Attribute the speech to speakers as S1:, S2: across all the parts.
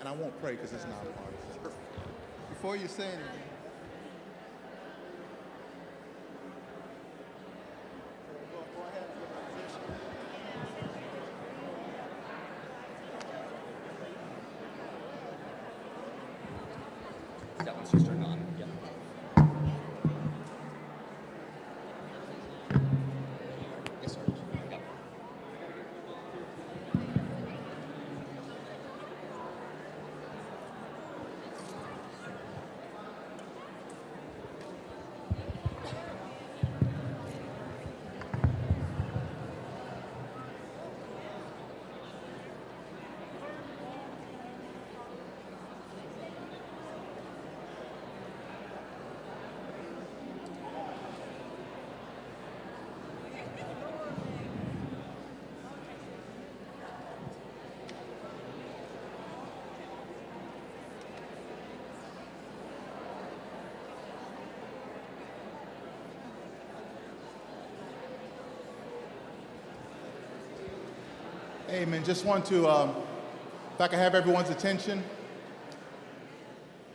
S1: And I won't pray because it's not partisan.
S2: Before you say anything, go ahead and give a position.
S3: That one's just turned on. Yeah. Yes, sir. Yep.
S1: Amen. Just want to, if I can have everyone's attention.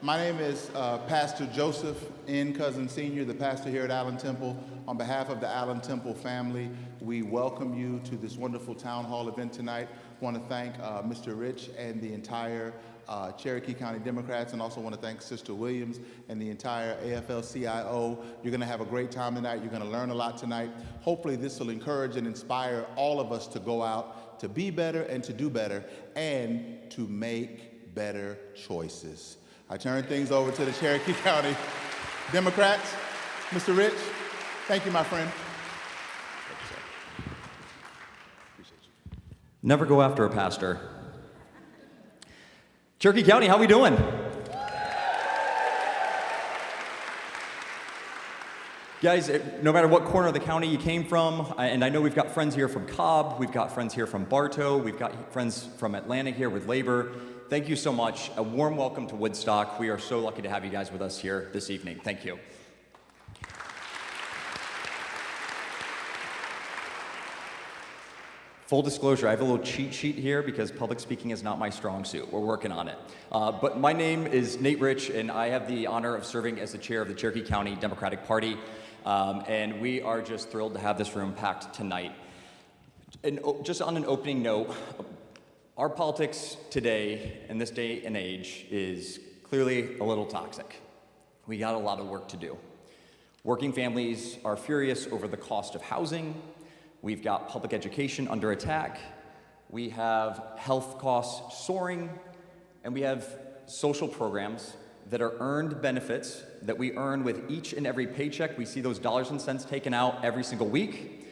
S1: My name is Pastor Joseph N. Cousin Sr., the pastor here at Allen Temple. On behalf of the Allen Temple family, we welcome you to this wonderful town hall event tonight. I want to thank Mr. Rich and the entire Cherokee County Democrats, and also want to thank Sister Williams and the entire AFL-CIO. You're going to have a great time tonight. You're going to learn a lot tonight. Hopefully this will encourage and inspire all of us to go out, to be better and to do better, and to make better choices. I turn things over to the Cherokee County Democrats. Mr. Rich, thank you, my friend. Thank you, sir. Appreciate you.
S3: Never go after a pastor. Cherokee County, how we doing? Guys, no matter what corner of the county you came from, and I know we've got friends here from Cobb, we've got friends here from Bartow, we've got friends from Atlanta here with labor. Thank you so much. A warm welcome to Woodstock. We are so lucky to have you guys with us here this evening. Thank you. Full disclosure, I have a little cheat sheet here because public speaking is not my strong suit. We're working on it. But my name is Nate Rich, and I have the honor of serving as the chair of the Cherokee County Democratic Party. And we are just thrilled to have this room packed tonight. And just on an opening note, our politics today, in this day and age, is clearly a little toxic. We got a lot of work to do. Working families are furious over the cost of housing. We've got public education under attack. We have health costs soaring, and we have social programs that are earned benefits that we earn with each and every paycheck. We see those dollars and cents taken out every single week.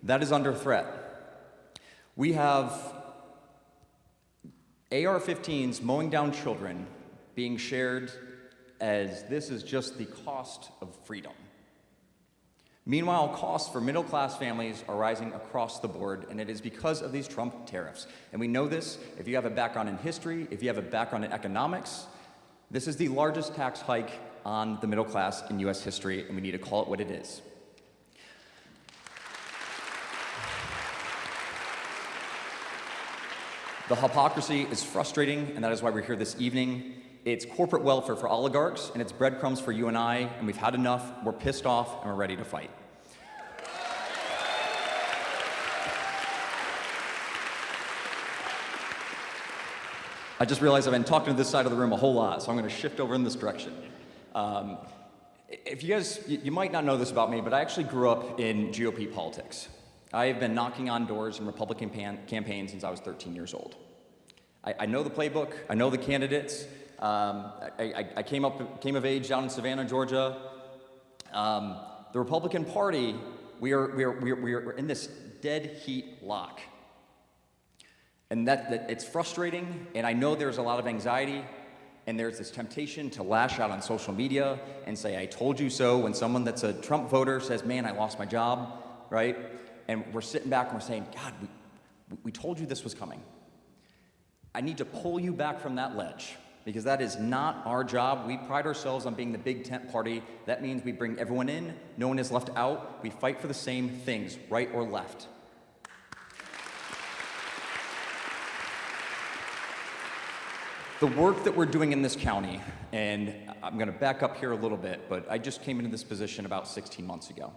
S3: That is under threat. We have AR-15s mowing down children being shared as this is just the cost of freedom. Meanwhile, costs for middle-class families are rising across the board, and it is because of these Trump tariffs. And we know this if you have a background in history, if you have a background in economics. This is the largest tax hike on the middle class in U.S. history, and we need to call it what it is. The hypocrisy is frustrating, and that is why we're here this evening. It's corporate welfare for oligarchs, and it's breadcrumbs for you and I, and we've had enough, we're pissed off, and we're ready to fight. I just realized I've been talking to this side of the room a whole lot, so I'm going to shift over in this direction. If you guys, you might not know this about me, but I actually grew up in GOP politics. I have been knocking on doors in Republican campaigns since I was 13 years old. I know the playbook, I know the candidates. I came of age down in Savannah, Georgia. The Republican Party, we are in this dead heat lock. And that it's frustrating, and I know there's a lot of anxiety, and there's this temptation to lash out on social media and say, I told you so, when someone that's a Trump voter says, man, I lost my job, right? And we're sitting back and we're saying, God, we told you this was coming. I need to pull you back from that ledge, because that is not our job. We pride ourselves on being the big tent party. That means we bring everyone in, no one is left out. We fight for the same things, right or left. The work that we're doing in this county, and I'm going to back up here a little bit, but I just came into this position about 16 months ago.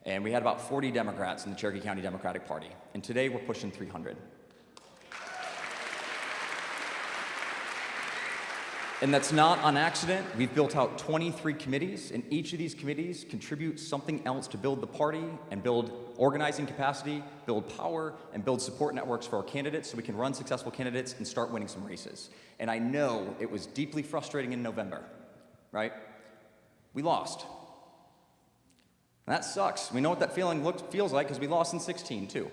S3: And we had about 40 Democrats in the Cherokee County Democratic Party. And today we're pushing 300. And that's not on accident. We've built out 23 committees, and each of these committees contributes something else to build the party and build organizing capacity, build power, and build support networks for our candidates so we can run successful candidates and start winning some races. And I know it was deeply frustrating in November, right? We lost. And that sucks. We know what that feels like because we lost in 16 too.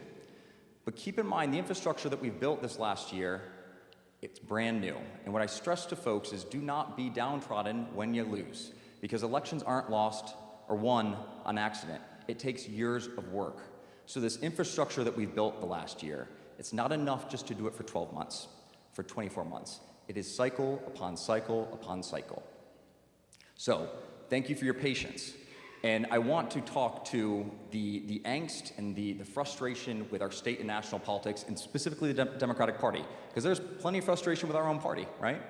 S3: But keep in mind the infrastructure that we've built this last year, it's brand new. And what I stress to folks is do not be downtrodden when you lose, because elections aren't lost or won on accident. It takes years of work. So this infrastructure that we've built the last year, it's not enough just to do it for 12 months, for 24 months. It is cycle upon cycle upon cycle. So thank you for your patience. And I want to talk to the angst and the frustration with our state and national politics, and specifically the Democratic Party, because there's plenty of frustration with our own party, right?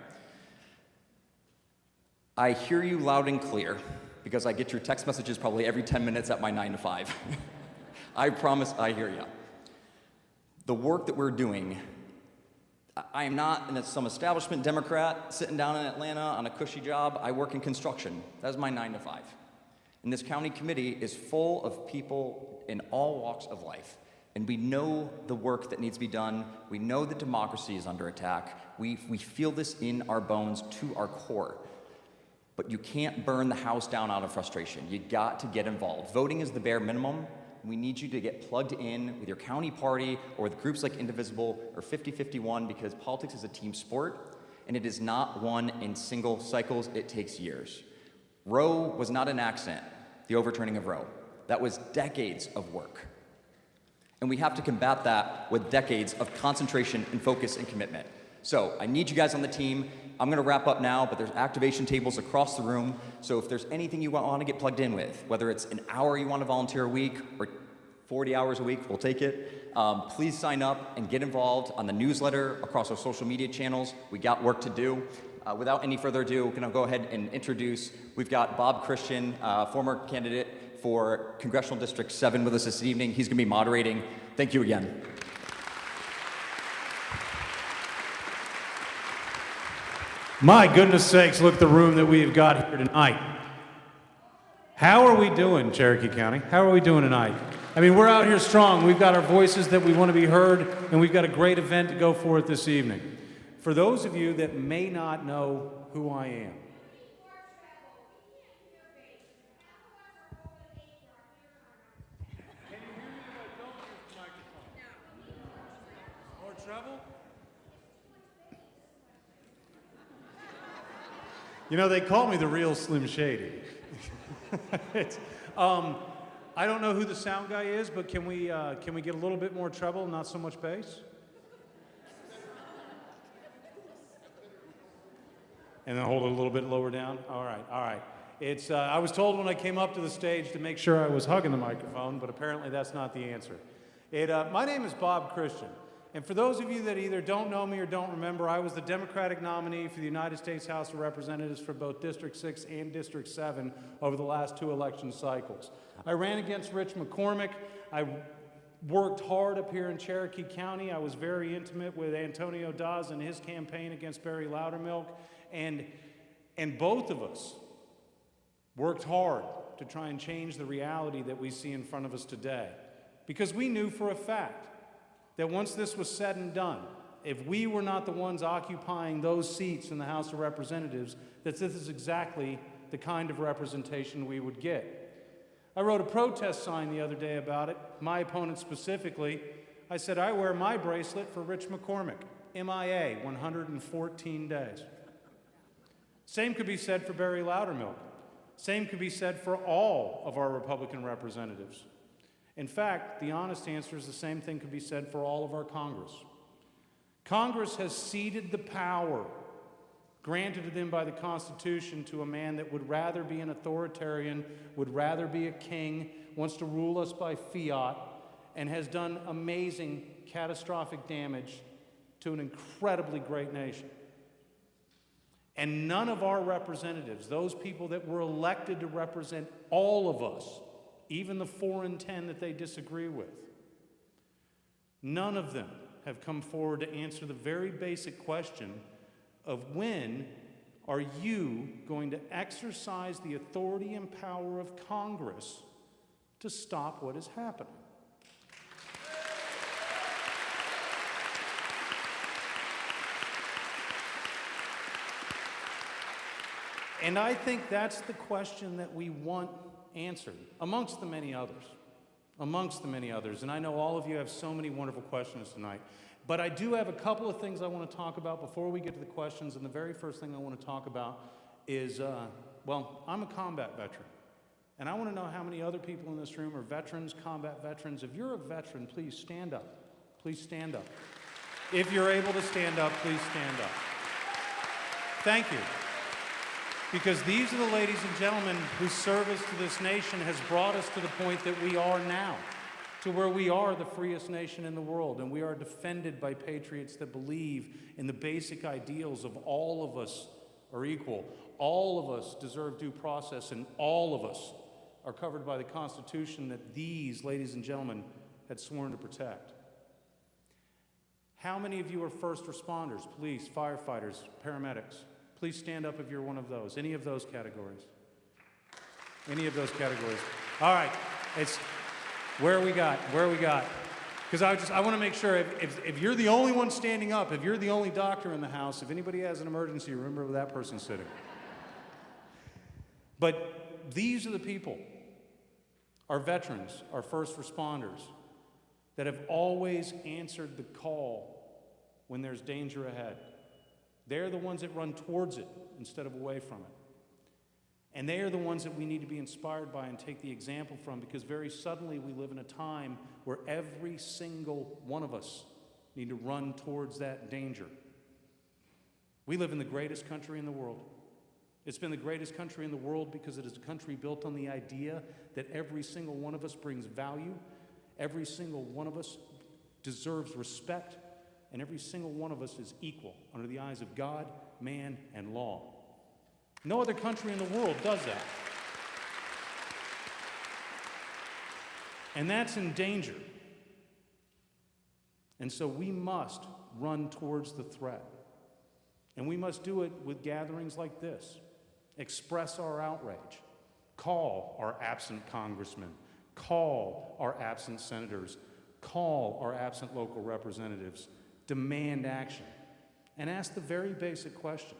S3: I hear you loud and clear, because I get your text messages probably every 10 minutes at my 9 to 5. I promise I hear you. The work that we're doing, I am not some establishment Democrat sitting down in Atlanta on a cushy job. I work in construction. That's my 9 to 5. And this county committee is full of people in all walks of life. And we know the work that needs to be done. We know that democracy is under attack. We feel this in our bones to our core. But you can't burn the house down out of frustration. You got to get involved. Voting is the bare minimum. We need you to get plugged in with your county party or with groups like Indivisible or 5051, because politics is a team sport, and it is not won in single cycles. It takes years. Roe was not an accident, the overturning of Roe. That was decades of work. And we have to combat that with decades of concentration and focus and commitment. So I need you guys on the team. I'm going to wrap up now, but there's activation tables across the room. So if there's anything you want to get plugged in with, whether it's an hour you want to volunteer a week or 40 hours a week, we'll take it. Please sign up and get involved on the newsletter, across our social media channels. We got work to do. Without any further ado, we're going to go ahead and introduce, we've got Bob Christian, former candidate for Congressional District 7 with us this evening. He's going to be moderating. Thank you again.
S4: My goodness sakes, look at the room that we've got here tonight. How are we doing, Cherokee County? How are we doing tonight? I mean, we're out here strong. We've got our voices that we want to be heard, and we've got a great event to go forth this evening. For those of you that may not know who I am, you know, they call me the real Slim Shady. I don't know who the sound guy is, but can we get a little bit more treble, not so much bass? And then hold it a little bit lower down. All right, all right. It's I was told when I came up to the stage to make sure I was hugging the microphone, but apparently that's not the answer. My name is Bob Christian. And for those of you that either don't know me or don't remember, I was the Democratic nominee for the United States House of Representatives for both District 6 and District 7 over the last 2 election cycles. I ran against Rich McCormick. I worked hard up here in Cherokee County. I was very intimate with Antonio Dawes and his campaign against Barry Loudermilk. And both of us worked hard to try and change the reality that we see in front of us today. Because we knew for a fact that once this was said and done, if we were not the ones occupying those seats in the House of Representatives, that this is exactly the kind of representation we would get. I wrote a protest sign the other day about it, my opponent specifically. I said, I wear my bracelet for Rich McCormick, MIA, 114 days. Same could be said for Barry Loudermilk. Same could be said for all of our Republican representatives. In fact, the honest answer is the same thing could be said for all of our Congress. Congress has ceded the power granted to them by the Constitution to a man that would rather be an authoritarian, would rather be a king, wants to rule us by fiat, and has done amazing, catastrophic damage to an incredibly great nation. And none of our representatives, those people that were elected to represent all of us, even the 4 in 10 that they disagree with, none of them have come forward to answer the very basic question of when are you going to exercise the authority and power of Congress to stop what is happening? And I think that's the question that we want answered, amongst the many others. Amongst the many others. And I know all of you have so many wonderful questions tonight. But I do have a couple of things I want to talk about before we get to the questions. And the very first thing I want to talk about is, well, I'm a combat veteran. And I want to know how many other people in this room are veterans, combat veterans. If you're a veteran, please stand up. Please stand up. If you're able to stand up, please stand up. Thank you. Because these are the ladies and gentlemen whose service to this nation has brought us to the point that we are now, to where we are the freest nation in the world, and we are defended by patriots that believe in the basic ideals of all of us are equal, all of us deserve due process, and all of us are covered by the Constitution that these ladies and gentlemen had sworn to protect. How many of you are first responders, police, firefighters, paramedics? Please stand up if you're one of those. Any of those categories? Any of those categories? All right. It's where we got. Because I want to make sure if you're the only one standing up, if you're the only doctor in the house, if anybody has an emergency, remember where that person's sitting. But these are the people, our veterans, our first responders, that have always answered the call when there's danger ahead. They're the ones that run towards it instead of away from it. And they are the ones that we need to be inspired by and take the example from, because very suddenly we live in a time where every single one of us need to run towards that danger. We live in the greatest country in the world. It's been the greatest country in the world because it is a country built on the idea that every single one of us brings value, every single one of us deserves respect, and every single one of us is equal under the eyes of God, man, and law. No other country in the world does that. And that's in danger. And so we must run towards the threat. And we must do it with gatherings like this. Express our outrage. Call our absent congressmen. Call our absent senators. Call our absent local representatives. Demand action, and ask the very basic question: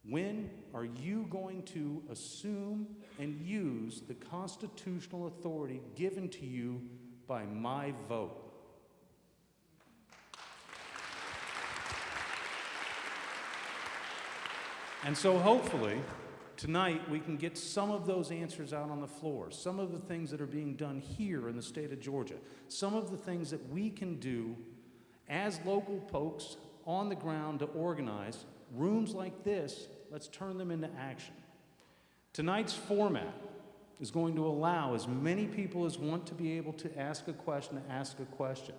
S4: when are you going to assume and use the constitutional authority given to you by my vote? And so hopefully tonight we can get some of those answers out on the floor, some of the things that are being done here in the state of Georgia, some of the things that we can do as local folks on the ground to organize rooms like this. Let's turn them into action. Tonight's format is going to allow as many people as want to be able to ask a question to ask a question.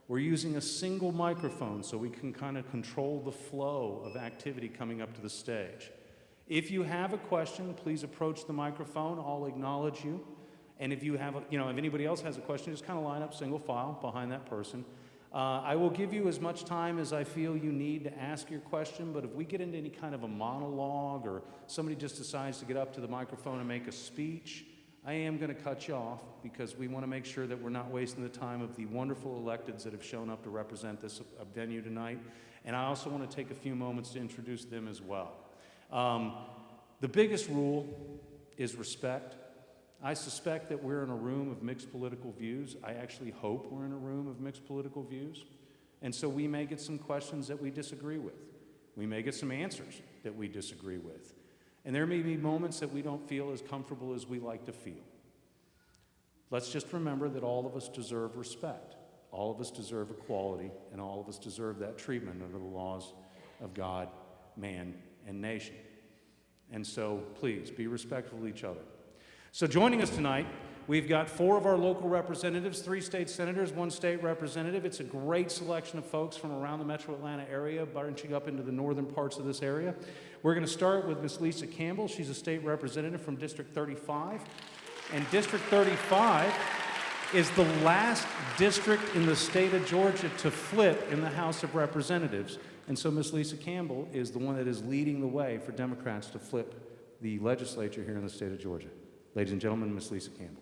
S4: We're using a single microphone so we can kind of control the flow of activity coming up to the stage. If you have a question, please approach the microphone. I'll acknowledge you. And if you have, if anybody else has a question, just kind of line up single file behind that person. I will give you as much time as I feel you need to ask your question, but if we get into any kind of a monologue or somebody just decides to get up to the microphone and make a speech, I am going to cut you off because we want to make sure that we're not wasting the time of the wonderful electeds that have shown up to represent this venue tonight. And I also want to take a few moments to introduce them as well. The biggest rule is respect. I suspect that we're in a room of mixed political views. I actually hope we're in a room of mixed political views. And so we may get some questions that we disagree with. We may get some answers that we disagree with. And there may be moments that we don't feel as comfortable as we like to feel. Let's just remember that all of us deserve respect. All of us deserve equality, and all of us deserve that treatment under the laws of God, man, and nation. And so please be respectful of each other. So joining us tonight, We've got 4 of our local representatives, 3 state senators, 1 state representative. It's a great selection of folks from around the metro Atlanta area, branching up into the northern parts of this area. We're going to start with Ms. Lisa Campbell. She's a state representative from District 35. And District 35 is the last district in the state of Georgia to flip in the House of Representatives. And so Ms. Lisa Campbell is the one that is leading the way for Democrats to flip the legislature here in the state of Georgia. Ladies and gentlemen, Ms. Lisa Campbell.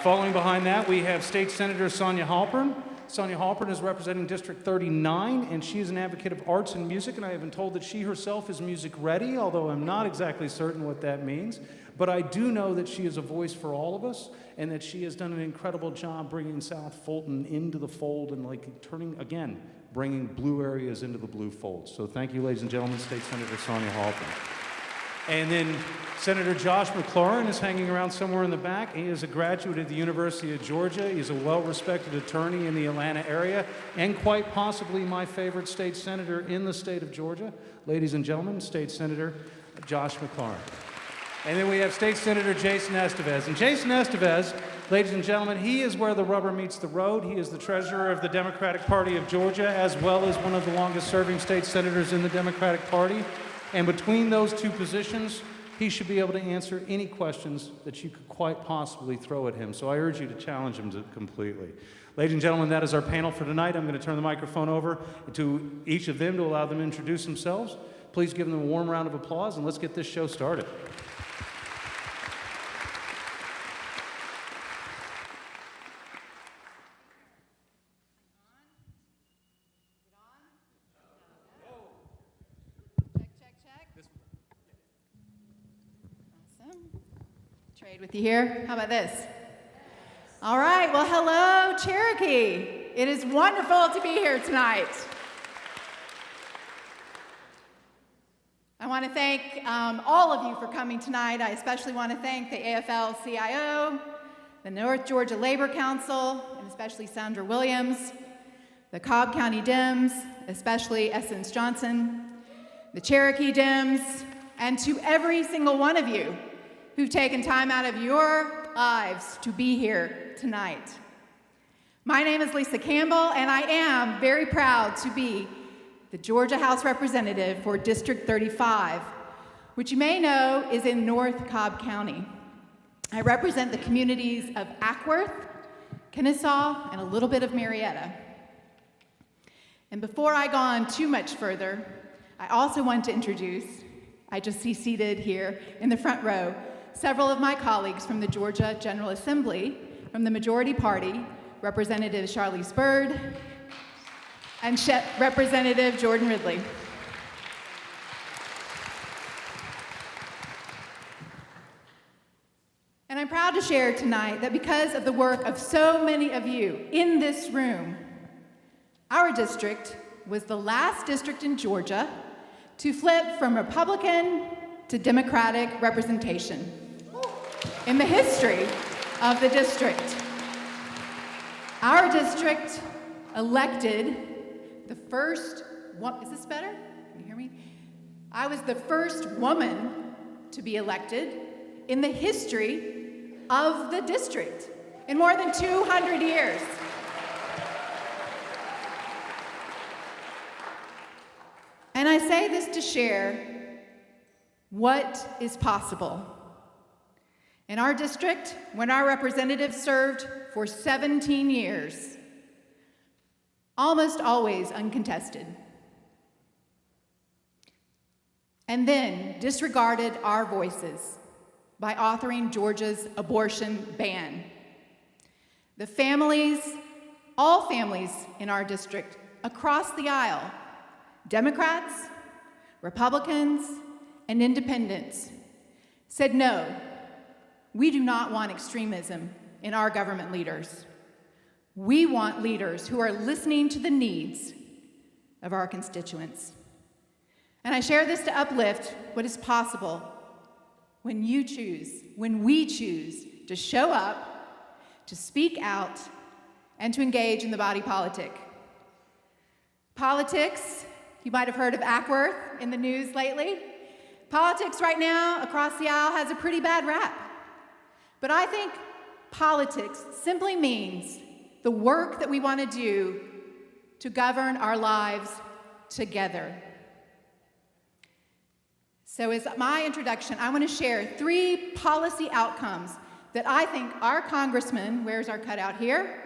S4: Following behind that, we have State Senator Sonia Halpern. Sonia Halpern is representing District 39, and she is an advocate of arts and music, and I have been told that she herself is music ready, although I'm not exactly certain what that means. But I do know that she is a voice for all of us, and that she has done an incredible job bringing South Fulton into the fold and bringing blue areas into the blue fold. So thank you, ladies and gentlemen, State Senator Sonia Halpern. And then Senator Josh McLaurin is hanging around somewhere in the back. He is a graduate of the University of Georgia. He's a well-respected attorney in the Atlanta area, and quite possibly my favorite state senator in the state of Georgia. Ladies and gentlemen, State Senator Josh McLaurin. And then we have State Senator Jason Estevez. And Jason Estevez, ladies and gentlemen, he is where the rubber meets the road. He is the treasurer of the Democratic Party of Georgia, as well as one of the longest-serving state senators in the Democratic Party. And between those 2 positions, he should be able to answer any questions that you could quite possibly throw at him. So I urge you to challenge him completely. Ladies and gentlemen, that is our panel for tonight. I'm going to turn the microphone over to each of them to allow them to introduce themselves. Please give them a warm round of applause, and let's get this show started.
S5: Trade with you here. How about this? All right. Well, hello, Cherokee. It is wonderful to be here tonight. I want to thank all of you for coming tonight. I especially want to thank the AFL-CIO, the North Georgia Labor Council, and especially Sandra Williams, the Cobb County Dems, especially Essence Johnson, the Cherokee Dems, and to every single one of you who've taken time out of your lives to be here tonight. My name is Lisa Campbell, and I am very proud to be the Georgia House Representative for District 35, which you may know is in North Cobb County. I represent the communities of Ackworth, Kennesaw, and a little bit of Marietta. And before I go on too much further, I also want to introduce, I just see seated here in the front row, several of my colleagues from the Georgia General Assembly, from the majority party, Representative Charlize Byrd and Representative Jordan Ridley. And I'm proud to share tonight that because of the work of so many of you in this room, our district was the last district in Georgia to flip from Republican to Democratic representation in the history of the district. Our district elected the first, is this better? Can you hear me? I was the first woman to be elected in the history of the district in more than 200 years. And I say this to share what is possible. In our district, when our representatives served for 17 years, almost always uncontested, and then disregarded our voices by authoring Georgia's abortion ban. The families, all families in our district, across the aisle, Democrats, Republicans, and independents, said no, we do not want extremism in our government leaders. We want leaders who are listening to the needs of our constituents. And I share this to uplift what is possible when we choose to show up, to speak out, and to engage in the body politic. Politics, you might have heard of Ackworth in the news lately. Politics right now across the aisle has a pretty bad rap. But I think politics simply means the work that we want to do to govern our lives together. So as my introduction, I want to share 3 policy outcomes that I think our congressman, where's our cutout here,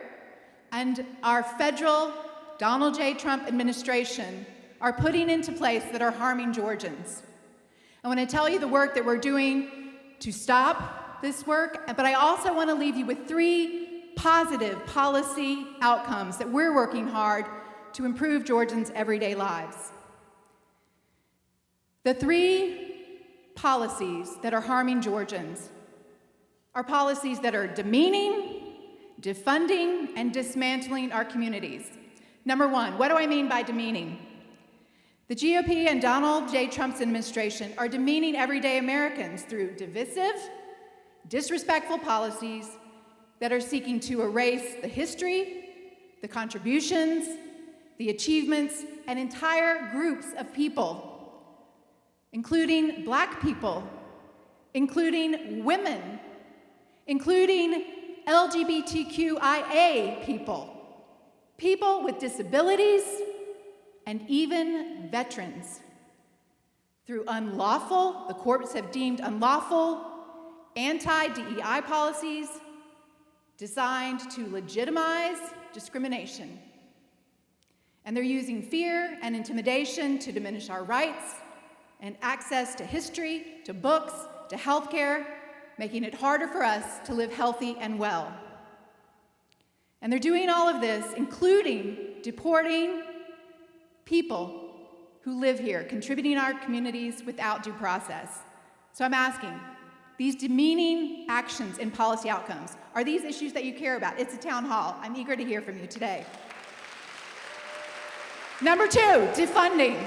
S5: and our federal Donald J. Trump administration are putting into place that are harming Georgians. I want to tell you the work that we're doing to stop this work, but I also want to leave you with 3 positive policy outcomes that we're working hard to improve Georgians' everyday lives. The 3 policies that are harming Georgians are policies that are demeaning, defunding, and dismantling our communities. Number 1, what do I mean by demeaning? The GOP and Donald J. Trump's administration are demeaning everyday Americans through divisive, disrespectful policies that are seeking to erase the history, the contributions, the achievements, and entire groups of people, including Black people, including women, including LGBTQIA people, people with disabilities, and even veterans. Through unlawful, the courts have deemed unlawful, anti-DEI policies designed to legitimize discrimination. And they're using fear and intimidation to diminish our rights and access to history, to books, to healthcare, making it harder for us to live healthy and well. And they're doing all of this, including deporting people who live here, contributing to our communities without due process. So I'm asking, these demeaning actions and policy outcomes, are these issues that you care about? It's a town hall. I'm eager to hear from you today. Number 2, defunding.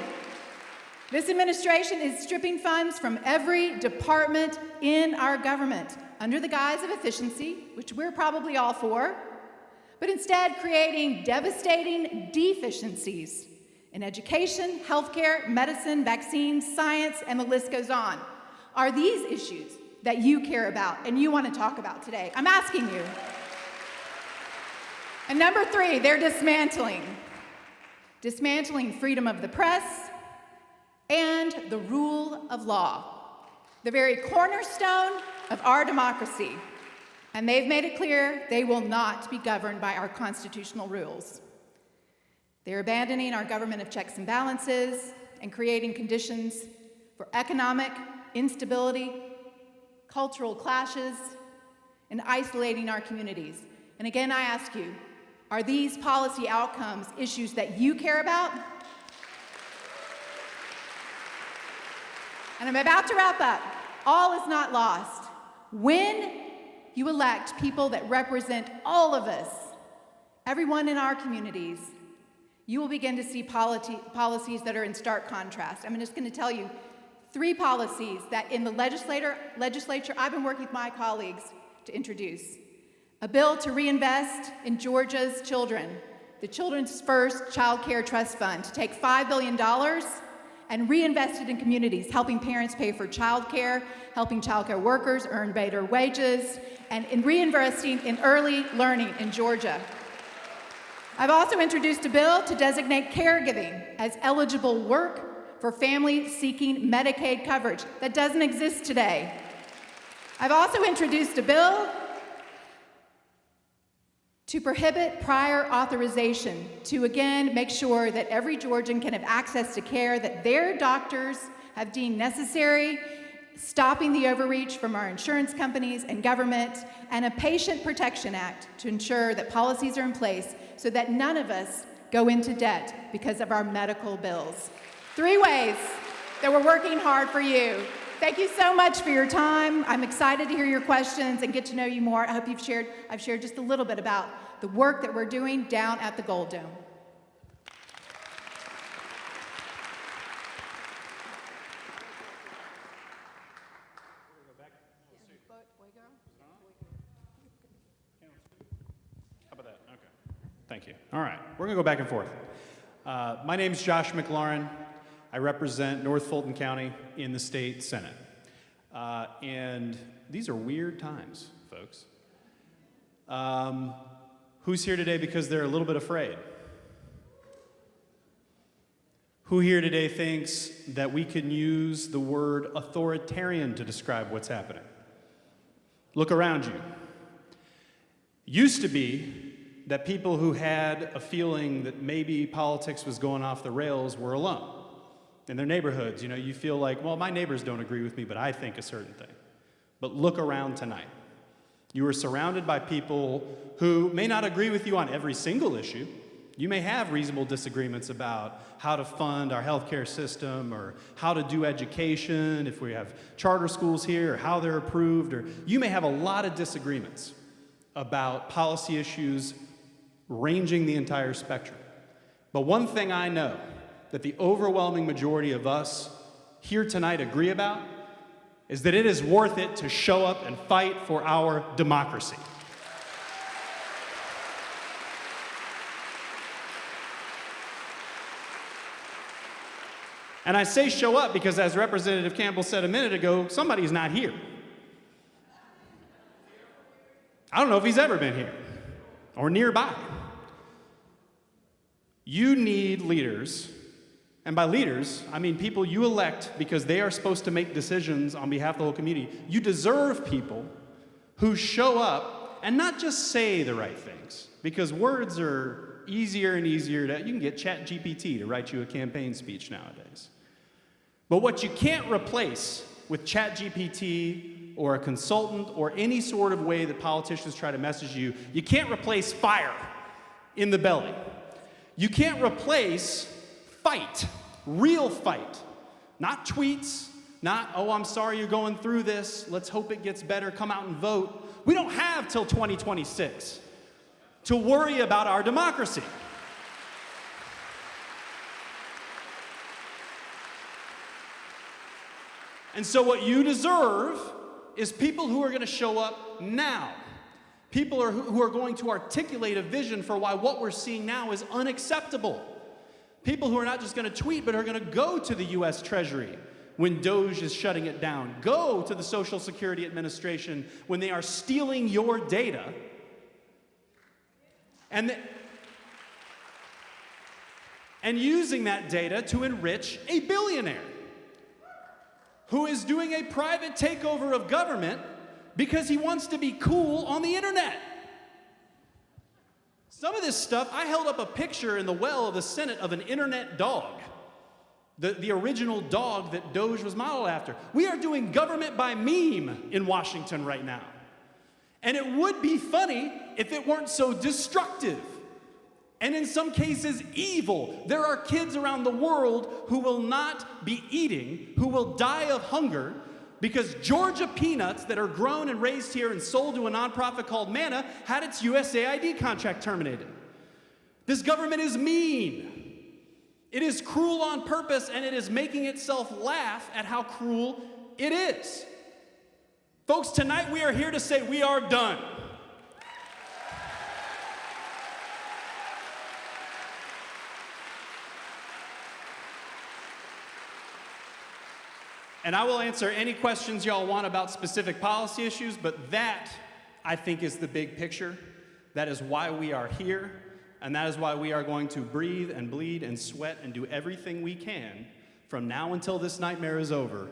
S5: This administration is stripping funds from every department in our government under the guise of efficiency, which we're probably all for, but instead creating devastating deficiencies in education, healthcare, medicine, vaccines, science, and the list goes on. Are these issues that you care about and you want to talk about today? I'm asking you. And number 3, they're dismantling freedom of the press and the rule of law, the very cornerstone of our democracy. And they've made it clear they will not be governed by our constitutional rules. They're abandoning our government of checks and balances and creating conditions for economic instability, cultural clashes, and isolating our communities. And again, I ask you, are these policy outcomes issues that you care about? And I'm about to wrap up. All is not lost. When you elect people that represent all of us, everyone in our communities, you will begin to see policies that are in stark contrast. I'm just going to tell you 3 policies that in the legislature I've been working with my colleagues to introduce. A bill to reinvest in Georgia's children, the Children's First Child Care Trust Fund, to take $5 billion and reinvest it in communities, helping parents pay for child care, helping child care workers earn better wages, and in reinvesting in early learning in Georgia. I've also introduced a bill to designate caregiving as eligible work for families seeking Medicaid coverage. That doesn't exist today. I've also introduced a bill to prohibit prior authorization, to again make sure that every Georgian can have access to care that their doctors have deemed necessary, stopping the overreach from our insurance companies and government, and a Patient Protection Act to ensure that policies are in place so that none of us go into debt because of our medical bills. 3 ways that we're working hard for you. Thank you so much for your time. I'm excited to hear your questions and get to know you more. I hope I've shared just a little bit about the work that we're doing down at the Gold Dome.
S4: How about that? Okay. Thank you. All right. We're going to go back and forth. My name's Josh McLaurin. I represent North Fulton County in the state Senate. And these are weird times folks. Who's here today because they're a little bit afraid? Who here today thinks that we can use the word authoritarian to describe what's happening? Look around you. Used to be that people who had a feeling that maybe politics was going off the rails were alone. In their neighborhoods, you feel like, well, my neighbors don't agree with me, but I think a certain thing. But look around tonight. You are surrounded by people who may not agree with you on every single issue. You may have reasonable disagreements about how to fund our healthcare system or how to do education, if we have charter schools here, or how they're approved, or you may have a lot of disagreements about policy issues ranging the entire spectrum. But one thing I know that the overwhelming majority of us here tonight agree about is that it is worth it to show up and fight for our democracy. And I say show up because, as Representative Campbell said a minute ago, somebody's not here. I don't know if he's ever been here or nearby. You need leaders, and by leaders, I mean people you elect because they are supposed to make decisions on behalf of the whole community. You deserve people who show up and not just say the right things, because words are easier and easier to, you can get ChatGPT to write you a campaign speech nowadays. But what you can't replace with ChatGPT or a consultant or any sort of way that politicians try to message you, you can't replace fire in the belly. You can't replace fight, real fight. Not tweets, not, oh, I'm sorry you're going through this, let's hope it gets better, come out and vote. We don't have till 2026 to worry about our democracy. And so what you deserve is people who are going to show up now. People who are going to articulate a vision for why what we're seeing now is unacceptable. People who are not just going to tweet, but are going to go to the U.S. Treasury when Doge is shutting it down. Go to the Social Security Administration when they are stealing your data. And using that data to enrich a billionaire who is doing a private takeover of government because he wants to be cool on the internet. Some of this stuff, I held up a picture in the well of the Senate of an internet dog, the original dog that Doge was modeled after. We are doing government by meme in Washington right now. And it would be funny if it weren't so destructive. And in some cases, evil. There are kids around the world who will not be eating, who will die of hunger, because Georgia peanuts that are grown and raised here and sold to a nonprofit called Manna had its USAID contract terminated. This government is mean. It is cruel on purpose, and it is making itself laugh at how cruel it is. Folks, tonight we are here to say we are done. And I will answer any questions y'all want about specific policy issues, but that, I think, is the big picture. That is why we are here, and that is why we are going to breathe and bleed and sweat and do everything we can from now until this nightmare is over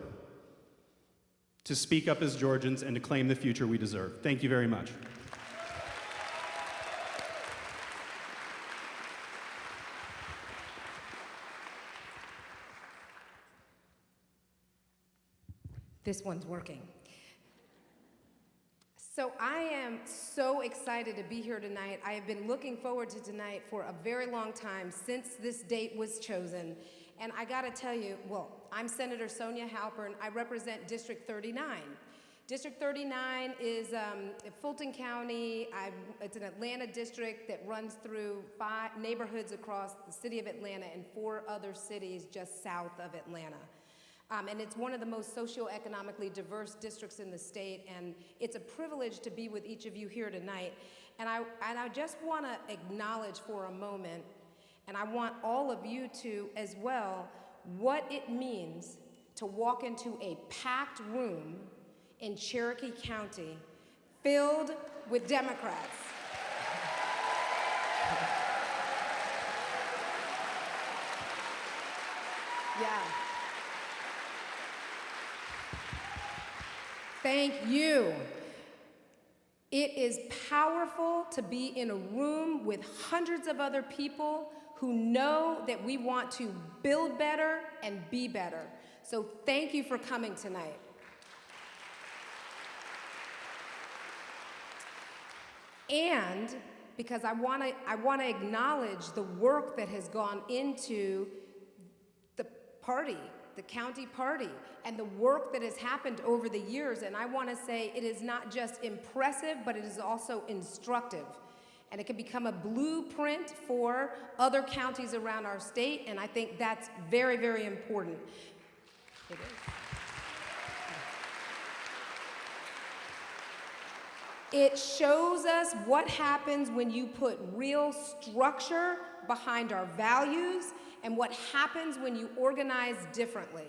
S4: to speak up as Georgians and to claim the future we deserve. Thank you very much.
S6: This one's working. So I am so excited to be here tonight. I have been looking forward to tonight for a very long time since this date was chosen. And I gotta tell you, well, I'm Senator Sonia Halpern. I represent District 39. District 39 is Fulton County. It's an Atlanta district that runs through 5 neighborhoods across the city of Atlanta and 4 other cities just south of Atlanta. And it's one of the most socioeconomically diverse districts in the state, and it's a privilege to be with each of you here tonight. And I just want to acknowledge for a moment, and I want all of you to as well, what it means to walk into a packed room in Cherokee County filled with Democrats. Yeah. Thank you. It is powerful to be in a room with hundreds of other people who know that we want to build better and be better. So thank you for coming tonight. And because I want to acknowledge the work that has gone into the party, the county party, and the work that has happened over the years. And I want to say it is not just impressive, but it is also instructive. And it can become a blueprint for other counties around our state, and I think that's very, very important. It is. It shows us what happens when you put real structure behind our values and what happens when you organize differently.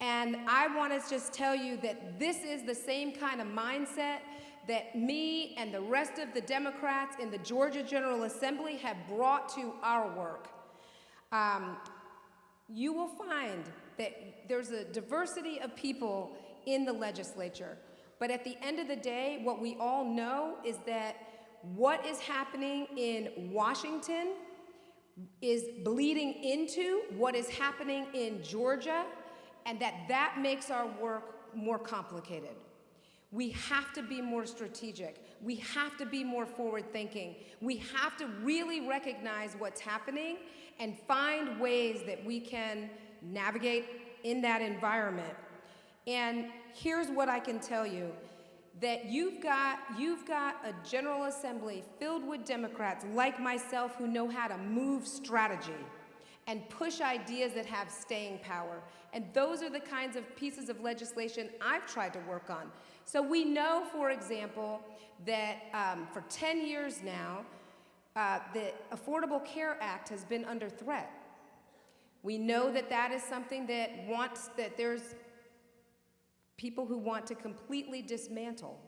S6: And I want to just tell you that this is the same kind of mindset that me and the rest of the Democrats in the Georgia General Assembly have brought to our work. You will find that there's a diversity of people in the legislature. But at the end of the day, what we all know is that what is happening in Washington is bleeding into what is happening in Georgia, and that makes our work more complicated. We have to be more strategic. We have to be more forward-thinking. We have to really recognize what's happening and find ways that we can navigate in that environment. And here's what I can tell you, that you've got a General Assembly filled with Democrats like myself who know how to move strategy and push ideas that have staying power. And those are the kinds of pieces of legislation I've tried to work on. So we know, for example, that for 10 years now, the Affordable Care Act has been under threat. We know that that is something that there's people who want to completely dismantle.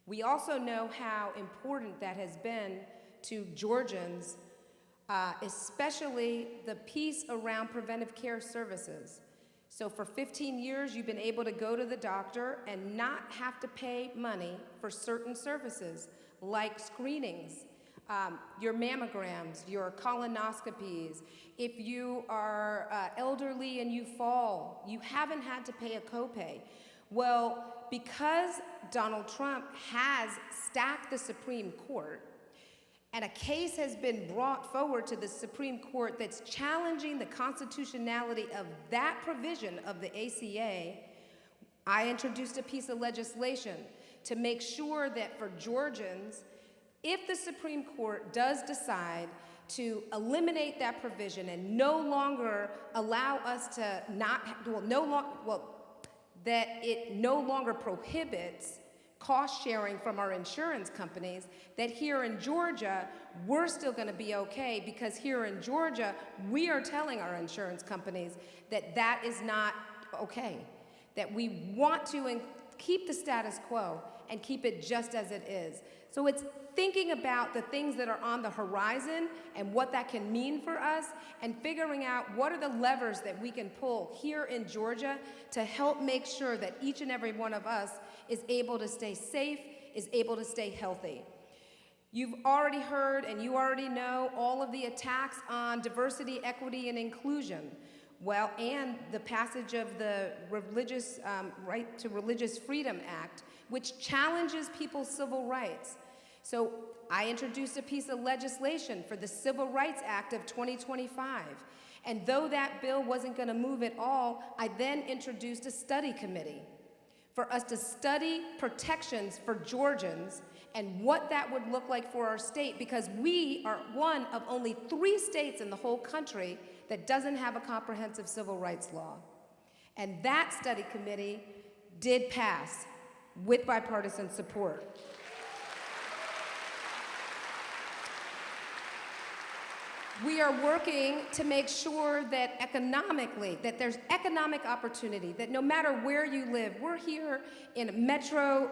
S6: We also know how important that has been to Georgians, especially the piece around preventive care services. So for 15 years, you've been able to go to the doctor and not have to pay money for certain services, like screenings, your mammograms, your colonoscopies. If you are elderly and you fall, you haven't had to pay a copay. Well, because Donald Trump has stacked the Supreme Court, and a case has been brought forward to the Supreme Court that's challenging the constitutionality of that provision of the ACA, I introduced a piece of legislation to make sure that for Georgians, if the Supreme Court does decide to eliminate that provision and no longer allow us to that it no longer prohibits cost sharing from our insurance companies, that here in Georgia, we're still gonna be okay, because here in Georgia, we are telling our insurance companies that that is not okay, that we want to keep the status quo and keep it just as it is. So it's thinking about the things that are on the horizon and what that can mean for us, and figuring out what are the levers that we can pull here in Georgia to help make sure that each and every one of us is able to stay safe, is able to stay healthy. You've already heard and you already know all of the attacks on diversity, equity, and inclusion. Well, and the passage of the Religious Right to Religious Freedom Act, which challenges people's civil rights. So I introduced a piece of legislation for the Civil Rights Act of 2025. And though that bill wasn't going to move at all, I then introduced a study committee for us to study protections for Georgians and what that would look like for our state, because we are one of only 3 states in the whole country that doesn't have a comprehensive civil rights law. And that study committee did pass with bipartisan support. We are working to make sure that economically, that there's economic opportunity, that no matter where you live, we're here in a metro,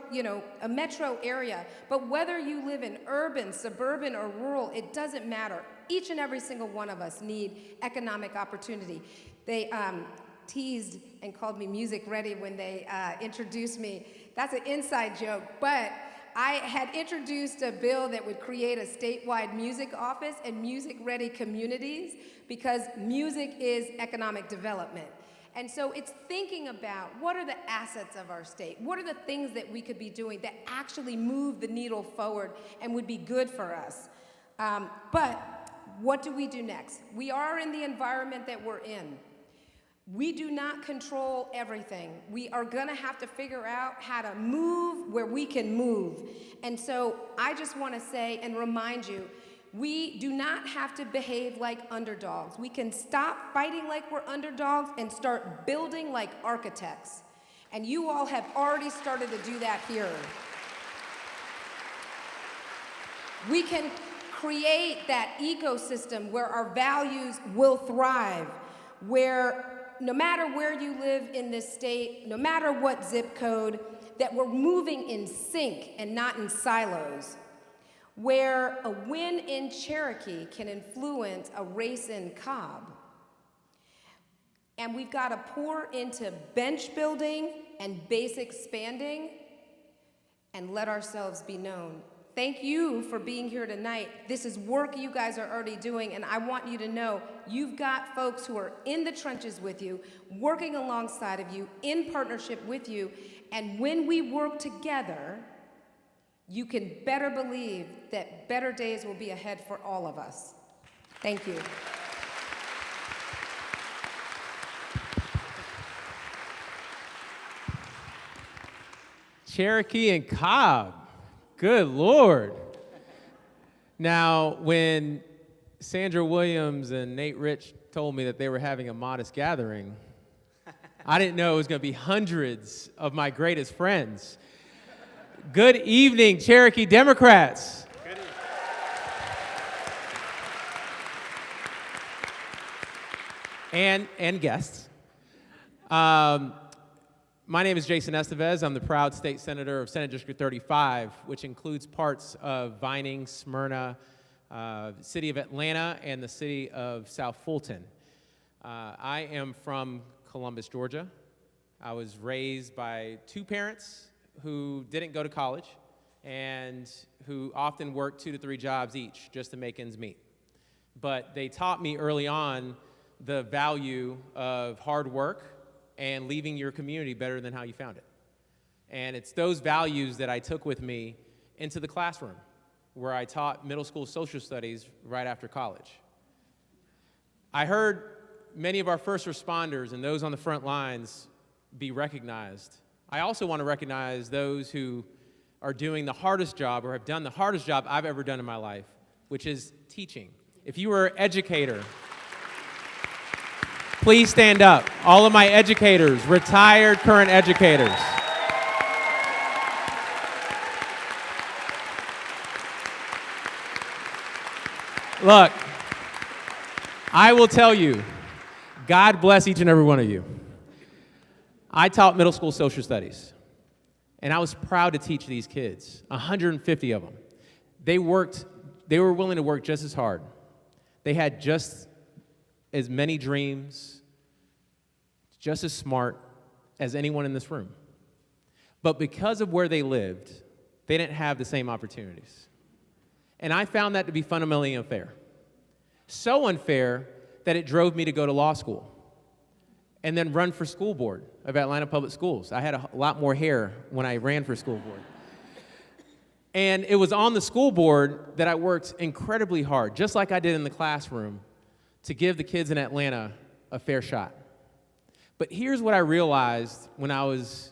S6: a metro area, but whether you live in urban, suburban, or rural, it doesn't matter. Each and every single one of us need economic opportunity. They teased and called me Music Ready when they introduced me. That's an inside joke, but I had introduced a bill that would create a statewide music office and music-ready communities because music is economic development. And so it's thinking about what are the assets of our state? What are the things that we could be doing that actually move the needle forward and would be good for us? But what do we do next? We are in the environment that we're in. We do not control everything. We are gonna have to figure out how to move where we can move. And so I just wanna say and remind you, we do not have to behave like underdogs. We can stop fighting like we're underdogs and start building like architects. And you all have already started to do that here. We can create that ecosystem where our values will thrive, where no matter where you live in this state, no matter what zip code, that we're moving in sync and not in silos, where a win in Cherokee can influence a race in Cobb. And we've got to pour into bench building and base expanding and let ourselves be known. Thank you for being here tonight. This is work you guys are already doing, and I want you to know you've got folks who are in the trenches with you, working alongside of you, in partnership with you, and when we work together, you can better believe that better days will be ahead for all of us. Thank you.
S7: Cherokee and Cobb. Good Lord. Now, when Sandra Williams and Nate Rich told me that they were having a modest gathering, I didn't know it was going to be hundreds of my greatest friends. Good evening, Cherokee Democrats.
S2: Good evening.
S7: And guests. My name is Jason Estevez. I'm the proud state senator of Senate District 35, which includes parts of Vining, Smyrna, the city of Atlanta, and the city of South Fulton. I am from Columbus, Georgia. I was raised by two parents who didn't go to college and who often worked 2 to 3 jobs each just to make ends meet. But they taught me early on the value of hard work and leaving your community better than how you found it. And it's those values that I took with me into the classroom, where I taught middle school social studies right after college. I heard many of our first responders and those on the front lines be recognized. I also want to recognize those who are doing the hardest job or have done the hardest job I've ever done in my life, which is teaching. If you were an educator, please stand up. All of my educators, retired, current educators. Look, I will tell you, God bless each and every one of you. I taught middle school social studies, and I was proud to teach these kids, 150 of them. They were willing to work just as hard. They had just as many dreams, just as smart as anyone in this room. But because of where they lived, they didn't have the same opportunities. And I found that to be fundamentally unfair. So unfair that it drove me to go to law school and then run for school board of Atlanta Public Schools. I had a lot more hair when I ran for school board. And it was on the school board that I worked incredibly hard, just like I did in the classroom, to give the kids in Atlanta a fair shot. But here's what I realized when I was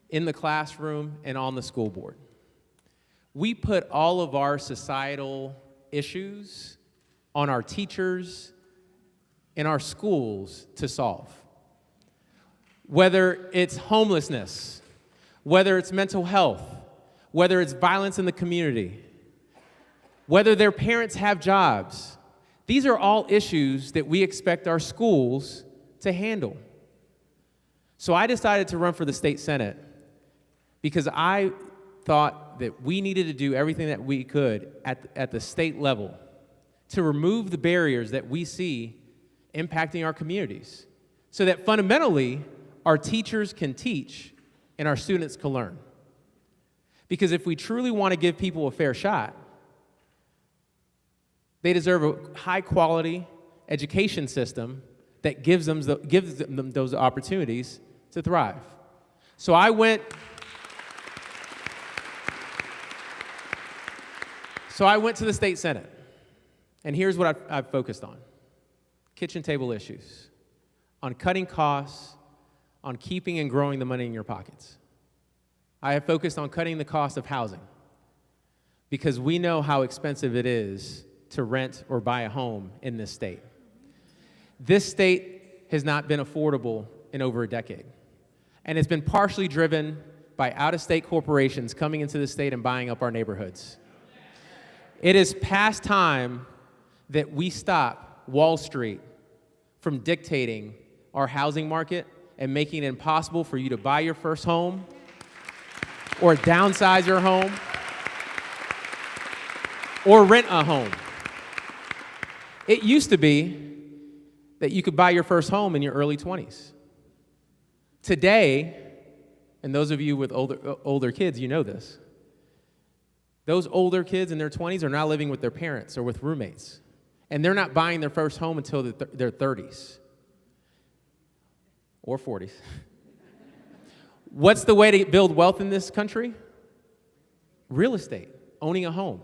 S7: in the classroom and on the school board. We put all of our societal issues on our teachers and our schools to solve. Whether it's homelessness, whether it's mental health, whether it's violence in the community, whether their parents have jobs, These are all issues that we expect our schools to handle. So I decided to run for the state senate because I thought that we needed to do everything that we could at the state level to remove the barriers that we see impacting our communities so that fundamentally our teachers can teach and our students can learn. Because if we truly want to give people a fair shot, they deserve a high-quality education system that gives them those opportunities to thrive. So I went to the state senate, and here's what I've focused on. Kitchen table issues, on cutting costs, on keeping and growing the money in your pockets. I have focused on cutting the cost of housing because we know how expensive it is to rent or buy a home in this state. This state has not been affordable in over a decade, and it's been partially driven by out-of-state corporations coming into the state and buying up our neighborhoods. It is past time that we stop Wall Street from dictating our housing market and making it impossible for you to buy your first home or downsize your home or rent a home. It used to be that you could buy your first home in your early 20s. Today, and those of you with older kids, you know this, those older kids in their 20s are now living with their parents or with roommates, and they're not buying their first home until their 30s or 40s. What's the way to build wealth in this country? Real estate, owning a home.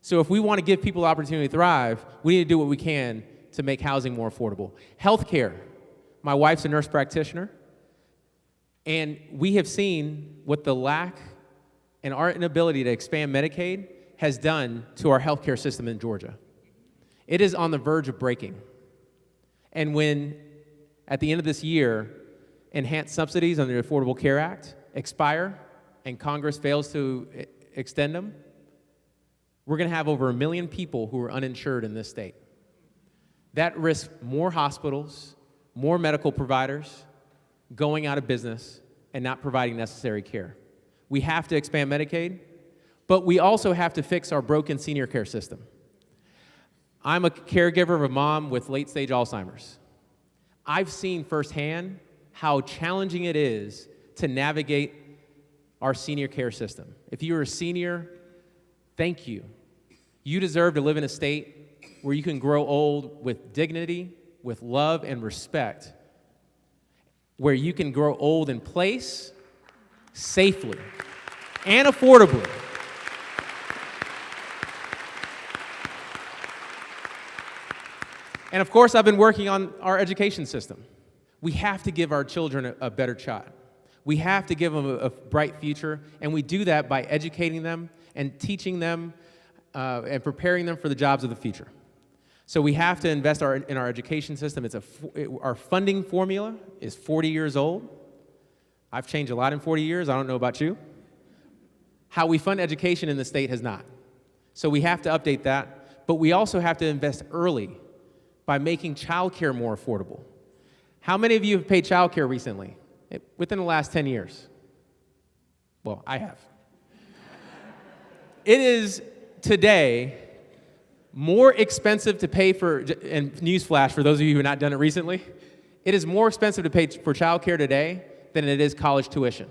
S7: So if we want to give people the opportunity to thrive, we need to do what we can to make housing more affordable. Healthcare. My wife's a nurse practitioner, and we have seen what the lack and our inability to expand Medicaid has done to our healthcare system in Georgia. It is on the verge of breaking. And when, at the end of this year, enhanced subsidies under the Affordable Care Act expire and Congress fails to extend them, we're going to have over 1 million people who are uninsured in this state. That risks more hospitals, more medical providers going out of business and not providing necessary care. We have to expand Medicaid, but we also have to fix our broken senior care system. I'm a caregiver of a mom with late-stage Alzheimer's. I've seen firsthand how challenging it is to navigate our senior care system. If you're a senior, thank you. You deserve to live in a state where you can grow old with dignity, with love and respect, where you can grow old in place, safely, and affordably. And of course, I've been working on our education system. We have to give our children a better shot. We have to give them a bright future, and we do that by educating them and teaching them and preparing them for the jobs of the future. So we have to invest in our education system. Our funding formula is 40 years old. I've changed a lot in 40 years. I don't know about you. How we fund education in the state has not. So we have to update that, but we also have to invest early by making childcare more affordable. How many of you have paid childcare recently? Within the last 10 years? Well, I have. It is today more expensive to pay for, and newsflash for those of you who have not done it recently, it is more expensive to pay for childcare today than it is college tuition.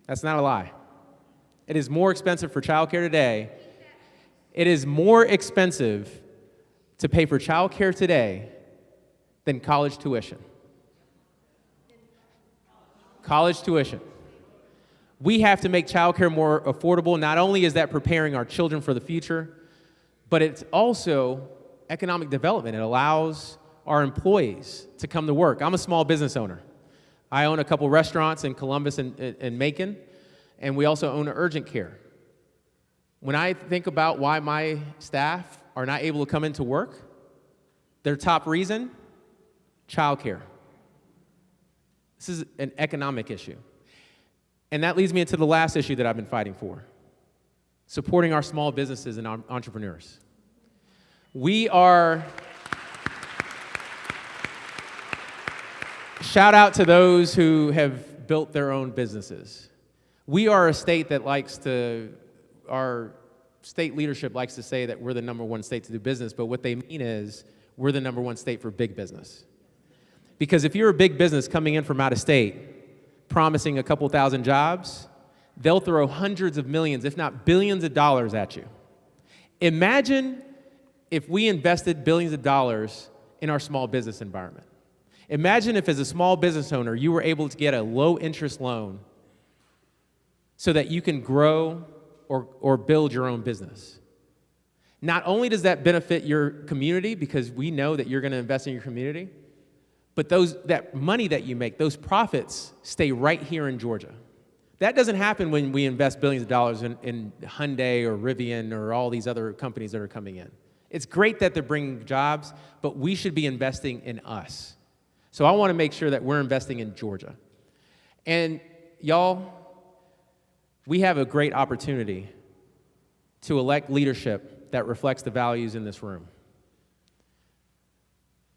S7: That's not a lie. It is more expensive for childcare today. It is more expensive to pay for childcare today than college tuition. College tuition. We have to make childcare more affordable. Not only is that preparing our children for the future, but it's also economic development. It allows our employees to come to work. I'm a small business owner. I own a couple restaurants in Columbus and Macon, and we also own urgent care. When I think about why my staff are not able to come into work, their top reason, childcare. This is an economic issue. And that leads me into the last issue that I've been fighting for, supporting our small businesses and our entrepreneurs. We are, shout out to those who have built their own businesses. We are a state that our state leadership likes to say that we're the #1 state to do business, but what they mean is we're the #1 state for big business. Because if you're a big business coming in from out of state, promising a couple thousand jobs, they'll throw hundreds of millions, if not billions of dollars at you. Imagine if we invested billions of dollars in our small business environment. Imagine if as a small business owner, you were able to get a low interest loan so that you can grow or build your own business. Not only does that benefit your community because we know that you're going to invest in your community, but that money that you make, those profits stay right here in Georgia. That doesn't happen when we invest billions of dollars in Hyundai or Rivian or all these other companies that are coming in. It's great that they're bringing jobs, but we should be investing in us. So I want to make sure that we're investing in Georgia. And y'all, we have a great opportunity to elect leadership that reflects the values in this room.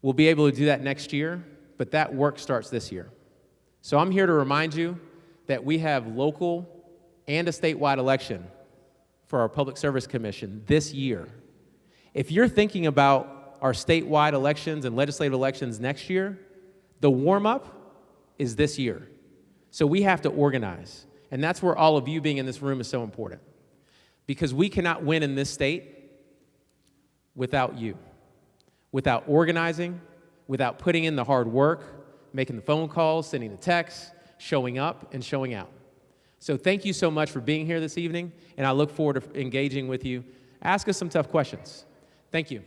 S7: We'll be able to do that next year, but that work starts this year. So I'm here to remind you that we have local and a statewide election for our Public Service Commission this year. If you're thinking about our statewide elections and legislative elections next year, the warm-up is this year. So we have to organize. And that's where all of you being in this room is so important. Because we cannot win in this state without you. Without organizing, without putting in the hard work, making the phone calls, sending the texts, showing up and showing out. So thank you so much for being here this evening, and I look forward to engaging with you. Ask us some tough questions. Thank you.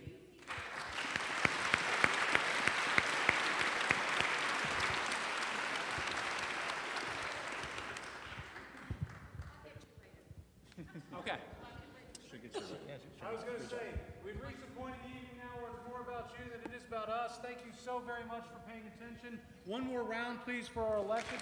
S7: Okay.
S4: I was going to say, we've reached a point in the evening now where it's more about you than it is about us. Thank you so very much for paying attention. One more round, please, for our elected.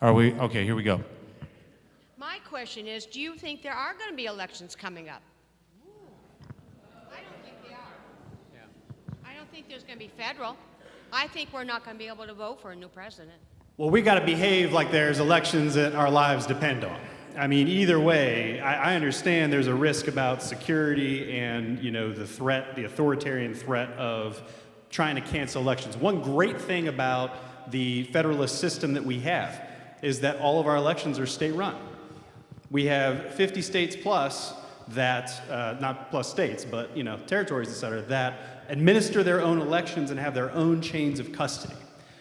S4: Are we? Okay, here we go.
S8: My question is, do you think there are going to be elections coming up? I don't think they are. Yeah. I don't think there's going to be federal. I think we're not going to be able to vote for a new president.
S2: Well, we got to behave like there's elections that our lives depend on. I mean, either way, I understand there's a risk about security and, the threat, the authoritarian threat of trying to cancel elections. One great thing about the federalist system that we have is that all of our elections are state-run. We have 50 states plus that, not plus states, but territories, et cetera, that administer their own elections and have their own chains of custody.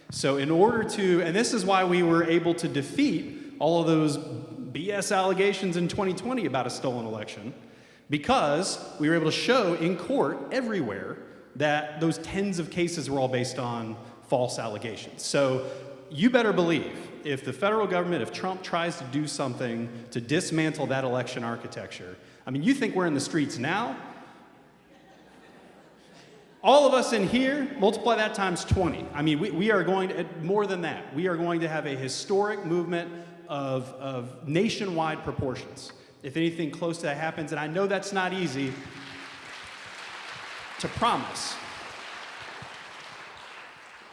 S2: So in order to, and this is why we were able to defeat all of those BS allegations in 2020 about a stolen election, because we were able to show in court everywhere that those tens of cases were all based on false allegations. So you better believe if the federal government, if Trump tries to do something to dismantle that election architecture, I mean, you think we're in the streets now? All of us in here, multiply that times 20. I mean, we are going to, more than that, we are going to have a historic movement of nationwide proportions. If anything close to that happens, and I know that's not easy to promise,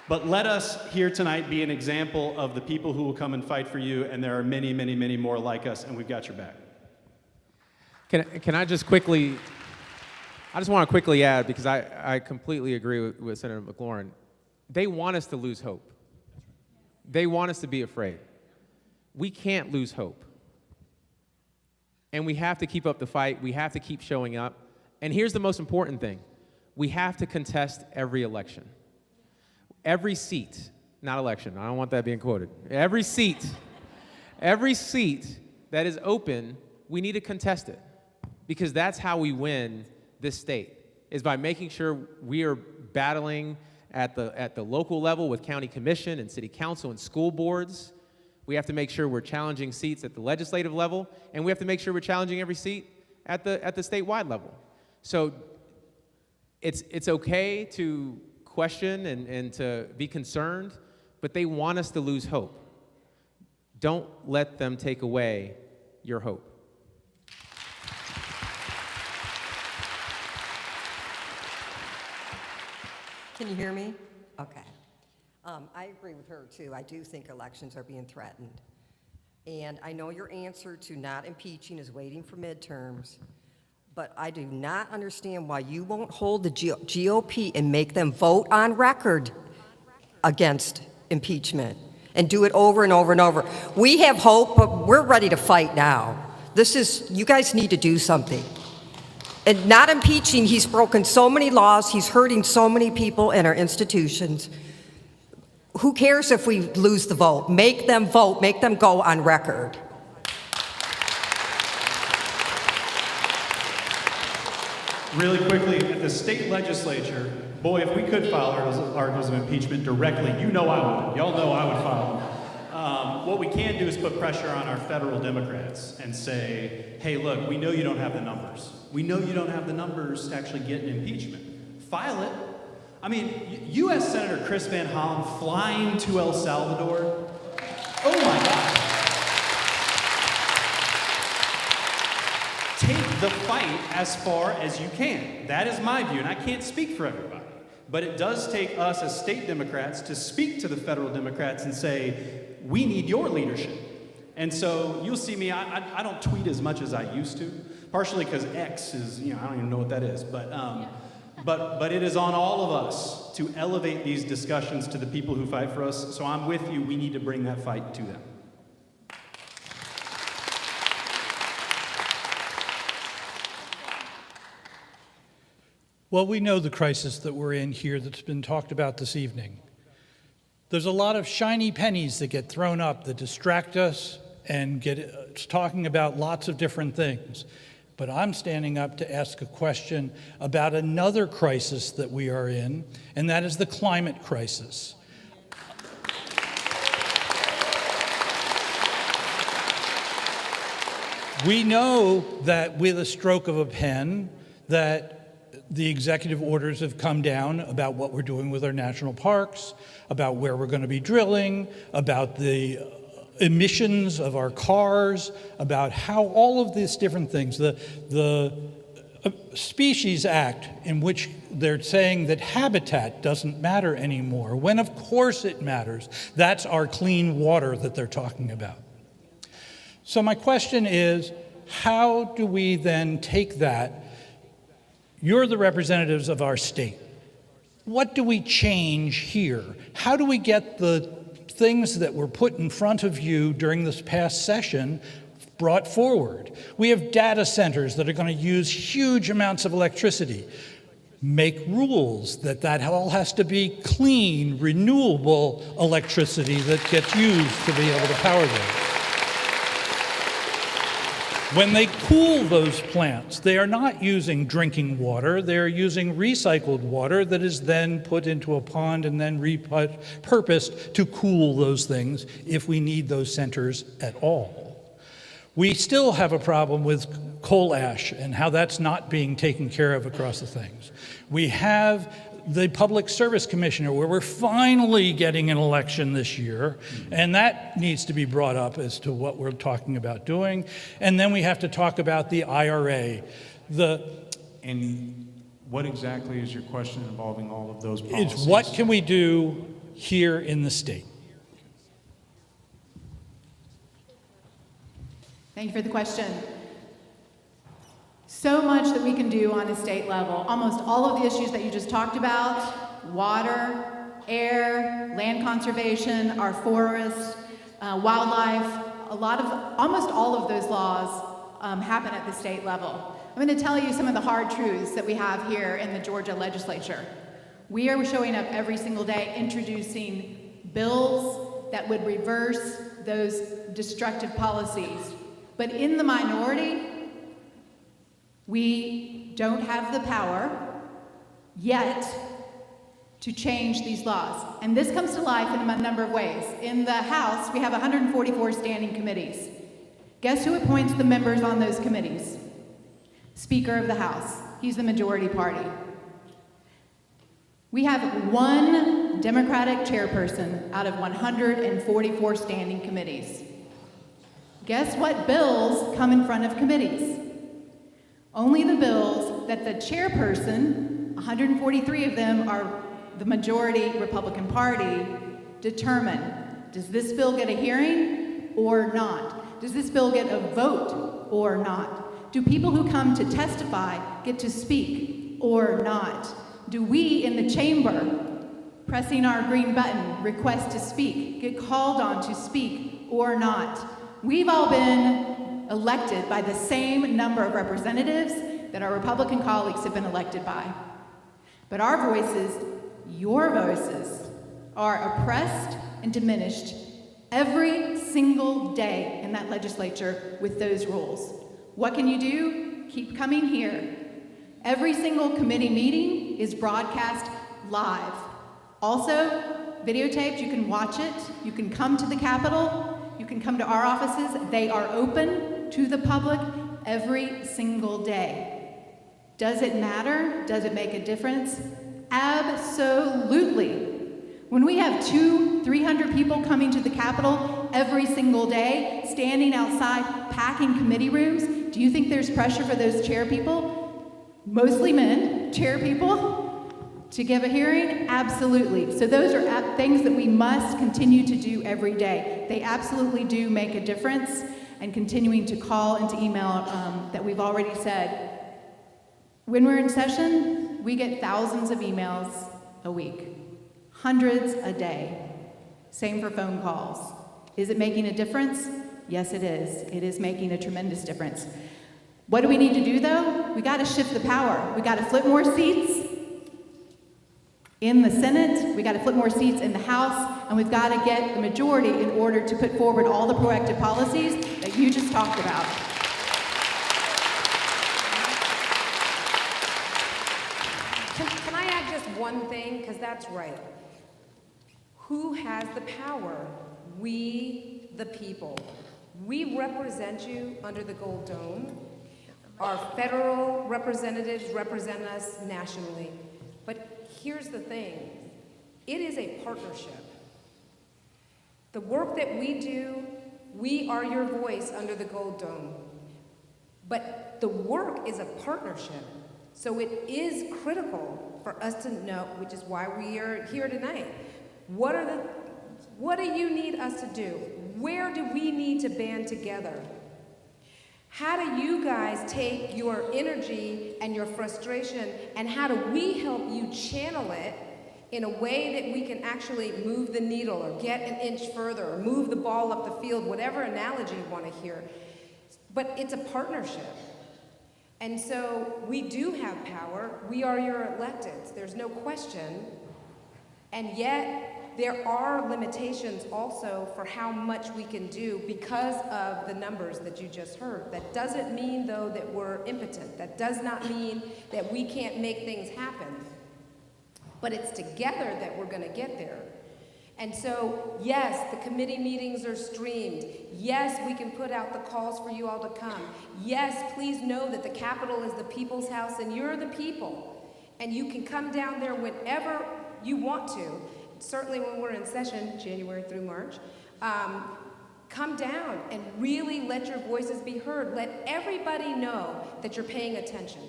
S2: but let us here tonight be an example of the people who will come and fight for you, and there are many, many, many more like us, and we've got your back.
S7: Can I just quickly, I just want to quickly add, because I completely agree with Senator McLaurin. They want us to lose hope. They want us to be afraid. We can't lose hope. And we have to keep up the fight. We have to keep showing up. And here's the most important thing. We have to contest every election. Every seat, not election, I don't want that being quoted. Every seat that is open, we need to contest it. Because that's how we win this state, is by making sure we are battling at the local level with county commission and city council and school boards. We have to make sure we're challenging seats at the legislative level, and we have to make sure we're challenging every seat at the statewide level. So it's okay to question and to be concerned, but they want us to lose hope. Don't let them take away your hope.
S9: Can you hear me? Okay. I agree with her, too. I do think elections are being threatened. And I know your answer to not impeaching is waiting for midterms, but I do not understand why you won't hold the GOP and make them vote on record against impeachment and do it over and over and over. We have hope, but we're ready to fight now. You guys need to do something. And not impeaching, he's broken so many laws, he's hurting so many people in our institutions. Who cares if we lose the vote? Make them vote, make them go on record.
S2: Really quickly, at the state legislature, boy, if we could file articles of impeachment directly, you know I would. Y'all know I would file them. What we can do is put pressure on our federal Democrats and say, hey, look, we know you don't have the numbers. We know you don't have the numbers to actually get an impeachment. File it. I mean, U.S. Senator Chris Van Hollen flying to El Salvador. Oh my God. Take the fight as far as you can. That is my view, and I can't speak for everybody. But it does take us as state Democrats to speak to the federal Democrats and say, we need your leadership. And so you'll see me, I don't tweet as much as I used to, partially because X is, I don't even know what that is. But it is on all of us to elevate these discussions to the people who fight for us. So I'm with you, we need to bring that fight to them.
S10: Well, we know the crisis that we're in here that's been talked about this evening. There's a lot of shiny pennies that get thrown up that distract us and get talking about lots of different things. But I'm standing up to ask a question about another crisis that we are in, and that is the climate crisis. We know that with a stroke of a pen, that the executive orders have come down about what we're doing with our national parks, about where we're going to be drilling, about the emissions of our cars, about how all of these different things, the Species Act, in which they're saying that habitat doesn't matter anymore, when of course it matters. That's our clean water that they're talking about. So my question is, how do we then take that? You're the representatives of our state. What do we change here? How do we get the things that were put in front of you during this past session brought forward? We have data centers that are going to use huge amounts of electricity. Make rules that all has to be clean, renewable electricity that gets used to be able to power them. When they cool those plants, they are not using drinking water, they're using recycled water that is then put into a pond and then repurposed to cool those things if we need those centers at all. We still have a problem with coal ash and how that's not being taken care of across the things. We have the Public Service Commissioner, where we're finally getting an election this year, and that needs to be brought up as to what we're talking about doing. And then we have to talk about the IRA.
S4: And what exactly is your question involving all of those policies?
S10: It's what can we do here in the state?
S5: Thank you for the question. So much that we can do on a state level. Almost all of the issues that you just talked about, water, air, land conservation, our forests, wildlife, almost all of those laws happen at the state level. I'm going to tell you some of the hard truths that we have here in the Georgia legislature. We are showing up every single day introducing bills that would reverse those destructive policies. But in the minority, we don't have the power yet to change these laws. And this comes to life in a number of ways. In the House, we have 144 standing committees. Guess who appoints the members on those committees? Speaker of the House. He's the majority party. We have one Democratic chairperson out of 144 standing committees. Guess what bills come in front of committees? Only the bills that the chairperson, 143 of them are the majority Republican Party, determine. Does this bill get a hearing or not? Does this bill get a vote or not? Do people who come to testify get to speak or not? Do we in the chamber, pressing our green button, request to speak, get called on to speak or not? We've all been elected by the same number of representatives that our Republican colleagues have been elected by. But our voices, your voices, are oppressed and diminished every single day in that legislature with those rules. What can you do? Keep coming here. Every single committee meeting is broadcast live. Also, videotaped, you can watch it. You can come to the Capitol. You can come to our offices. They are open to the public every single day. Does it matter? Does it make a difference? Absolutely. When we have 200-300 people coming to the Capitol every single day, standing outside, packing committee rooms, do you think there's pressure for those chair people, mostly men, chair people, to give a hearing? Absolutely. So those are things that we must continue to do every day. They absolutely do make a difference, and continuing to call and to email that we've already said. When we're in session, we get thousands of emails a week, hundreds a day. Same for phone calls. Is it making a difference? Yes, it is. It is making a tremendous difference. What do we need to do, though? We got to shift the power. We got to flip more seats in the Senate, we got to flip more seats in the House, and we've got to get the majority in order to put forward all the proactive policies that you just talked about.
S6: Can I add just one thing? Because that's right. Who has the power? We, the people. We represent you under the Gold Dome. Our federal representatives represent us nationally. But here's the thing. It is a partnership. The work that we do, we are your voice under the Gold Dome. But the work is a partnership. So it is critical for us to know, which is why we are here tonight. What do you need us to do? Where do we need to band together? How do you guys take your energy and your frustration, and how do we help you channel it in a way that we can actually move the needle or get an inch further or move the ball up the field, whatever analogy you want to hear. But it's a partnership. And so we do have power. We are your electeds. There's no question. And yet, there are limitations also for how much we can do because of the numbers that you just heard. That doesn't mean, though, that we're impotent. That does not mean that we can't make things happen. But it's together that we're going to get there. And so, yes, the committee meetings are streamed. Yes, we can put out the calls for you all to come. Yes, please know that the Capitol is the people's house and you're the people. And you can come down there whenever you want to. Certainly when we're in session, January through March, come down and really let your voices be heard. Let everybody know that you're paying attention.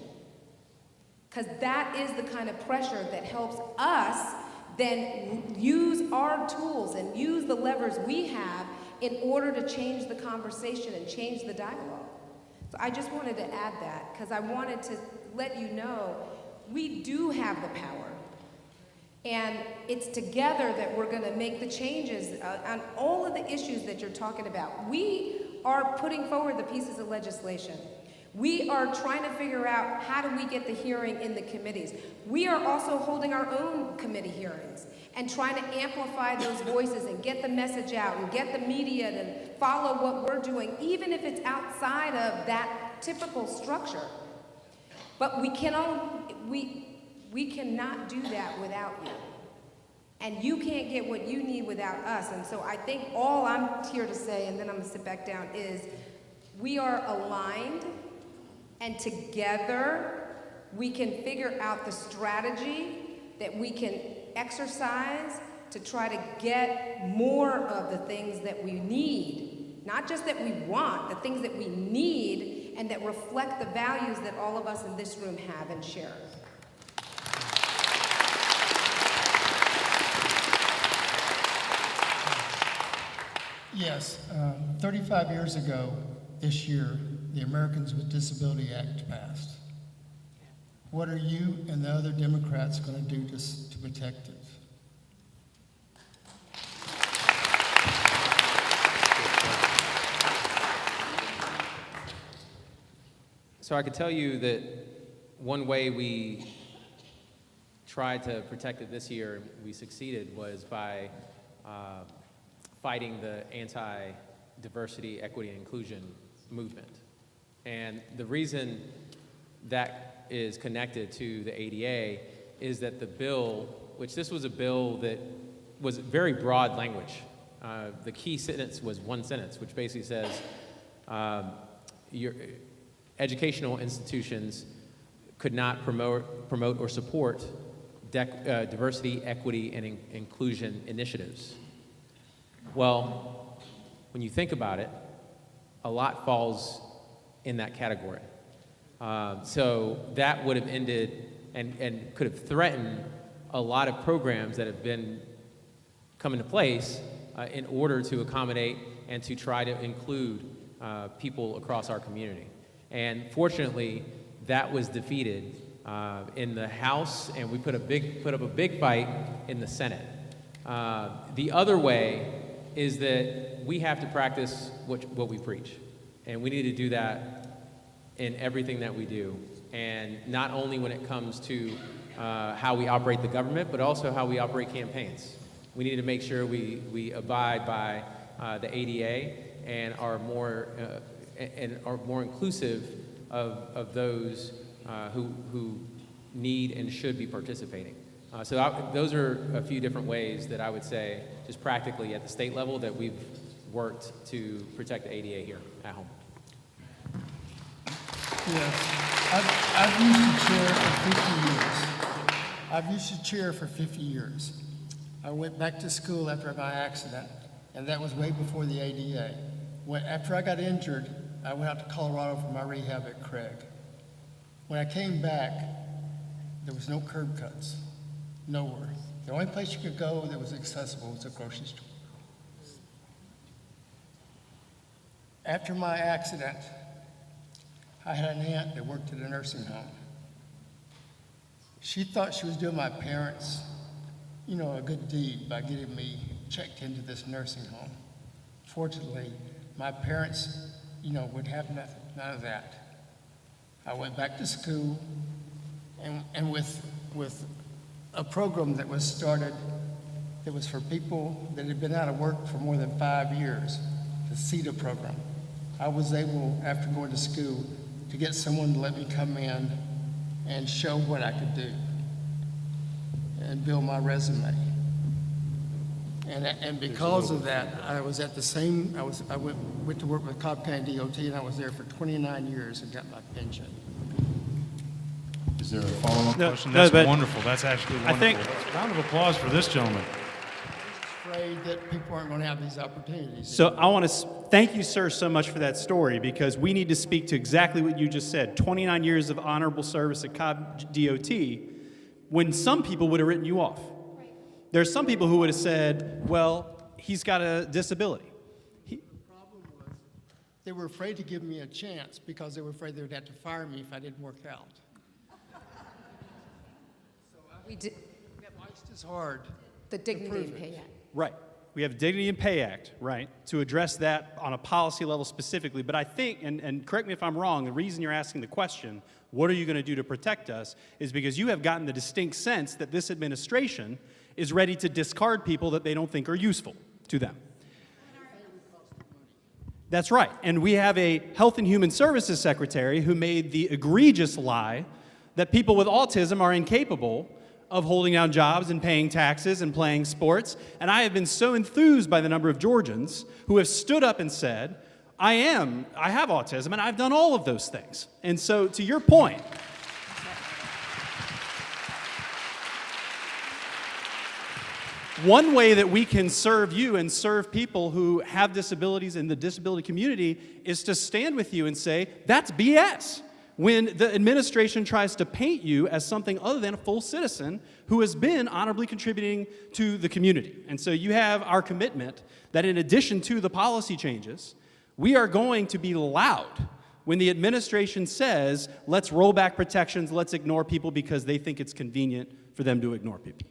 S6: Because that is the kind of pressure that helps us then use our tools and use the levers we have in order to change the conversation and change the dialogue. So I just wanted to add that because I wanted to let you know we do have the power. And it's together that we're going to make the changes on all of the issues that you're talking about. We are putting forward the pieces of legislation. We are trying to figure out how do we get the hearing in the committees. We are also holding our own committee hearings and trying to amplify those voices and get the message out and get the media to follow what we're doing, even if it's outside of that typical structure. But we cannot do that without you. And you can't get what you need without us. And so I think all I'm here to say, and then I'm going to sit back down, is we are aligned, and together we can figure out the strategy that we can exercise to try to get more of the things that we need, not just that we want, the things that we need and that reflect the values that all of us in this room have and share.
S11: Yes, 35 years ago this year, the Americans with Disability Act passed. What are you and the other Democrats going to do to protect it?
S7: So I could tell you that one way we tried to protect it this year, and we succeeded, was by fighting the anti-diversity, equity, and inclusion movement. And the reason that is connected to the ADA is that the bill, which this was a bill that was very broad language. The key sentence was one sentence, which basically says your educational institutions could not promote or support diversity, equity, and inclusion initiatives. Well, when you think about it, a lot falls in that category. So that would have ended and could have threatened a lot of programs that have been come into place in order to accommodate and to try to include people across our community. And fortunately, that was defeated in the House, and we put up a big fight in the Senate. The other way is that we have to practice what we preach, and we need to do that in everything that we do, and not only when it comes to how we operate the government, but also how we operate campaigns. We need to make sure we abide by the ADA and are more inclusive of those who need and should be participating. So those are a few different ways that I would say, just practically at the state level, that we've worked to protect the ADA here at home.
S11: Yes, I've used the chair for 50 years. I've used the chair for 50 years. I went back to school after my accident, and that was way before the ADA. After I got injured, I went out to Colorado for my rehab at Craig. When I came back, there was no curb cuts, nowhere. The only place you could go that was accessible was a grocery store. After my accident, I had an aunt that worked at a nursing home. She thought she was doing my parents, a good deed by getting me checked into this nursing home. Fortunately, my parents, would have nothing, none of that. I went back to school, and with a program that was started that was for people that had been out of work for more than 5 years, the CETA program. I was able, after going to school, to get someone to let me come in and show what I could do and build my resume. And because of that, I was at the same, I went to work with Cobb County DOT, and I was there for 29 years and got my pension.
S1: Is there a follow-up question?
S4: That's wonderful. That's actually wonderful.
S2: I think,
S4: round of applause for this gentleman.
S11: Afraid that people aren't going to have these opportunities.
S2: so I want to thank you, sir, so much for that story, because we need to speak to exactly what you just said. 29 years of honorable service at Cobb DOT, when some people would have written you off. There's some people who would have said, well, he's got a disability.
S11: The problem was they were afraid to give me a chance because they were afraid they would have to fire me if I didn't work out.
S6: We did
S11: Life's just hard.
S6: the Dignity and Pay Act.
S2: Right. We have Dignity and Pay Act, right, to address that on a policy level specifically. But I think, and correct me if I'm wrong, the reason you're asking the question, what are you going to do to protect us, is because you have gotten the distinct sense that this administration is ready to discard people that they don't think are useful to them. That's right. And we have a Health and Human Services Secretary who made the egregious lie that people with autism are incapable of holding down jobs and paying taxes and playing sports. And I have been so enthused by the number of Georgians who have stood up and said, I have autism, and I've done all of those things. And so, to your point, one way that we can serve you and serve people who have disabilities in the disability community is to stand with you and say, that's BS. When the administration tries to paint you as something other than a full citizen who has been honorably contributing to the community. And so you have our commitment that in addition to the policy changes, we are going to be loud when the administration says, let's roll back protections, let's ignore people because they think it's convenient for them to ignore people.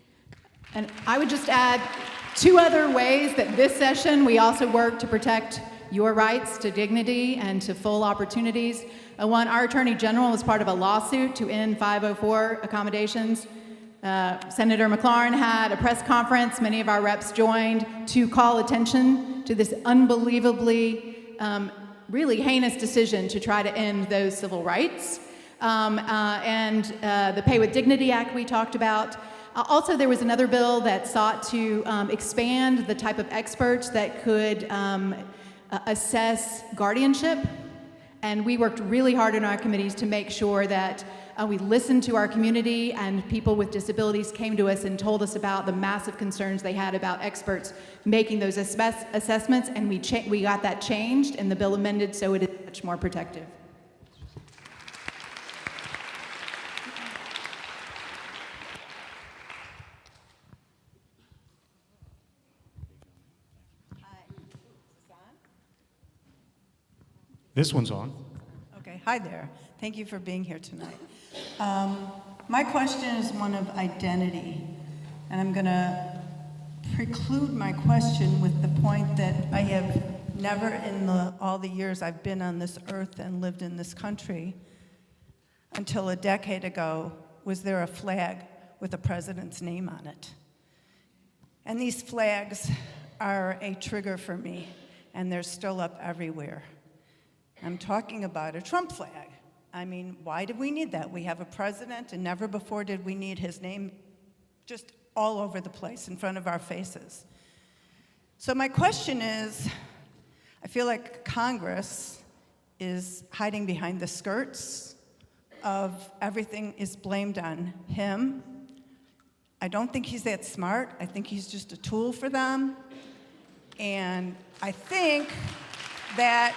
S5: And I would just add 2 other ways that this session we also work to protect your rights to dignity and to full opportunities. One, our Attorney General was part of a lawsuit to end 504 accommodations. Senator McLaurin had a press conference, many of our reps joined, to call attention to this unbelievably, really heinous decision to try to end those civil rights. And the Pay with Dignity Act we talked about. Also, there was another bill that sought to expand the type of experts that could assess guardianship. And we worked really hard in our committees to make sure that we listened to our community, and people with disabilities came to us and told us about the massive concerns they had about experts making those assessments, and we got that changed and the bill amended so it is much more protective.
S2: This one's on.
S12: Okay, hi there. Thank you for being here tonight. My question is one of identity, and I'm going to preclude my question with the point that I have never in all the years I've been on this earth and lived in this country, until a decade ago, was there a flag with a president's name on it. And these flags are a trigger for me, and they're still up everywhere. I'm talking about a Trump flag. I mean, why did we need that? We have a president, and never before did we need his name just all over the place in front of our faces. So my question is, I feel like Congress is hiding behind the skirts of everything is blamed on him. I don't think he's that smart. I think he's just a tool for them. And I think that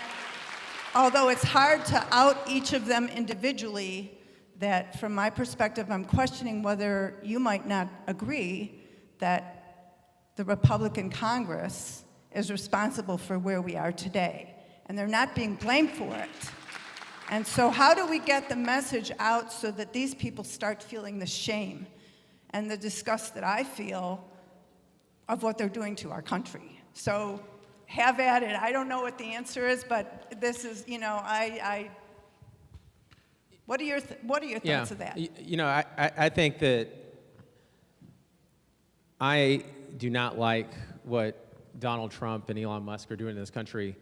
S12: although it's hard to out each of them individually, that from my perspective, I'm questioning whether you might not agree that the Republican Congress is responsible for where we are today, and they're not being blamed for it. And so how do we get the message out so that these people start feeling the shame and the disgust that I feel of what they're doing to our country? So have at it. I don't know what the answer is, but this is, you know, what are your thoughts of that?
S7: You know, I think that I do not like what Donald Trump and Elon Musk are doing in this country.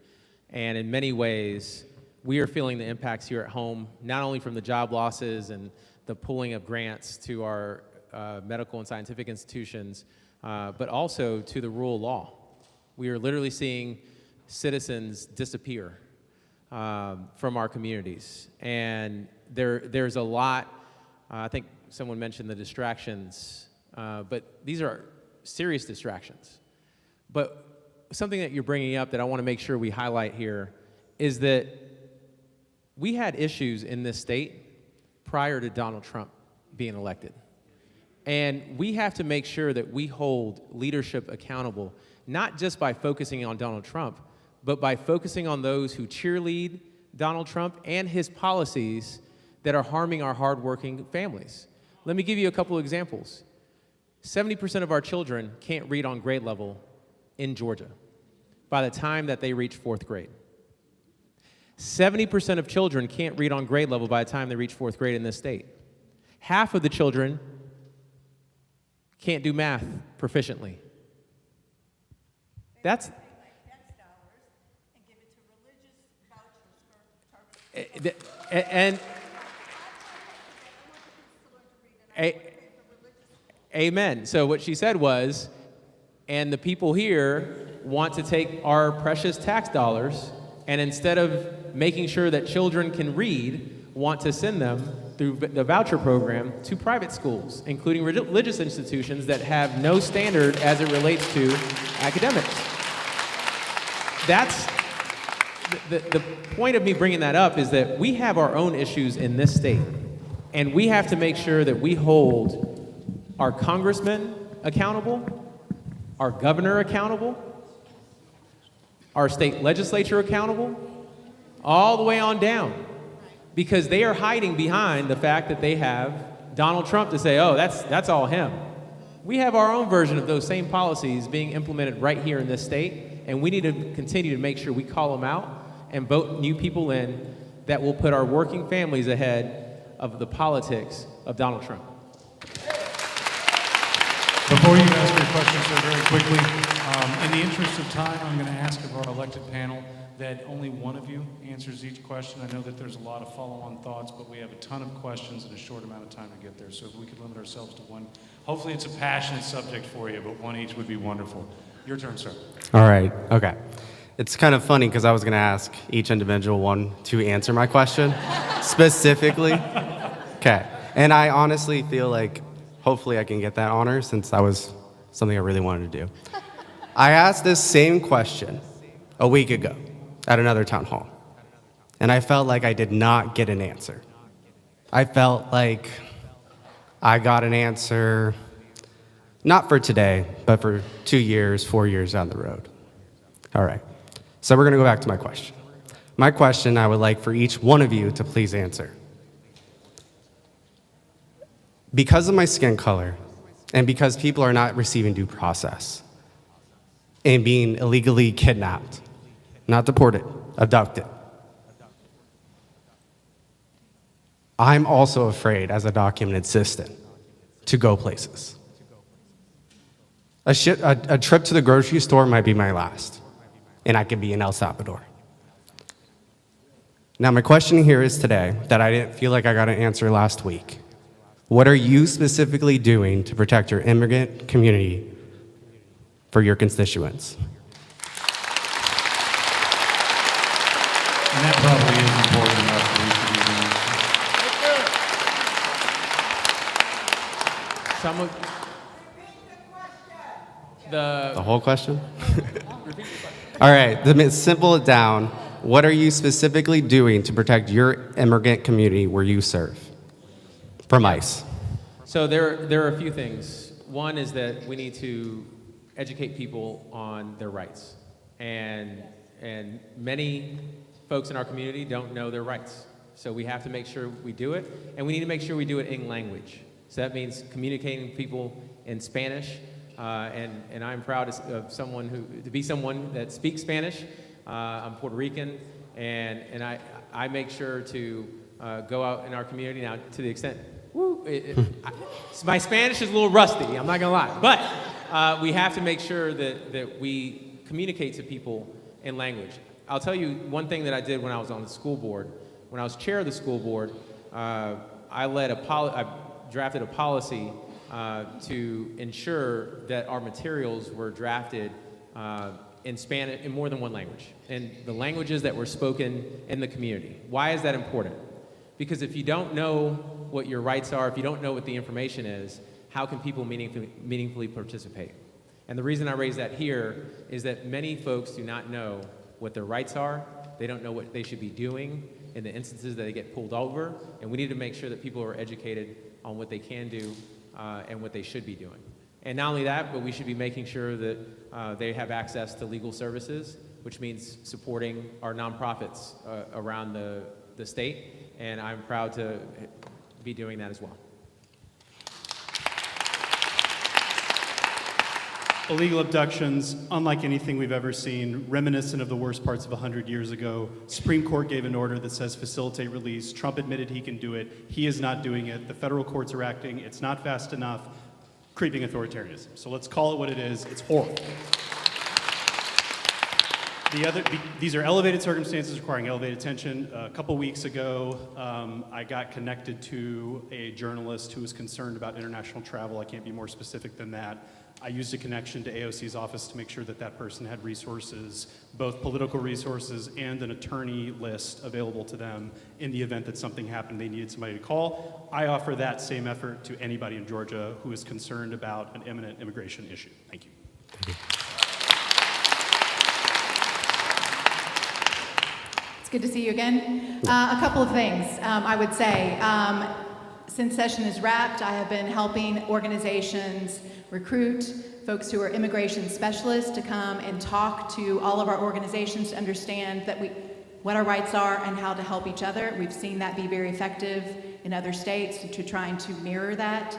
S7: And in many ways, we are feeling the impacts here at home, not only from the job losses and the pulling of grants to our medical and scientific institutions, but also to the rule of law. We are literally seeing citizens disappear from our communities. And there's a lot, I think someone mentioned the distractions, but these are serious distractions. But something that you're bringing up that I want to make sure we highlight here is that we had issues in this state prior to Donald Trump being elected. And we have to make sure that we hold leadership accountable, not just by focusing on Donald Trump, but by focusing on those who cheerlead Donald Trump and his policies that are harming our hardworking families. Let me give you a couple examples. 70% of our children can't read on grade level in Georgia by the time that they reach 4th grade. 70% of children can't read on grade level by the time they reach 4th grade in this state. Half of the children can't do math proficiently. That's and amen. So what she said was, and the people here want to take our precious tax dollars and instead of making sure that children can read, want to send them through the voucher program to private schools, including religious institutions that have no standard as it relates to academics. That's the point of me bringing that up is that we have our own issues in this state, and we have to make sure that we hold our congressmen accountable, our governor accountable, our state legislature accountable, all the way on down, because they are hiding behind the fact that they have Donald Trump to say, oh, that's all him. We have our own version of those same policies being implemented right here in this state, and we need to continue to make sure we call them out and vote new people in that will put our working families ahead of the politics of Donald Trump.
S4: Before you ask your question, sir, very quickly, in the interest of time, I'm going to ask of our elected panel that only one of you answers each question. I know that there's a lot of follow-on thoughts, but we have a ton of questions in a short amount of time to get there. So if we could limit ourselves to one. Hopefully it's a passionate subject for you, but one each would be wonderful. Your turn, sir.
S13: All right, okay. It's kind of funny because I was going to ask each individual one to answer my question specifically. Okay, and I honestly feel like hopefully I can get that honor since that was something I really wanted to do. I asked this same question a week ago at another town hall, and I felt like I did not get an answer. I felt like I got an answer not for today, but for 2 years, 4 years down the road. All right, so we're gonna go back to my question. My question I would like for each one of you to please answer. Because of my skin color, and because people are not receiving due process, and being illegally kidnapped, not deported, abducted, I'm also afraid as a documented citizen to go places. A trip to the grocery store might be my last, and I could be in El Salvador. Now my question here is today that I didn't feel like I got an answer last week. What are you specifically doing to protect your immigrant community for your constituents?
S4: And that probably is important enough for
S7: Some of
S13: the whole question? All right, let me simple it down. What are you specifically doing to protect your immigrant community where you serve from ICE?
S7: So there are a few things. One is that we need to educate people on their rights. And many folks in our community don't know their rights. So we have to make sure we do it, and we need to make sure we do it in language. So that means communicating with people in Spanish, and I'm proud to be someone that speaks Spanish. I'm Puerto Rican, and I make sure to go out in our community now to the extent, my Spanish is a little rusty, I'm not gonna lie, but we have to make sure that we communicate to people in language. I'll tell you one thing that I did when I was on the school board. When I was chair of the school board, I drafted a policy to ensure that our materials were drafted in Spanish, in more than one language, and the languages that were spoken in the community. Why is that important? Because if you don't know what your rights are, if you don't know what the information is, how can people meaningfully participate? And the reason I raise that here is that many folks do not know what their rights are. They don't know what they should be doing in the instances that they get pulled over, and we need to make sure that people are educated on what they can do and what they should be doing. And not only that, but we should be making sure that they have access to legal services, which means supporting our nonprofits around the state, and I'm proud to be doing that as well.
S2: Illegal abductions, unlike anything we've ever seen, reminiscent of the worst parts of 100 years ago. Supreme Court gave an order that says facilitate release. Trump admitted he can do it. He is not doing it. The federal courts are acting. It's not fast enough. Creeping authoritarianism. So let's call it what it is. It's horrible. These are elevated circumstances requiring elevated attention. A couple weeks ago, I got connected to a journalist who was concerned about international travel. I can't be more specific than that. I used a connection to AOC's office to make sure that that person had resources, both political resources and an attorney list available to them in the event that something happened, they needed somebody to call. I offer that same effort to anybody in Georgia who is concerned about an imminent immigration issue. Thank you.
S5: It's good to see you again. A couple of things I would say. Since session is wrapped, I have been helping organizations recruit folks who are immigration specialists to come and talk to all of our organizations to understand that what our rights are and how to help each other. We've seen that be very effective in other states to trying to mirror that.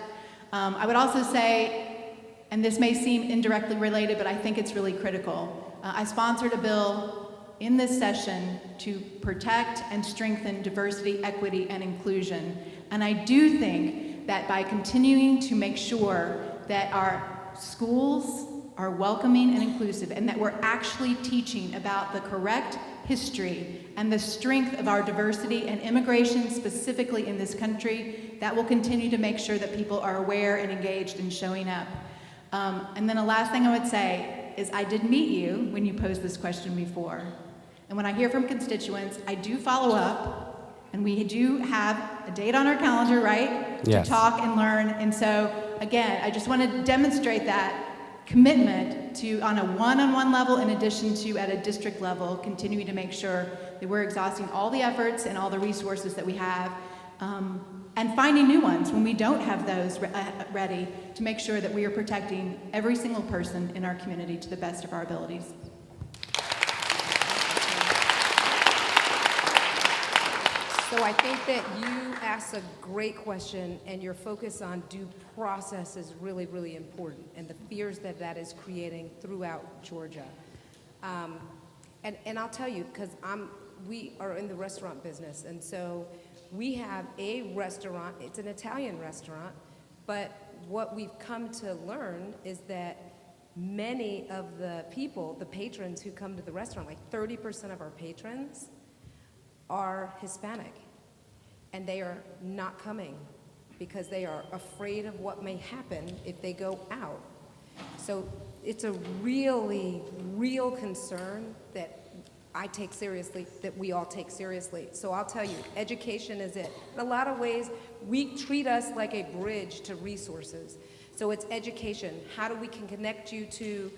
S5: I would also say, and this may seem indirectly related, but I think it's really critical. I sponsored a bill in this session to protect and strengthen diversity, equity, and inclusion. And I do think that by continuing to make sure that our schools are welcoming and inclusive, and that we're actually teaching about the correct history and the strength of our diversity and immigration specifically in this country, that will continue to make sure that people are aware and engaged in showing up. And then the last thing I would say is I did meet you when you posed this question before. And when I hear from constituents, I do follow up, and we do have a date on our calendar, right?
S13: Yes.
S5: To talk and learn. And so, again, I just want to demonstrate that commitment to, on a one-on-one level, in addition to at a district level, continuing to make sure that we're exhausting all the efforts and all the resources that we have, and finding new ones when we don't have those ready, to make sure that we are protecting every single person in our community to the best of our abilities.
S6: So I think that you asked a great question, and your focus on due process is really, really important, and the fears that that is creating throughout Georgia. And I'll tell you, because we are in the restaurant business, and so we have a restaurant. It's an Italian restaurant, but what we've come to learn is that many of the people, the patrons who come to the restaurant, like 30% of our patrons, are Hispanic, and they are not coming because they are afraid of what may happen if they go out. So it's a really real concern that I take seriously, that we all take seriously. So I'll tell you, education is it. In a lot of ways, we treat us like a bridge to resources. So it's education. How do we can connect you to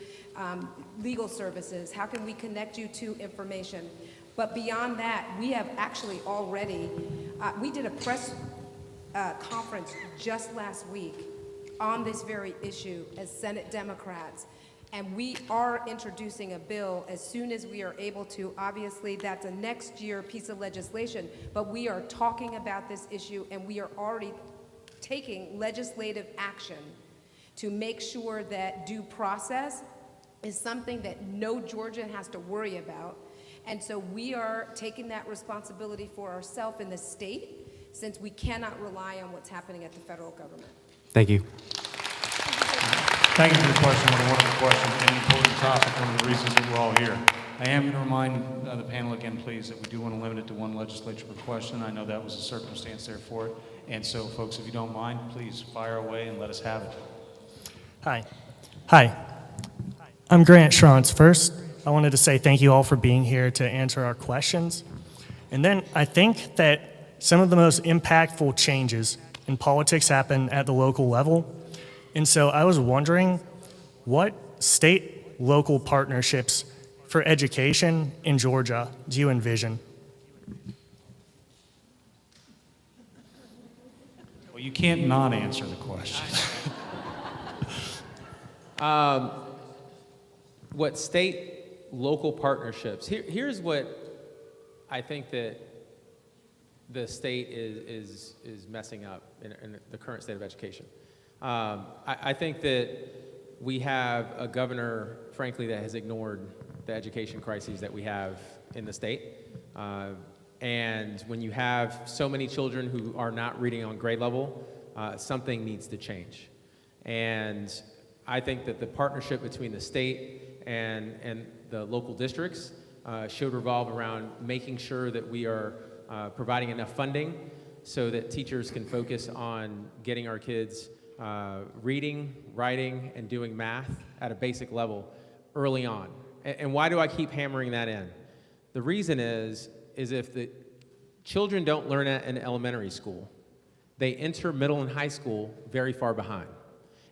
S6: legal services? How can we connect you to information? But beyond that, we have actually already, we did a press conference just last week on this very issue as Senate Democrats, and we are introducing a bill as soon as we are able to. Obviously, that's a next year piece of legislation, but we are talking about this issue, and we are already taking legislative action to make sure that due process is something that no Georgian has to worry about. And so we are taking that responsibility for ourselves in the state, since we cannot rely on what's happening at the federal government.
S13: Thank you.
S4: Thank you for the question. What a wonderful question and an important topic, one of the reasons that we're all here. I am going to remind the panel again, please, that we do want to limit it to one legislature per question. I know that was a circumstance there for it. And so, folks, if you don't mind, please fire away and let us have it.
S14: Hi. I'm Grant Schrantz. First, I wanted to say thank you all for being here to answer our questions. And then I think that some of the most impactful changes in politics happen at the local level. And so I was wondering, what state-local partnerships for education in Georgia do you envision?
S4: Well, you can't not answer the question.
S7: What state-local partnerships? Here's what I think that the state is messing up in the current state of education. I think that we have a governor, frankly, that has ignored the education crises that we have in the state. And when you have so many children who are not reading on grade level, something needs to change. And I think that the partnership between the state and the local districts should revolve around making sure that we are providing enough funding so that teachers can focus on getting our kids reading, writing, and doing math at a basic level early on. And why do I keep hammering that in? The reason is if the children don't learn it in elementary school, they enter middle and high school very far behind.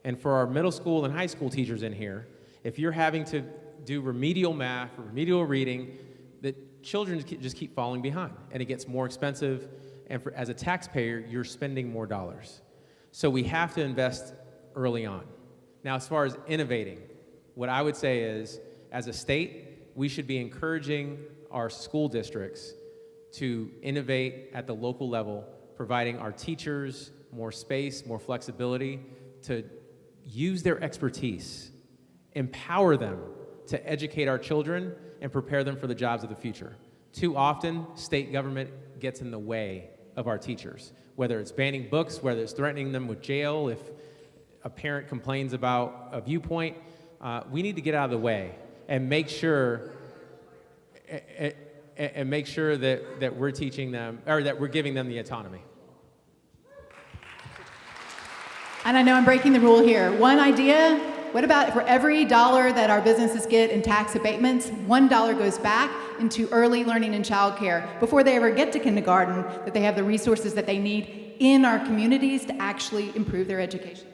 S7: And for our middle school and high school teachers in here, if you're having to do remedial math or remedial reading, the children just keep falling behind, and it gets more expensive, and as a taxpayer, you're spending more dollars. So we have to invest early on. Now, as far as innovating, what I would say is, as a state, we should be encouraging our school districts to innovate at the local level, providing our teachers more space, more flexibility to use their expertise, empower them to educate our children and prepare them for the jobs of the future. Too often, state government gets in the way of our teachers, whether it's banning books, whether it's threatening them with jail if a parent complains about a viewpoint. We need to get out of the way and make sure that we're teaching them, or that we're giving them the autonomy.
S5: And I know I'm breaking the rule here. One idea, what about for every dollar that our businesses get in tax abatements, $1 goes back into early learning and childcare before they ever get to kindergarten, that they have the resources that they need in our communities to actually improve their education.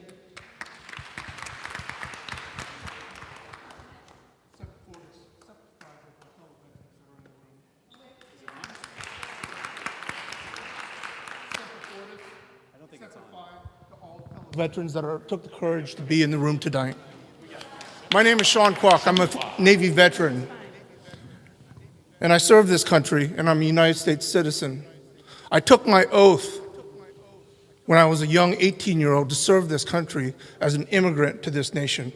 S11: Veterans that took the courage to be in the room tonight. My name is Sean Kwok. I'm a Navy veteran, and I serve this country, and I'm a United States citizen. I took my oath when I was a young 18-year-old to serve this country as an immigrant to this nation,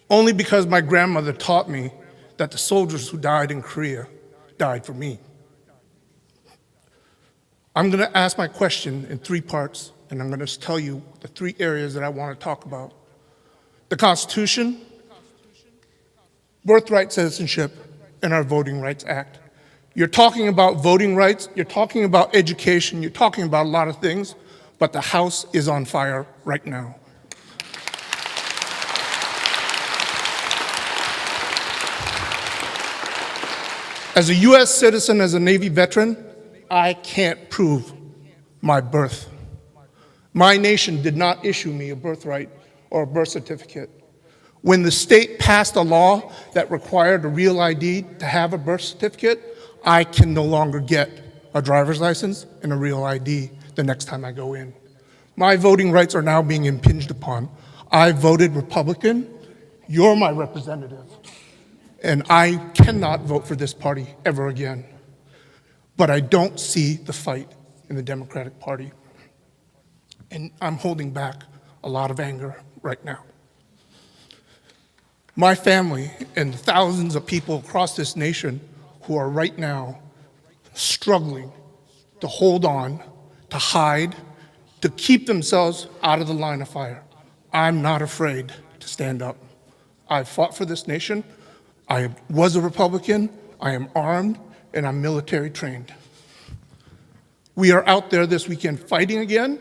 S11: only because my grandmother taught me that the soldiers who died in Korea died for me. I'm going to ask my question in 3 parts, and I'm going to tell you the 3 areas that I want to talk about. The Constitution, birthright citizenship, and our Voting Rights Act. You're talking about voting rights, you're talking about education, you're talking about a lot of things, but the House is on fire right now. As a U.S. citizen, as a Navy veteran, I can't prove my birth. My nation did not issue me a birthright or a birth certificate. When the state passed a law that required a real ID to have a birth certificate, I can no longer get a driver's license and a real ID the next time I go in. My voting rights are now being impinged upon. I voted Republican. You're my representative. And I cannot vote for this party ever again. But I don't see the fight in the Democratic Party. And I'm holding back a lot of anger right now. My family and the thousands of people across this nation who are right now struggling to hold on, to hide, to keep themselves out of the line of fire. I'm not afraid to stand up. I fought for this nation. I was a Republican. I am armed, and I'm military trained. We are out there this weekend fighting again.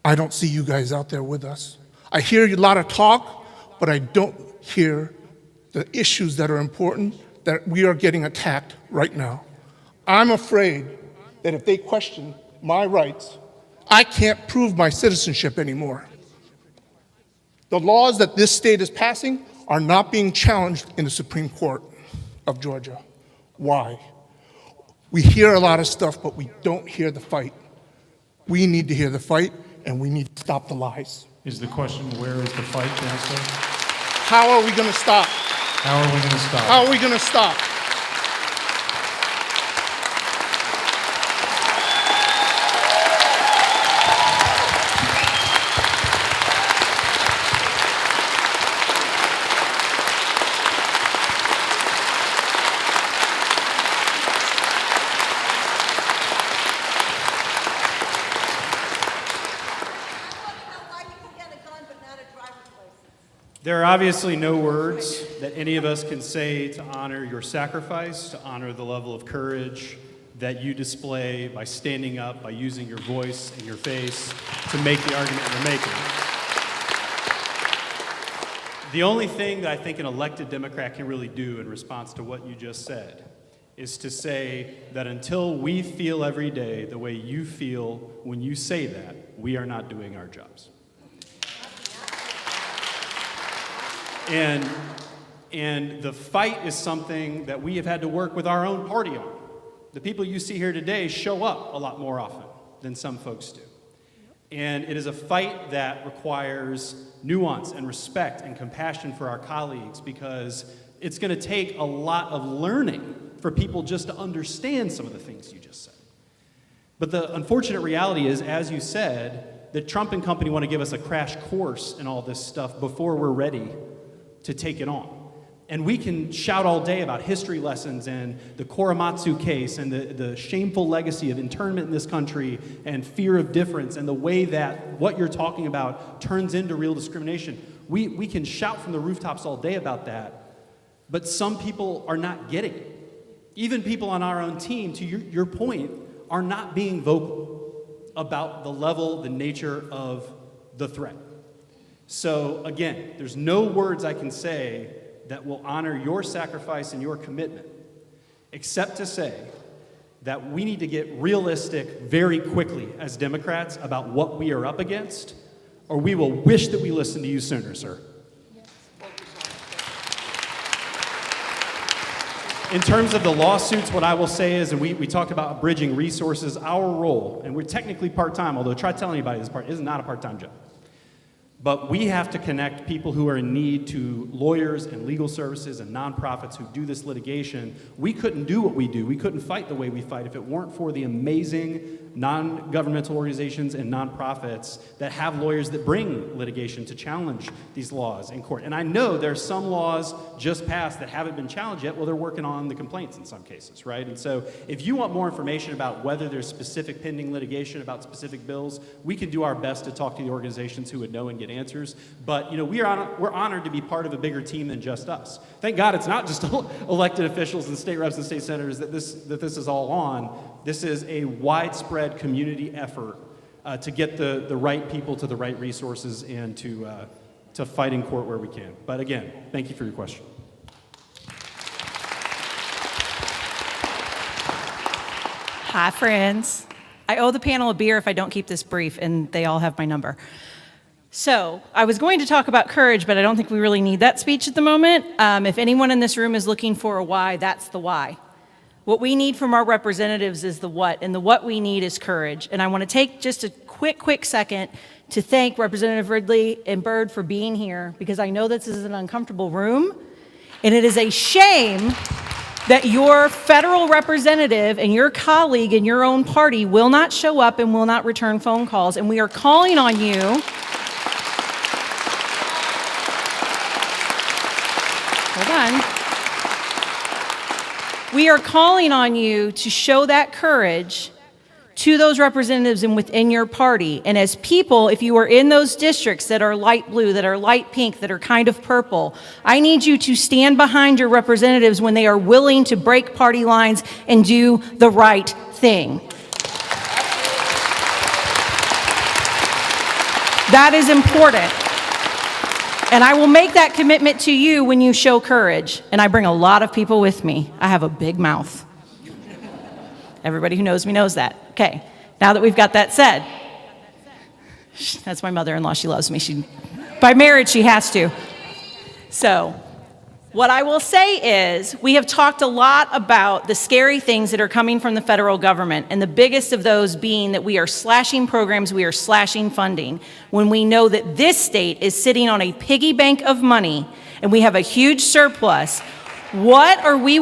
S11: I don't see you guys out there with us. I hear a lot of talk, but I don't hear the issues that are important, that we are getting attacked right now. I'm afraid that if they question my rights, I can't prove my citizenship anymore. The laws that this state is passing are not being challenged in the Supreme Court of Georgia. Why? We hear a lot of stuff, but we don't hear the fight. We need to hear the fight, and we need to stop the lies.
S4: Is the question, where is the fight, Chancellor?
S11: How are we going to stop?
S4: How are we going to stop?
S11: How are we going to stop?
S2: There are obviously no words that any of us can say to honor your sacrifice, to honor the level of courage, that you display by standing up, by using your voice and your face to make the argument you're making. The only thing that I think an elected Democrat can really do in response to what you just said is to say that until we feel every day the way you feel when you say that, we are not doing our jobs. And the fight is something that we have had to work with our own party on. The people you see here today show up a lot more often than some folks do. And it is a fight that requires nuance and respect and compassion for our colleagues, because it's going to take a lot of learning for people just to understand some of the things you just said. But the unfortunate reality is, as you said, that Trump and company want to give us a crash course in all this stuff before we're ready to take it on. And we can shout all day about history lessons and the Korematsu case and the shameful legacy of internment in this country and fear of difference and the way that what you're talking about turns into real discrimination. We can shout from the rooftops all day about that, but some people are not getting it. Even people on our own team, to your point, are not being vocal about the level, the nature of the threat. So again, there's no words I can say that will honor your sacrifice and your commitment, except to say that we need to get realistic very quickly as Democrats about what we are up against, or we will wish that we listened to you sooner, sir. In terms of the lawsuits, what I will say is, and we talked about bridging resources, our role, and we're technically part-time, although try telling anybody this part is not a part-time job. But we have to connect people who are in need to lawyers and legal services and nonprofits who do this litigation. We couldn't do what we do. We couldn't fight the way we fight if it weren't for the amazing non-governmental organizations and nonprofits that have lawyers that bring litigation to challenge these laws in court. And I know there's some laws just passed that haven't been challenged yet. Well, they're working on the complaints in some cases, right? And so if you want more information about whether there's specific pending litigation about specific bills, we can do our best to talk to the organizations who would know and get answers. But we're honored to be part of a bigger team than just us. Thank God it's not just elected officials and state reps and state senators that this is all on. This is a widespread community effort to get the right people to the right resources and to fight in court where we can. But again, thank you for your question.
S15: Hi, friends. I owe the panel a beer if I don't keep this brief, and they all have my number. So I was going to talk about courage, but I don't think we really need that speech at the moment. If anyone in this room is looking for a why, that's the why. What we need from our representatives is the what, and the what we need is courage. And I want to take just a quick second to thank Representative Ridley and Byrd for being here, because I know this is an uncomfortable room, and it is a shame that your federal representative and your colleague in your own party will not show up and will not return phone calls, and we are calling on you. Hold on. We are calling on you to show that courage to those representatives and within your party. And as people, if you are in those districts that are light blue, that are light pink, that are kind of purple, I need you to stand behind your representatives when they are willing to break party lines and do the right thing. That is important. And I will make that commitment to you when you show courage. And I bring a lot of people with me. I have a big mouth. Everybody who knows me knows that. Okay, now that we've got that said, that's my mother-in-law. She loves me. By marriage, she has to. So what I will say is we have talked a lot about the scary things that are coming from the federal government, and the biggest of those being that we are slashing programs, we are slashing funding, when we know that this state is sitting on a piggy bank of money and we have a huge surplus. What are you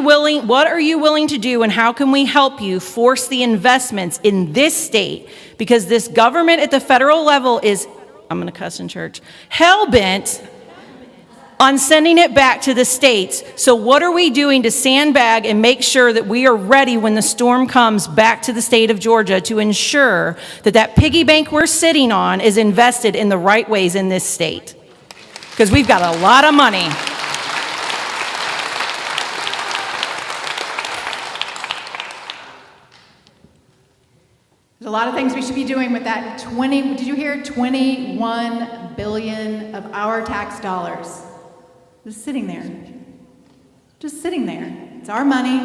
S15: willing to do, and how can we help you force the investments in this state? Because this government at the federal level is, I'm going to cuss in church, hell-bent on sending it back to the states. So what are we doing to sandbag and make sure that we are ready when the storm comes back to the state of Georgia to ensure that that piggy bank we're sitting on is invested in the right ways in this state? Because we've got a lot of money.
S5: a lot of things we should be doing with that 20, did you hear 21 billion of our tax dollars? Just sitting there. Just sitting there. It's our money.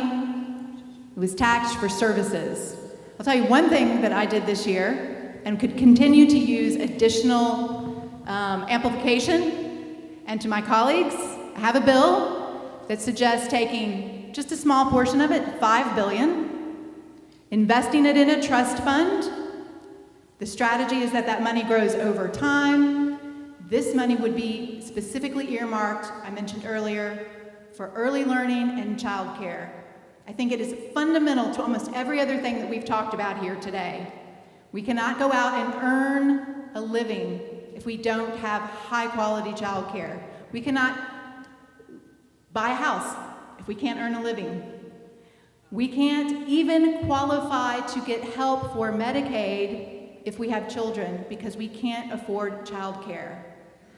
S5: It was taxed for services. I'll tell you one thing that I did this year and could continue to use additional amplification, and to my colleagues, I have a bill that suggests taking just a small portion of it, $5 billion, investing it in a trust fund. The strategy is that that money grows over time. This money would be specifically earmarked, I mentioned earlier, for early learning and childcare. I think it is fundamental to almost every other thing that we've talked about here today. We cannot go out and earn a living if we don't have high-quality childcare. We cannot buy a house if we can't earn a living. We can't even qualify to get help for Medicaid if we have children because we can't afford childcare.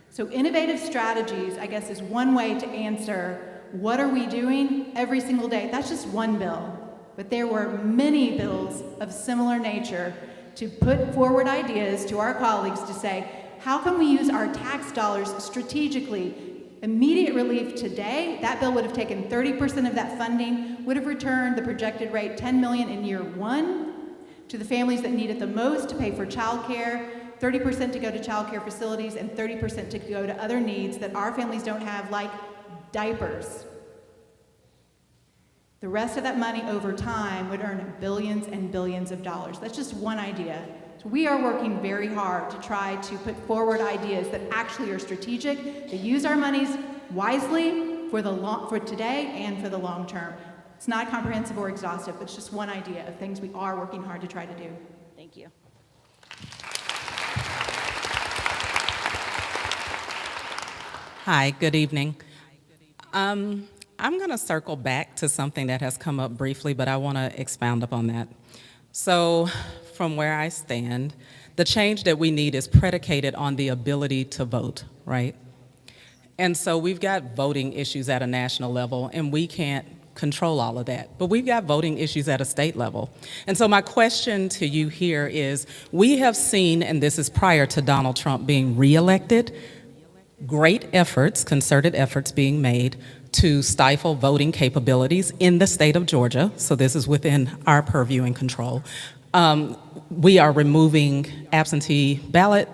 S5: So innovative strategies, I guess, is one way to answer what are we doing every single day. That's just one bill, but there were many bills of similar nature to put forward ideas to our colleagues to say, how can we use our tax dollars strategically? Immediate relief today, that bill would have taken 30% of that funding, would have returned the projected rate $10 million in year one to the families that need it the most to pay for childcare, 30% to go to childcare facilities, and 30% to go to other needs that our families don't have, like diapers. The rest of that money over time would earn billions and billions of dollars. That's just one idea. So we are working very hard to try to put forward ideas that actually are strategic, that use our monies wisely for today and for the long term. It's not comprehensive or exhaustive, but it's just one idea of things we are working hard to try to do.
S15: Thank you.
S16: Hi, good evening. I'm going to circle back to something that has come up briefly, but I want to expound upon that. So, from where I stand, the change that we need is predicated on the ability to vote, right? And so we've got voting issues at a national level, and we can't control all of that. But we've got voting issues at a state level. And so my question to you here is, we have seen, and this is prior to Donald Trump being reelected, great efforts, concerted efforts being made to stifle voting capabilities in the state of Georgia. So this is within our purview and control. We are removing absentee ballot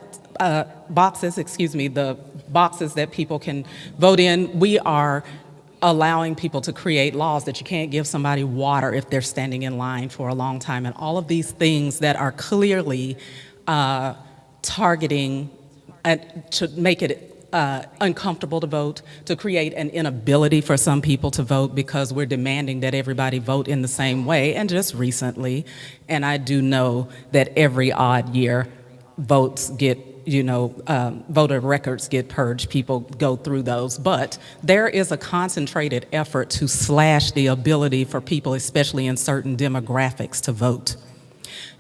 S16: boxes, the boxes that people can vote in. We are allowing people to create laws that you can't give somebody water if they're standing in line for a long time, and all of these things that are clearly targeting to make it uncomfortable to vote, to create an inability for some people to vote because we're demanding that everybody vote in the same way. And just recently, and I do know that every odd year votes get, voter records get purged, people go through those, but there is a concentrated effort to slash the ability for people, especially in certain demographics, to vote.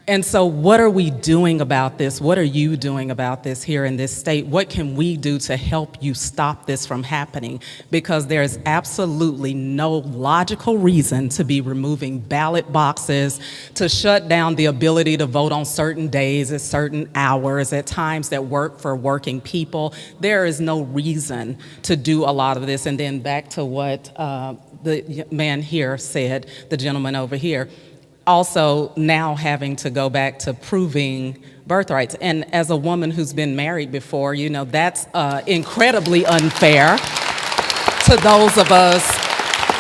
S16: And so what are we doing about this? What are you doing about this here in this state? What can we do to help you stop this from happening? Because there's absolutely no logical reason to be removing ballot boxes, to shut down the ability to vote on certain days at certain hours, at times that work for working people. There is no reason to do a lot of this. And then back to what the man here said, the gentleman over here, also now having to go back to proving birthrights. And as a woman who's been married before, that's incredibly unfair to those of us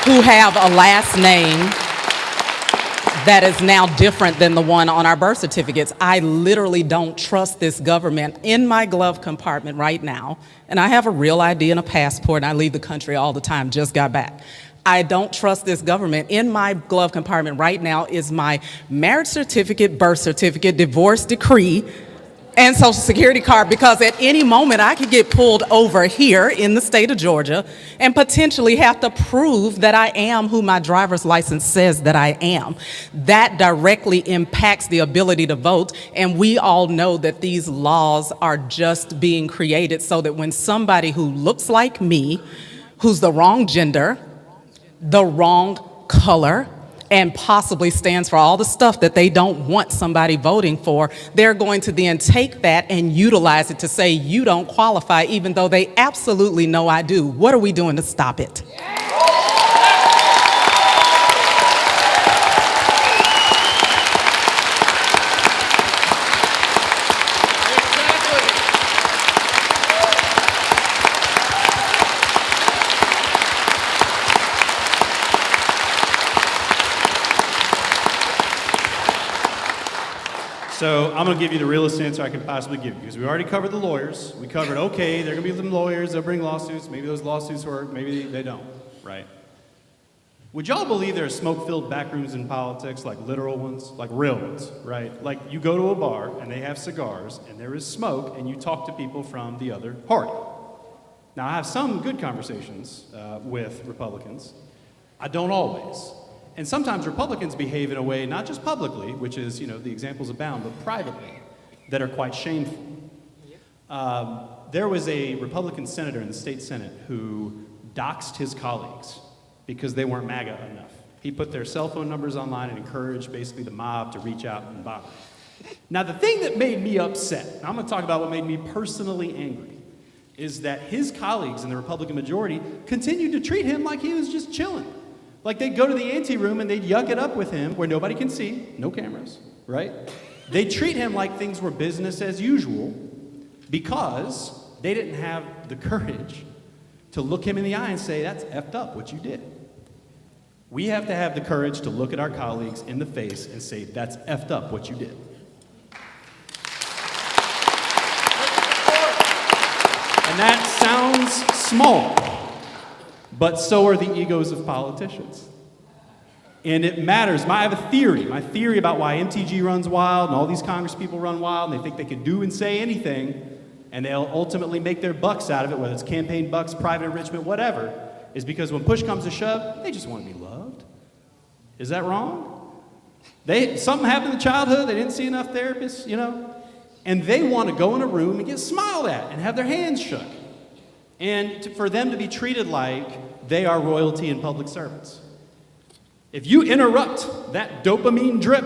S16: who have a last name that is now different than the one on our birth certificates. I literally don't trust this government in my glove compartment right now. And I have a real ID and a passport, and I leave the country all the time, just got back. I don't trust this government. In my glove compartment right now is my marriage certificate, birth certificate, divorce decree, and social security card, because at any moment I could get pulled over here in the state of Georgia and potentially have to prove that I am who my driver's license says that I am. That directly impacts the ability to vote, and we all know that these laws are just being created so that when somebody who looks like me, who's the wrong gender, the wrong color, and possibly stands for all the stuff that they don't want somebody voting for, they're going to then take that and utilize it to say you don't qualify, even though they absolutely know I do. What are we doing to stop it?
S2: So I'm going to give you the realest answer I can possibly give you, because we already covered the lawyers. We covered, okay, there are going to be some lawyers, they'll bring lawsuits, maybe those lawsuits work, maybe they don't, right? Would y'all believe there are smoke-filled backrooms in politics, like literal ones, like real ones, right? Like you go to a bar and they have cigars and there is smoke and you talk to people from the other party. Now I have some good conversations with Republicans. I don't always. And sometimes Republicans behave in a way, not just publicly, which is, you know, the examples abound, but privately, that are quite shameful. There was a Republican senator in the state Senate who doxed his colleagues because they weren't MAGA enough. He put their cell phone numbers online and encouraged basically the mob to reach out and bother. Now the thing that made me upset, and I'm going to talk about what made me personally angry, is that his colleagues in the Republican majority continued to treat him like he was just chilling. Like they'd go to the ante room and they'd yuck it up with him where nobody can see, no cameras, right? They'd treat him like things were business as usual because they didn't have the courage to look him in the eye and say, that's effed up what you did. We have to have the courage to look at our colleagues in the face and say, that's effed up what you did. And that sounds small, but so are the egos of politicians. And it matters. I have a theory. My theory about why MTG runs wild and all these Congress people run wild and they think they can do and say anything and they'll ultimately make their bucks out of it, whether it's campaign bucks, private enrichment, whatever, is because when push comes to shove, they just want to be loved. Is that wrong? Something happened in childhood, they didn't see enough therapists, you know, and they want to go in a room and get smiled at and have their hands shook. And for them to be treated like they are royalty and public servants. If you interrupt that dopamine drip,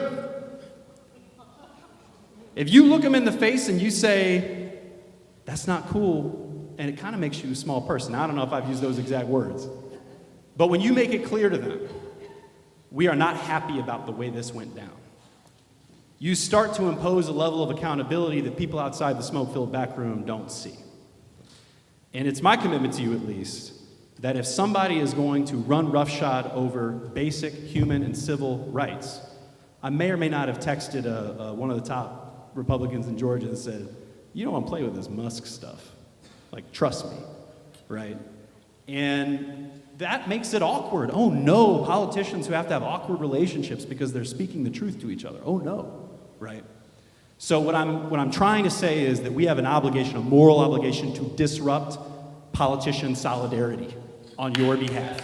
S2: if you look them in the face and you say, that's not cool, and it kind of makes you a small person. Now, I don't know if I've used those exact words. But when you make it clear to them, we are not happy about the way this went down, you start to impose a level of accountability that people outside the smoke-filled back room don't see. And it's my commitment to you, at least, that if somebody is going to run roughshod over basic human and civil rights, I may or may not have texted one of the top Republicans in Georgia and said, you don't want to play with this Musk stuff. Like, trust me, right? And that makes it awkward. Oh no, politicians who have to have awkward relationships because they're speaking the truth to each other. Oh no, right? So what I'm trying to say is that we have an obligation, a moral obligation, to disrupt politician solidarity on your behalf.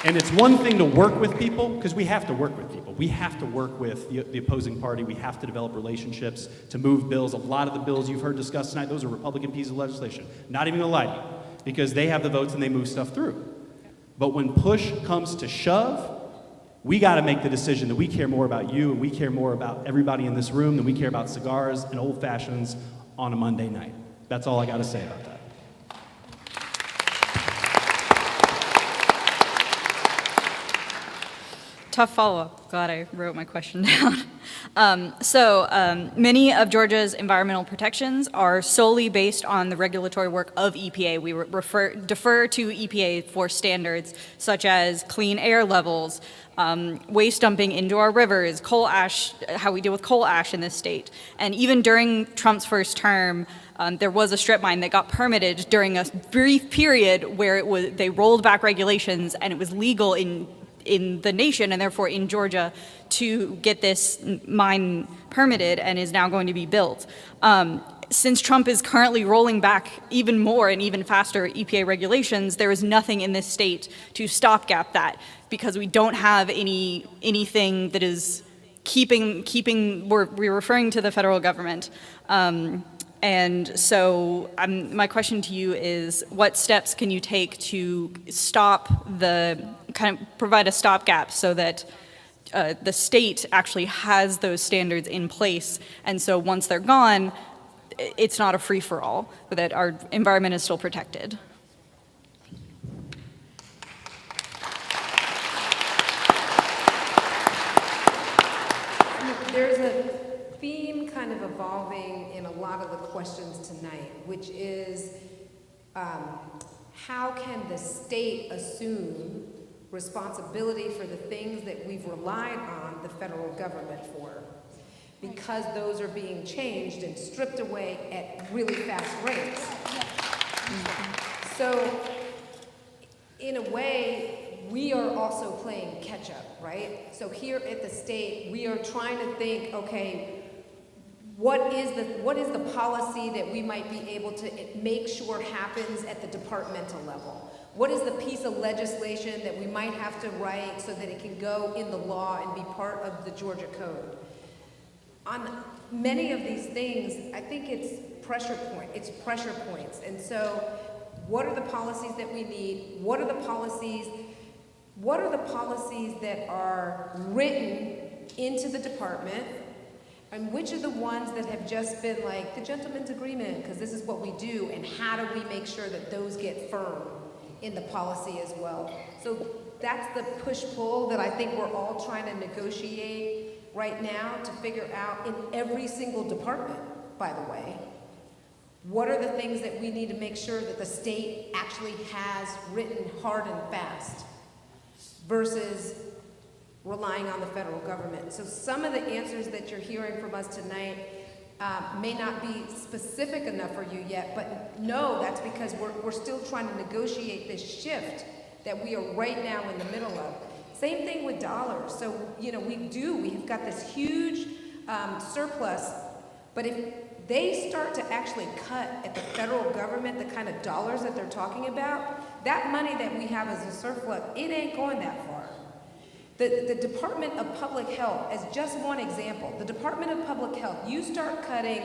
S2: And it's one thing to work with people, because we have to work with people. We have to work with the opposing party. We have to develop relationships to move bills. A lot of the bills you've heard discussed tonight, those are Republican pieces of legislation. Not even gonna lie to you, because they have the votes and they move stuff through. But when push comes to shove, we gotta make the decision that we care more about you and we care more about everybody in this room than we care about cigars and old fashions on a Monday night. That's all I gotta say about that.
S17: Tough follow-up. Glad I wrote my question down. Many of Georgia's environmental protections are solely based on the regulatory work of EPA. We defer to EPA for standards such as clean air levels, waste dumping into our rivers, coal ash, how we deal with coal ash in this state. And even during Trump's first term, there was a strip mine that got permitted during a brief period where they rolled back regulations and it was legal in the nation and therefore in Georgia to get this mine permitted and is now going to be built. Since Trump is currently rolling back even more and even faster EPA regulations, there is nothing in this state to stopgap that because we don't have anything that is keeping we're referring to the federal government. And so my question to you is, what steps can you take to provide a stopgap so that the state actually has those standards in place, and so once they're gone, it's not a free-for-all, but that our environment is still protected?
S6: There's a theme kind of evolving in a lot of the questions tonight, which is how can the state assume responsibility for the things that we've relied on the federal government for? Because those are being changed and stripped away at really fast rates. So, in a way, we are also playing catch up, right? So here at the state, we are trying to think, okay, what is the policy that we might be able to make sure happens at the departmental level? What is the piece of legislation that we might have to write so that it can go in the law and be part of the Georgia Code? On many of these things, I think it's pressure points. And so, what are the policies that we need? What are the policies that are written into the department? And which are the ones that have just been like the gentleman's agreement, because this is what we do, and how do we make sure that those get firm in the policy as well? So that's the push-pull that I think we're all trying to negotiate right now to figure out in every single department, by the way. What are the things that we need to make sure that the state actually has written hard and fast versus relying on the federal government? So some of the answers that you're hearing from us tonight may not be specific enough for you yet, but no, that's because we're still trying to negotiate this shift that we are right now in the middle of. Same thing with dollars. So, we've got this huge surplus, but if they start to actually cut at the federal government the kind of dollars that they're talking about, that money that we have as a surplus, it ain't going that far. The Department of Public Health, as just one example, the Department of Public Health, you start cutting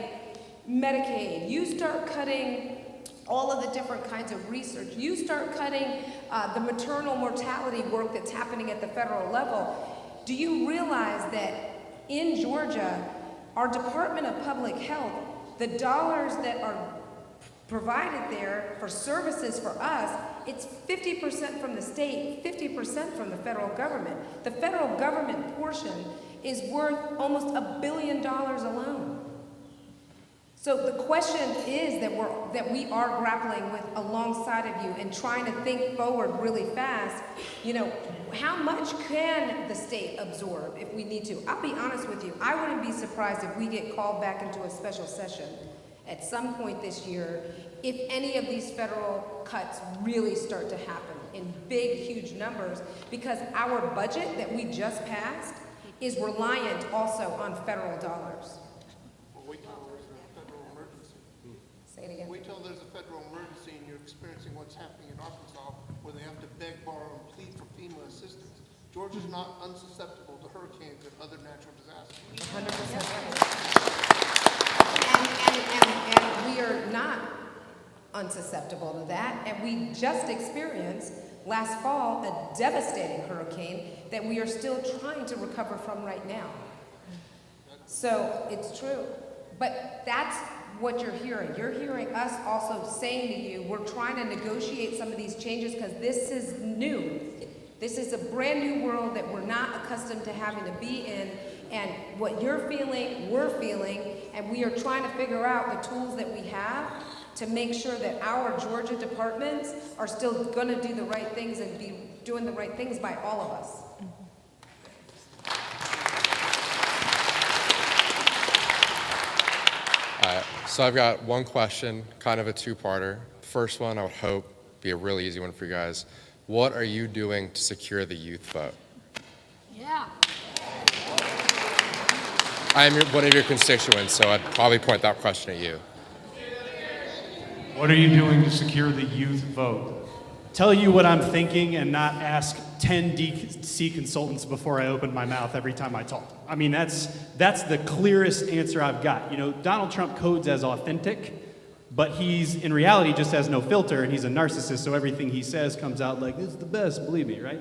S6: Medicaid, you start cutting all of the different kinds of research, you start cutting the maternal mortality work that's happening at the federal level. Do you realize that in Georgia, our Department of Public Health, the dollars that are provided there for services for us, it's 50% from the state, 50% from the federal government. The federal government portion is worth almost $1 billion alone. So the question is that we are grappling with alongside of you and trying to think forward really fast. How much can the state absorb if we need to? I'll be honest with you, I wouldn't be surprised if we get called back into a special session at some point this year if any of these federal cuts really start to happen in big, huge numbers, because our budget that we just passed is reliant also on federal dollars.
S18: Wait till there's a federal emergency.
S6: Say it again.
S18: Wait till there's a federal emergency and you're experiencing what's happening in Arkansas, where they have to beg, borrow, and plead for FEMA assistance. Georgia's not unsusceptible to hurricanes and other natural disasters.
S6: 100% right. And we are not unsusceptible to that, and we just experienced last fall a devastating hurricane that we are still trying to recover from right now. So it's true, but that's what you're hearing. You're hearing us also saying to you, we're trying to negotiate some of these changes because this is new. This is a brand new world that we're not accustomed to having to be in, and what you're feeling, we're feeling, and we are trying to figure out the tools that we have to make sure that our Georgia departments are still going to do the right things and be doing the right things by all of us.
S19: So I've got one question, kind of a two-parter. First one, I would hope, be a really easy one for you guys. What are you doing to secure the youth vote?
S8: Yeah.
S19: I am one of your constituents, so I'd probably point that question at you.
S4: What are you doing to secure the youth vote?
S2: tell you what I'm thinking and not ask 10 DC consultants before I open my mouth every time I talk. I mean, that's the clearest answer I've got. You know, Donald Trump codes as authentic, but he's in reality just has no filter, and he's a narcissist, so everything he says comes out like, this is the best, believe me, right?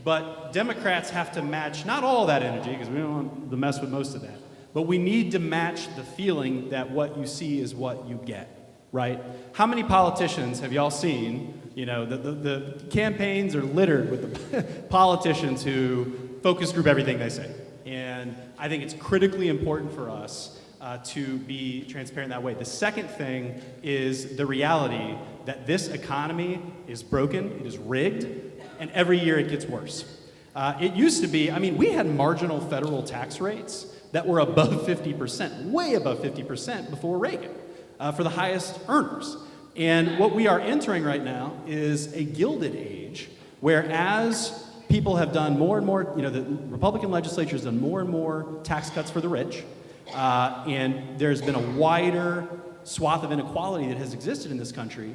S2: But Democrats have to match not all that energy, because we don't want to mess with most of that, but we need to match the feeling that what you see is what you get, right? How many politicians have y'all seen? You know, the campaigns are littered with the politicians who focus group everything they say. And I think it's critically important for us to be transparent that way. The second thing is the reality that this economy is broken, it is rigged, and every year it gets worse. It used to be, I mean, we had marginal federal tax rates that were above 50%, way above 50% before Reagan, for the highest earners. And what we are entering right now is a gilded age, where as people have done more and more, you know, the Republican legislature has done more and more tax cuts for the rich, and there's been a wider swath of inequality that has existed in this country.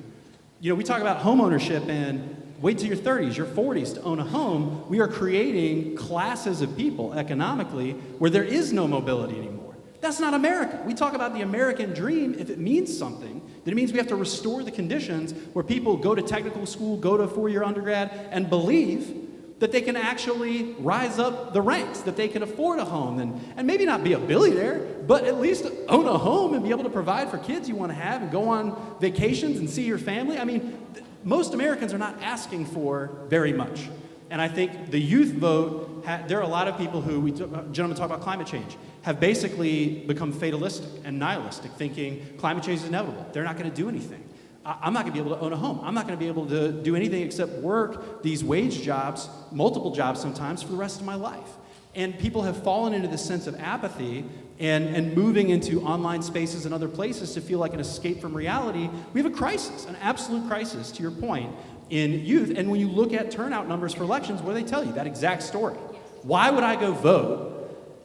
S2: You know, we talk about home ownership and wait till your 30s, your 40s to own a home. We are creating classes of people economically where there is no mobility anymore. That's not America. We talk about the American dream. If it means something, then it means we have to restore the conditions where people go to technical school, go to a 4-year undergrad, and believe that they can actually rise up the ranks, that they can afford a home, and maybe not be a billionaire, but at least own a home and be able to provide for kids you want to have and go on vacations and see your family. I mean, most Americans are not asking for very much. And I think the youth vote, there are a lot of people who, gentlemen talk about climate change, have basically become fatalistic and nihilistic, thinking climate change is inevitable. They're not going to do anything. I'm not going to be able to own a home. I'm not going to be able to do anything except work these wage jobs, multiple jobs sometimes, for the rest of my life. And people have fallen into this sense of apathy and moving into online spaces and other places to feel like an escape from reality. We have a crisis, an absolute crisis, to your point, in youth. And when you look at turnout numbers for elections, what do they tell you? That exact story. Why would I go vote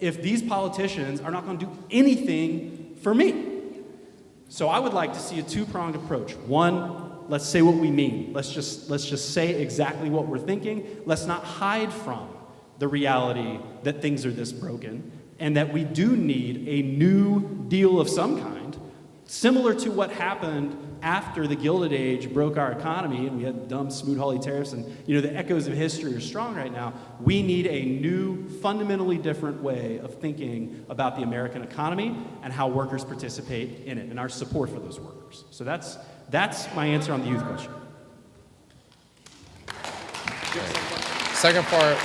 S2: if these politicians are not going to do anything for me? So I would like to see a two-pronged approach. One, let's say what we mean. Let's just say exactly what we're thinking. Let's not hide from the reality that things are this broken and that we do need a new deal of some kind, similar to what happened after the Gilded Age broke our economy and we had dumb Smoot-Hawley tariffs, and you know the echoes of history are strong right now. We need a new, fundamentally different way of thinking about the American economy and how workers participate in it and our support for those workers. So that's my answer on the youth question.
S19: Second part,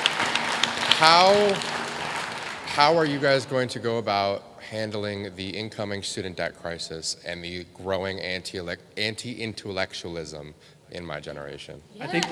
S19: how are you guys going to go about handling the incoming student debt crisis and the growing anti-intellectualism in my generation?
S2: I think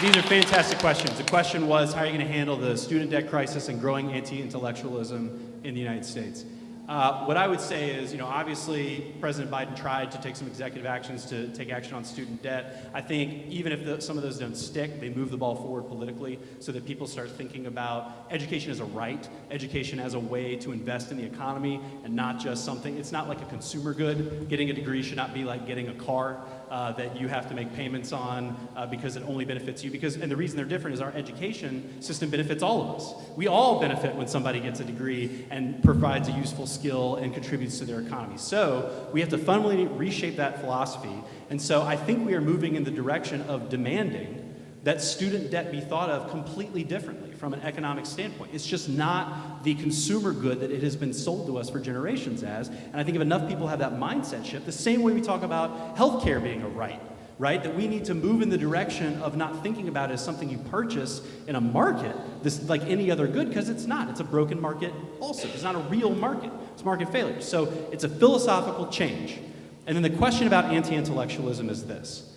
S2: these are fantastic questions. The question was, how are you going to handle the student debt crisis and growing anti-intellectualism in the United States? What I would say is, you know, obviously President Biden tried to take some executive actions to take action on student debt. I think even if some of those don't stick, they move the ball forward politically so that people start thinking about education as a right, education as a way to invest in the economy and not just something. It's not like a consumer good. Getting a degree should not be like getting a car that you have to make payments on because it only benefits you. And the reason they're different is our education system benefits all of us. We all benefit when somebody gets a degree and provides a useful skill and contributes to their economy. So we have to fundamentally reshape that philosophy. And so I think we are moving in the direction of demanding that student debt be thought of completely differently from an economic standpoint. It's just not the consumer good that it has been sold to us for generations as. And I think if enough people have that mindset shift, the same way we talk about healthcare being a right, that we need to move in the direction of not thinking about it as something you purchase in a market, this like any other good, because it's not. It's a broken market also. It's not a real market. It's market failure. So it's a philosophical change. And then the question about anti-intellectualism is this.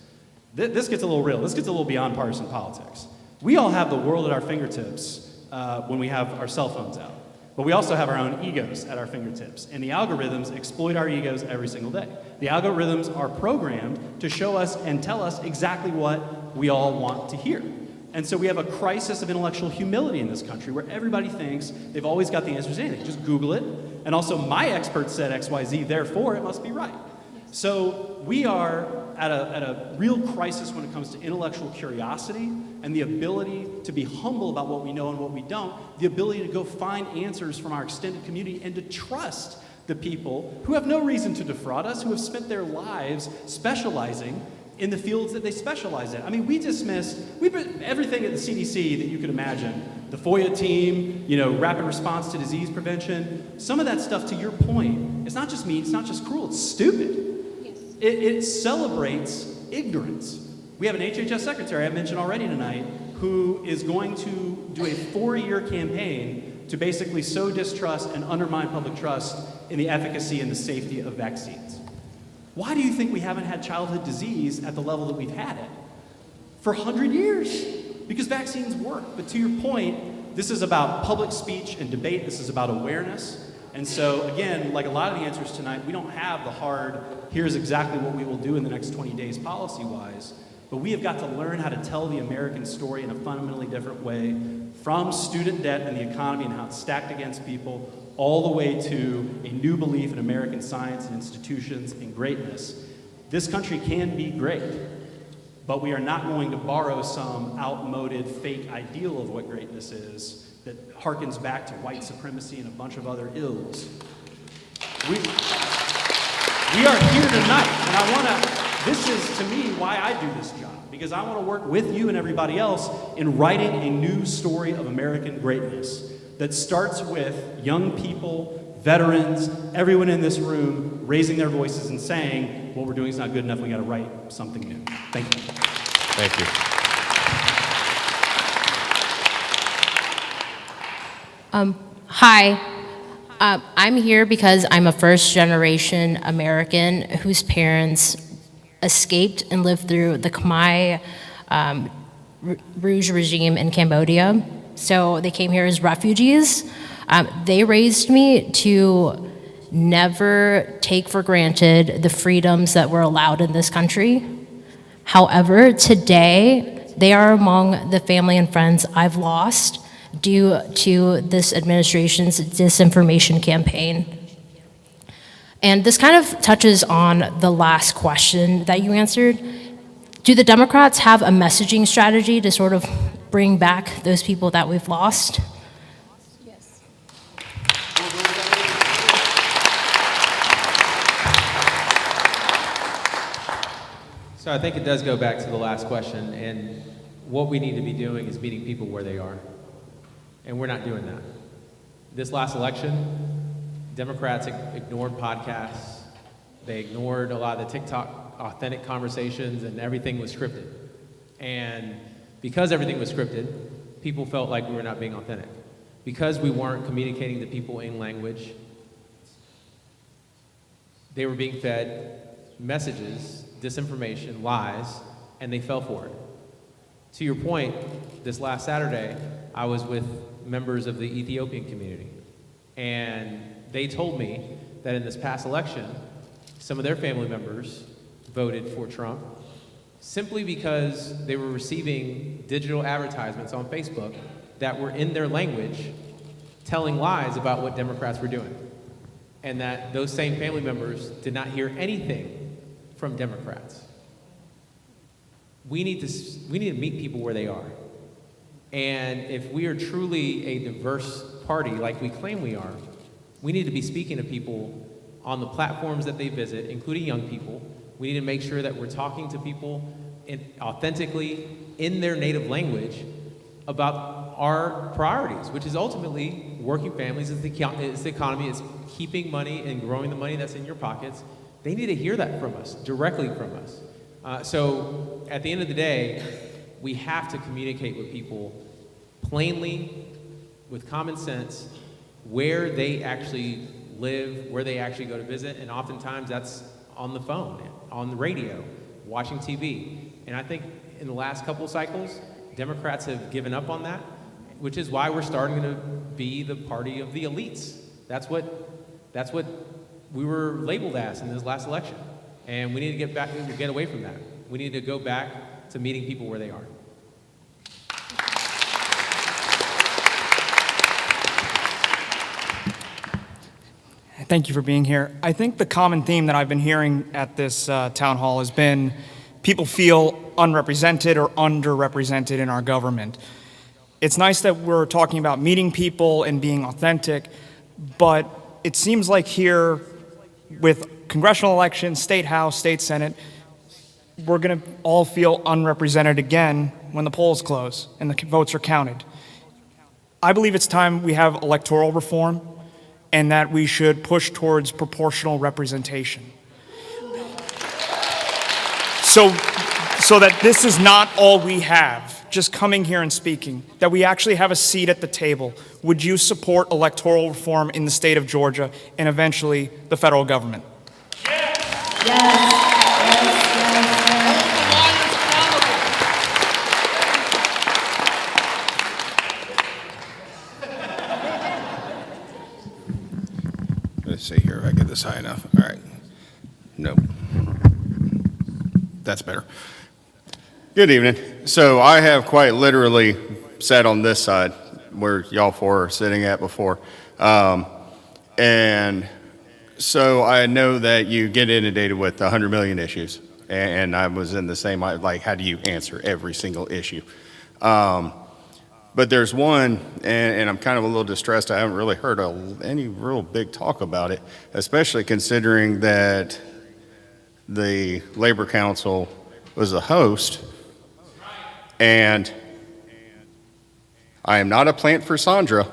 S2: This gets a little real. This gets a little beyond partisan politics. We all have the world at our fingertips when we have our cell phones out. But we also have our own egos at our fingertips. And the algorithms exploit our egos every single day. The algorithms are programmed to show us and tell us exactly what we all want to hear. And so we have a crisis of intellectual humility in this country where everybody thinks they've always got the answers to anything. Just Google it. And also, my expert said XYZ, therefore it must be right. So we are at a real crisis when it comes to intellectual curiosity and the ability to be humble about what we know and what we don't, the ability to go find answers from our extended community and to trust the people who have no reason to defraud us, who have spent their lives specializing in the fields that they specialize in. I mean, we put everything at the CDC that you could imagine. The FOIA team, rapid response to disease prevention. Some of that stuff, to your point, it's not just mean, it's not just cruel, it's stupid.
S8: Yes.
S2: It celebrates ignorance. We have an HHS secretary I mentioned already tonight who is going to do a 4-year campaign to basically sow distrust and undermine public trust in the efficacy and the safety of vaccines. Why do you think we haven't had childhood disease at the level that we've had it? For 100 years. Because vaccines work. But to your point, this is about public speech and debate. This is about awareness. And so, again, like a lot of the answers tonight, we don't have the hard, here's exactly what we will do in the next 20 days policy-wise. But we have got to learn how to tell the American story in a fundamentally different way, from student debt and the economy and how it's stacked against people, all the way to a new belief in American science and institutions and greatness. This country can be great, but we are not going to borrow some outmoded fake ideal of what greatness is that harkens back to white supremacy and a bunch of other ills. We are here tonight, and this is to me why I do this job, because I want to work with you and everybody else in writing a new story of American greatness that starts with young people, veterans, everyone in this room raising their voices and saying, what we're doing is not good enough, we got to write something new. Thank you.
S19: Thank you.
S20: Hi. I'm here because I'm a first-generation American whose parents escaped and lived through the Khmer Rouge regime in Cambodia. So they came here as refugees. They raised me to never take for granted the freedoms that were allowed in this country. However, today, they are among the family and friends I've lost due to this administration's disinformation campaign. And this kind of touches on the last question that you answered. Do the Democrats have a messaging strategy to sort of bring back those people that we've lost? Yes.
S7: So I think it does go back to the last question, and what we need to be doing is meeting people where they are. And we're not doing that. This last election, Democrats ignored podcasts. They ignored a lot of the TikTok authentic conversations, and everything was scripted. And because everything was scripted, people felt like we were not being authentic. Because we weren't communicating to people in language, they were being fed messages, disinformation, lies, and they fell for it. To your point, this last Saturday, I was with members of the Ethiopian community, and they told me that in this past election, some of their family members voted for Trump simply because they were receiving digital advertisements on Facebook that were in their language telling lies about what Democrats were doing, and that those same family members did not hear anything from Democrats. We need to meet people where they are. And if we are truly a diverse party like we claim we are, we need to be speaking to people on the platforms that they visit, including young people. We need to make sure that we're talking to people authentically in their native language about our priorities, which is ultimately working families, it's the economy, it's keeping money and growing the money that's in your pockets. They need to hear that from us, directly from us. So at the end of the day, we have to communicate with people plainly, with common sense, where they actually live, where they actually go to visit, and oftentimes that's on the phone, on the radio, watching TV. And I think in the last couple of cycles, Democrats have given up on that, which is why we're starting to be the party of the elites. That's what we were labeled as in this last election. And we need to get away from that. We need to go back to meeting people where they are.
S21: Thank you for being here. I think the common theme that I've been hearing at this town hall has been people feel unrepresented or underrepresented in our government. It's nice that we're talking about meeting people and being authentic, but it seems like here with congressional elections, state house, state senate, we're going to all feel unrepresented again when the polls close and the votes are counted. I believe it's time we have electoral reform and that we should push towards proportional representation. So that this is not all we have, just coming here and speaking, that we actually have a seat at the table. Would you support electoral reform in the state of Georgia and eventually the federal government?
S22: Let's see here if I get this high enough. All right. Nope. That's better. Good evening. So I have quite literally sat on this side where y'all four are sitting at before. And so I know that you get inundated with 100 million issues. And I was in the same, like, how do you answer every single issue? But there's one, and I'm kind of a little distressed. I haven't really heard any real big talk about it, especially considering that the Labor Council was a host. And I am not a plant for Sandra,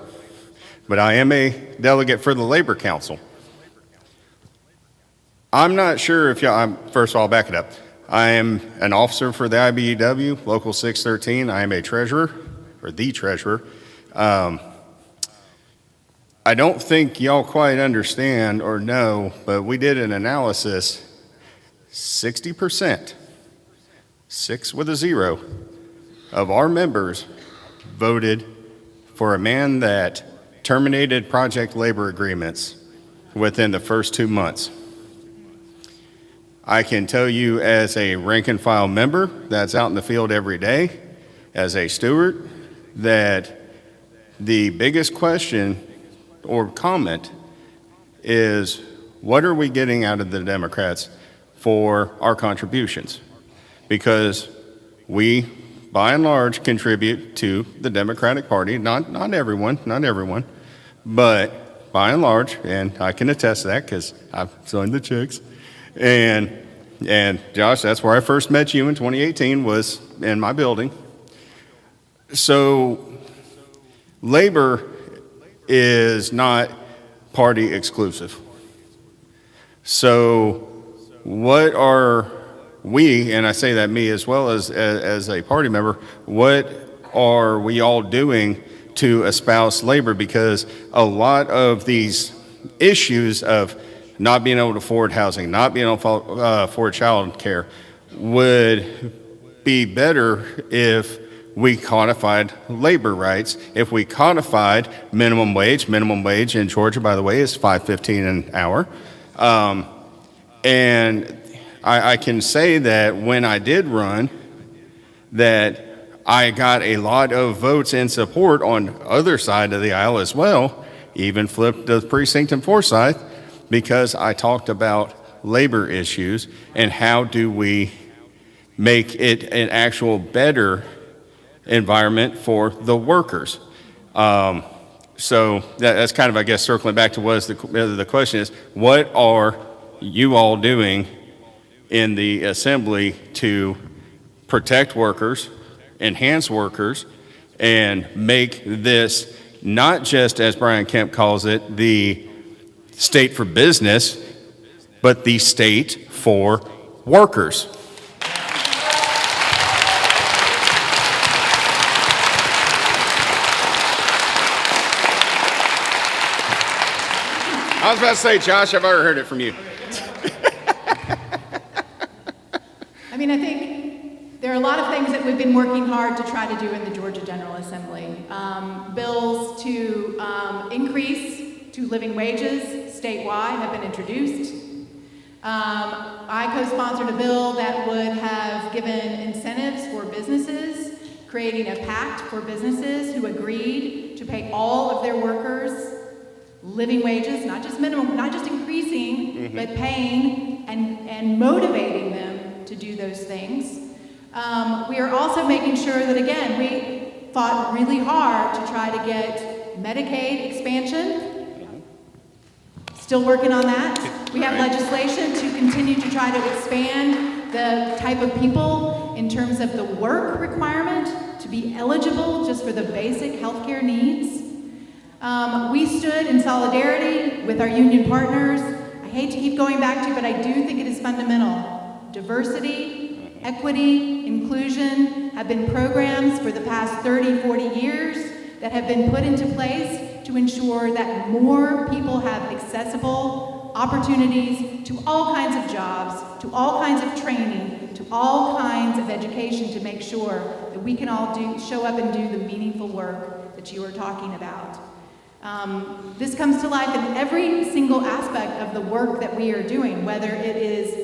S22: but I am a delegate for the Labor Council. I'm not sure if y'all, first of all, back it up. I am an officer for the IBEW, Local 613. I am a treasurer, or the treasurer. I don't think y'all quite understand or know, but we did an analysis. 60%, 6 with a 0, of our members voted for a man that terminated project labor agreements within the first 2 months. I can tell you as a rank and file member that's out in the field every day, as a steward, that the biggest question or comment is, what are we getting out of the Democrats for our contributions? Because we, by and large, contribute to the Democratic Party. Not everyone, but by and large, and I can attest to that because I've signed the checks. And Josh, that's where I first met you in 2018, was in my building. So labor is not party exclusive. So what are we, and I say that me as well as a party member, what are we all doing to espouse labor? Because a lot of these issues of not being able to afford housing, not being able to afford child care, would be better if we codified labor rights, if we codified minimum wage. Minimum wage in Georgia, by the way, is $5.15 an hour. And I can say that when I did run, that I got a lot of votes in support on other side of the aisle as well, even flipped the precinct in Forsyth, because I talked about labor issues and how do we make it an actual better environment for the workers. So that's kind of, I guess, circling back to what is the question is, what are you all doing in the assembly to protect workers, enhance workers, and make this not just, as Brian Kemp calls it, the state for business, but the state for workers? I was about to say, Josh, I've already heard it from you.
S5: I mean, I think there are a lot of things that we've been working hard to try to do in the Georgia General Assembly. Bills to increase to living wages statewide have been introduced. I co-sponsored a bill that would have given incentives for businesses, creating a pact for businesses who agreed to pay all of their workers living wages, not just minimum, not just increasing, but paying and motivating them to do those things. We are also making sure that, again, we fought really hard to try to get Medicaid expansion. Still working on that. We have legislation to continue to try to expand the type of people in terms of the work requirement to be eligible just for the basic healthcare needs. We stood in solidarity with our union partners. I hate to keep going back to, but I do think it is fundamental. Diversity, equity, inclusion have been programs for the past 30, 40 years that have been put into place to ensure that more people have accessible opportunities to all kinds of jobs, to all kinds of training, to all kinds of education to make sure that we can all show up and do the meaningful work that you are talking about. This comes to life in every single aspect of the work that we are doing, whether it is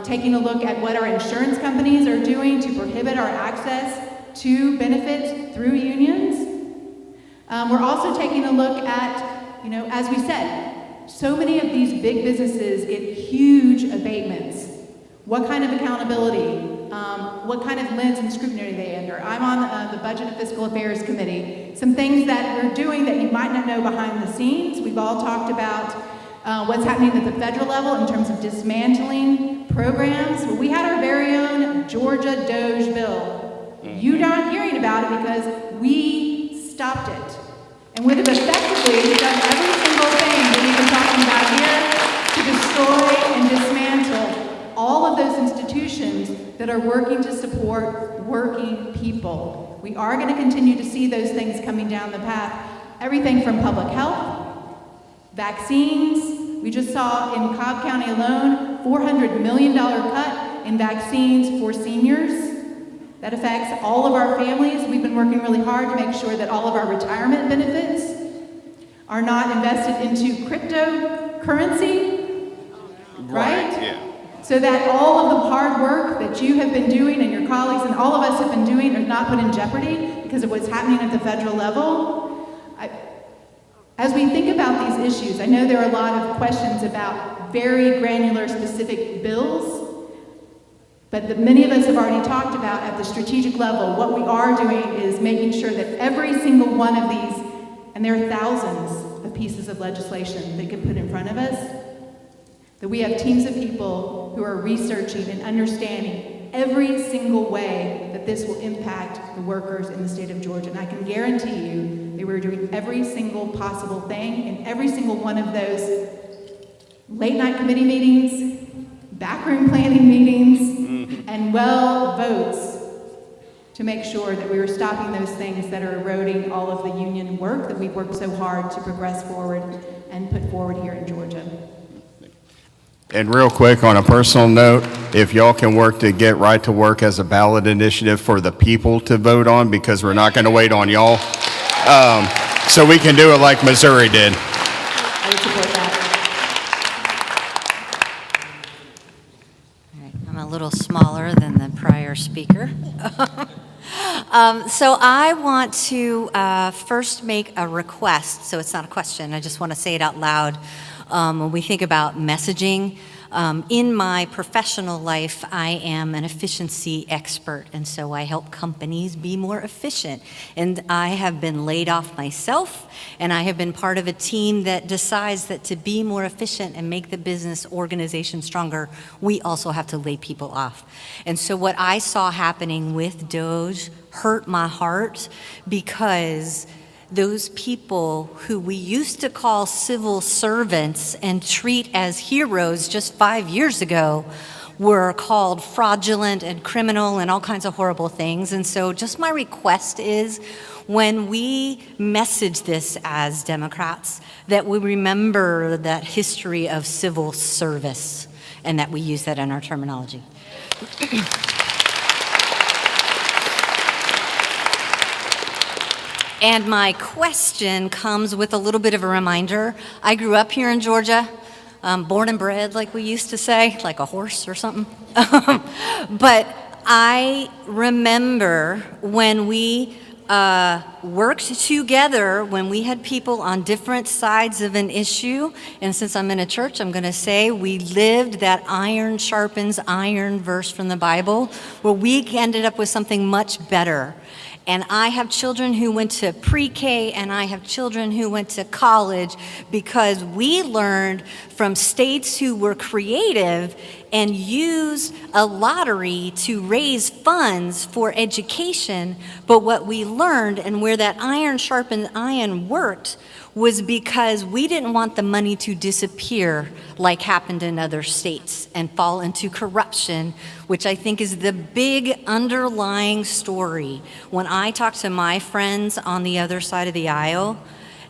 S5: taking a look at what our insurance companies are doing to prohibit our access to benefits through unions. We're also taking a look at, as we said, so many of these big businesses get huge abatements. What kind of accountability? What kind of lens and scrutiny are they under? I'm on the Budget and Fiscal Affairs Committee. Some things that we're doing that you might not know behind the scenes. We've all talked about what's happening at the federal level in terms of dismantling programs. Well, we had our very own Georgia DOGE bill. You're not hearing about it because we stopped it. And would have effectively done every single thing that we've been talking about here to destroy and dismantle all of those institutions that are working to support working people. We are going to continue to see those things coming down the path. Everything from public health, vaccines. We just saw in Cobb County alone, $400 million cut in vaccines for seniors. That affects all of our families. We've been working really hard to make sure that all of our retirement benefits are not invested into cryptocurrency, right?
S22: Yeah.
S5: So that all of the hard work that you have been doing and your colleagues and all of us have been doing are not put in jeopardy because of what's happening at the federal level. As we think about these issues, I know there are a lot of questions about very granular specific bills. But many of us have already talked about at the strategic level, what we are doing is making sure that every single one of these, and there are thousands of pieces of legislation that get put in front of us, that we have teams of people who are researching and understanding every single way that this will impact the workers in the state of Georgia. And I can guarantee you that we're doing every single possible thing in every single one of those late night committee meetings, backroom planning meetings, and votes to make sure that we are stopping those things that are eroding all of the union work that we've worked so hard to progress forward and put forward here in Georgia.
S22: And real quick, on a personal note, if y'all can work to get right to work as a ballot initiative for the people to vote on, because we're not going to wait on y'all, so we can do it like Missouri did.
S5: I would support that.
S3: I'm a little smaller than the prior speaker. So I want to first make a request. So it's not a question. I just want to say it out loud. When we think about messaging, in my professional life, I am an efficiency expert, and so I help companies be more efficient. And I have been laid off myself, and I have been part of a team that decides that to be more efficient and make the business organization stronger, we also have to lay people off. And so what I saw happening with DOGE hurt my heart, because those people who we used to call civil servants and treat as heroes just 5 years ago were called fraudulent and criminal and all kinds of horrible things. And so just my request is, when we message this as Democrats, that we remember that history of civil service and that we use that in our terminology. And my question comes with a little bit of a reminder. I grew up here in Georgia, born and bred, like we used to say, like a horse or something. But I remember when we worked together when we had people on different sides of an issue. And since I'm in a church, I'm going to say we lived that iron sharpens iron verse from the Bible, where we ended up with something much better. And I have children who went to pre-K and I have children who went to college because we learned from states who were creative and used a lottery to raise funds for education. But what we learned and where that iron sharpened iron worked was because we didn't want the money to disappear like happened in other states and fall into corruption, which I think is the big underlying story. When I talk to my friends on the other side of the aisle,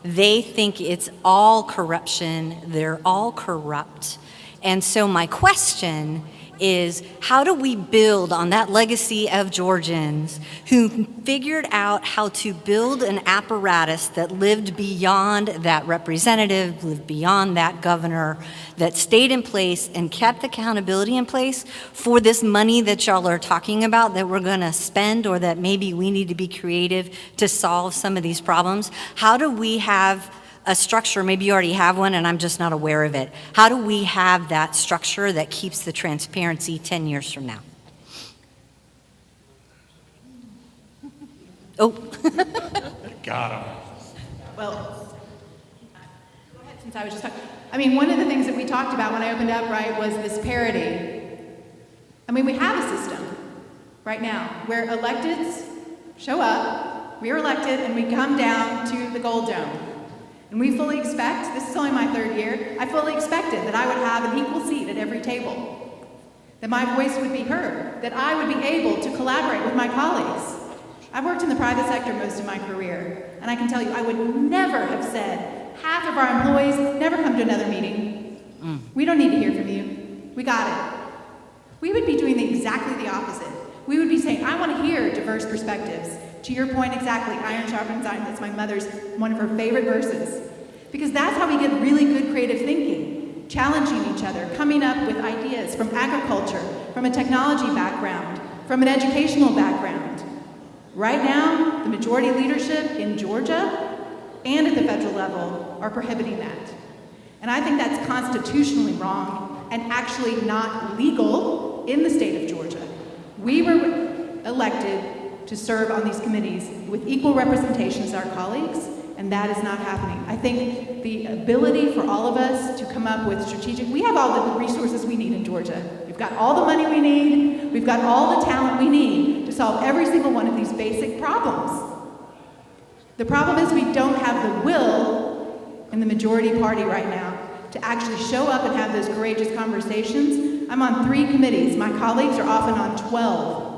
S3: they think it's all corruption, they're all corrupt. And so my question is, how do we build on that legacy of Georgians who figured out how to build an apparatus that lived beyond that representative, lived beyond that governor, that stayed in place and kept accountability in place for this money that y'all are talking about that we're gonna spend, or that maybe we need to be creative to solve some of these problems? How do we have a structure, maybe you already have one and I'm just not aware of it. How do we have that structure that keeps the transparency 10 years from now? Oh.
S4: Got him.
S5: Well, go ahead, since I was just talking. I mean, one of the things that we talked about when I opened up, right, was this parity. I mean, we have a system right now where electeds show up, we are elected, and we come down to the Gold Dome. And we fully expect, this is only my 3rd year, I fully expected that I would have an equal seat at every table, that my voice would be heard, that I would be able to collaborate with my colleagues. I've worked in the private sector most of my career, and I can tell you I would never have said, half of our employees never come to another meeting. We don't need to hear from you. We got it. We would be doing exactly the opposite. We would be saying, I want to hear diverse perspectives. To your point exactly, iron sharpens iron, that's my mother's, one of her favorite verses. Because that's how we get really good creative thinking, challenging each other, coming up with ideas from agriculture, from a technology background, from an educational background. Right now, the majority leadership in Georgia and at the federal level are prohibiting that. And I think that's constitutionally wrong and actually not legal in the state of Georgia. We were elected to serve on these committees with equal representation as our colleagues, and that is not happening. I think the ability for all of us to come up with strategic, we have all the resources we need in Georgia. We've got all the money we need, we've got all the talent we need to solve every single one of these basic problems. The problem is we don't have the will in the majority party right now to actually show up and have those courageous conversations. I'm on 3 committees, my colleagues are often on 12.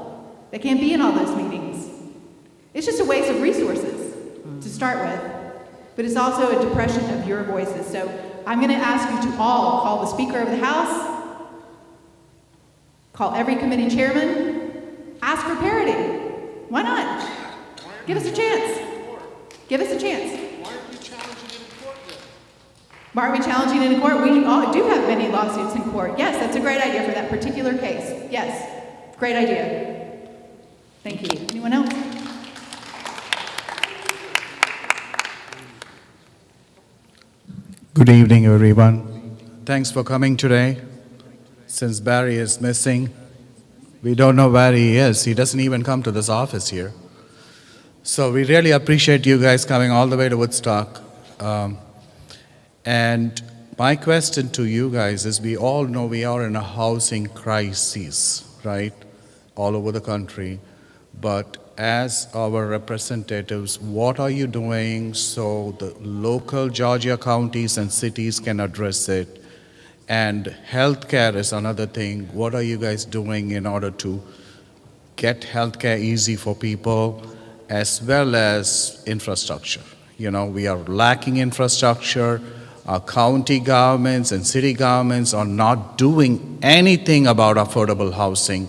S5: They can't be in all those meetings. It's just a waste of resources to start with, but it's also a depression of your voices. So I'm going to ask you to all call the Speaker of the House, call every committee chairman, ask for parity. Why not? Give us a chance. Give us a chance.
S18: Why aren't we challenging it in court then?
S5: Why aren't we challenging it in court? We all do have many lawsuits in court. Yes, that's a great idea for that particular case. Yes, great idea. Thank you. Anyone else?
S9: Good evening, everyone. Thanks for coming today. Since Barry is missing, we don't know where he is. He doesn't even come to this office here. So we really appreciate you guys coming all the way to Woodstock. And my question to you guys is, we all know we are in a housing crisis, right? All over the country. But as our representatives, what are you doing so the local Georgia counties and cities can address it? And healthcare is another thing. What are you guys doing in order to get healthcare easy for people, as well as infrastructure? You know, we are lacking infrastructure. Our county governments and city governments are not doing anything about affordable housing.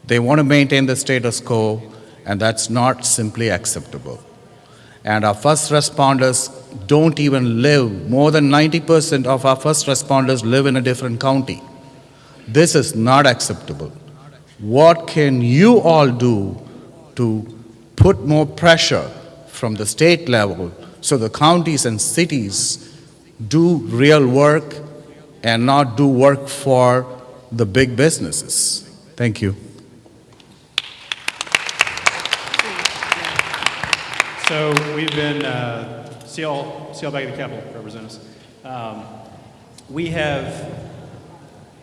S9: They want to maintain the status quo, and that's not simply acceptable. And our first responders don't even live, more than 90% of our first responders live in a different county. This is not acceptable. What can you all do to put more pressure from the state level so the counties and cities do real work and not do work for the big businesses. Thank you.
S2: So we've been, see y'all back at the Capitol, Representatives. We have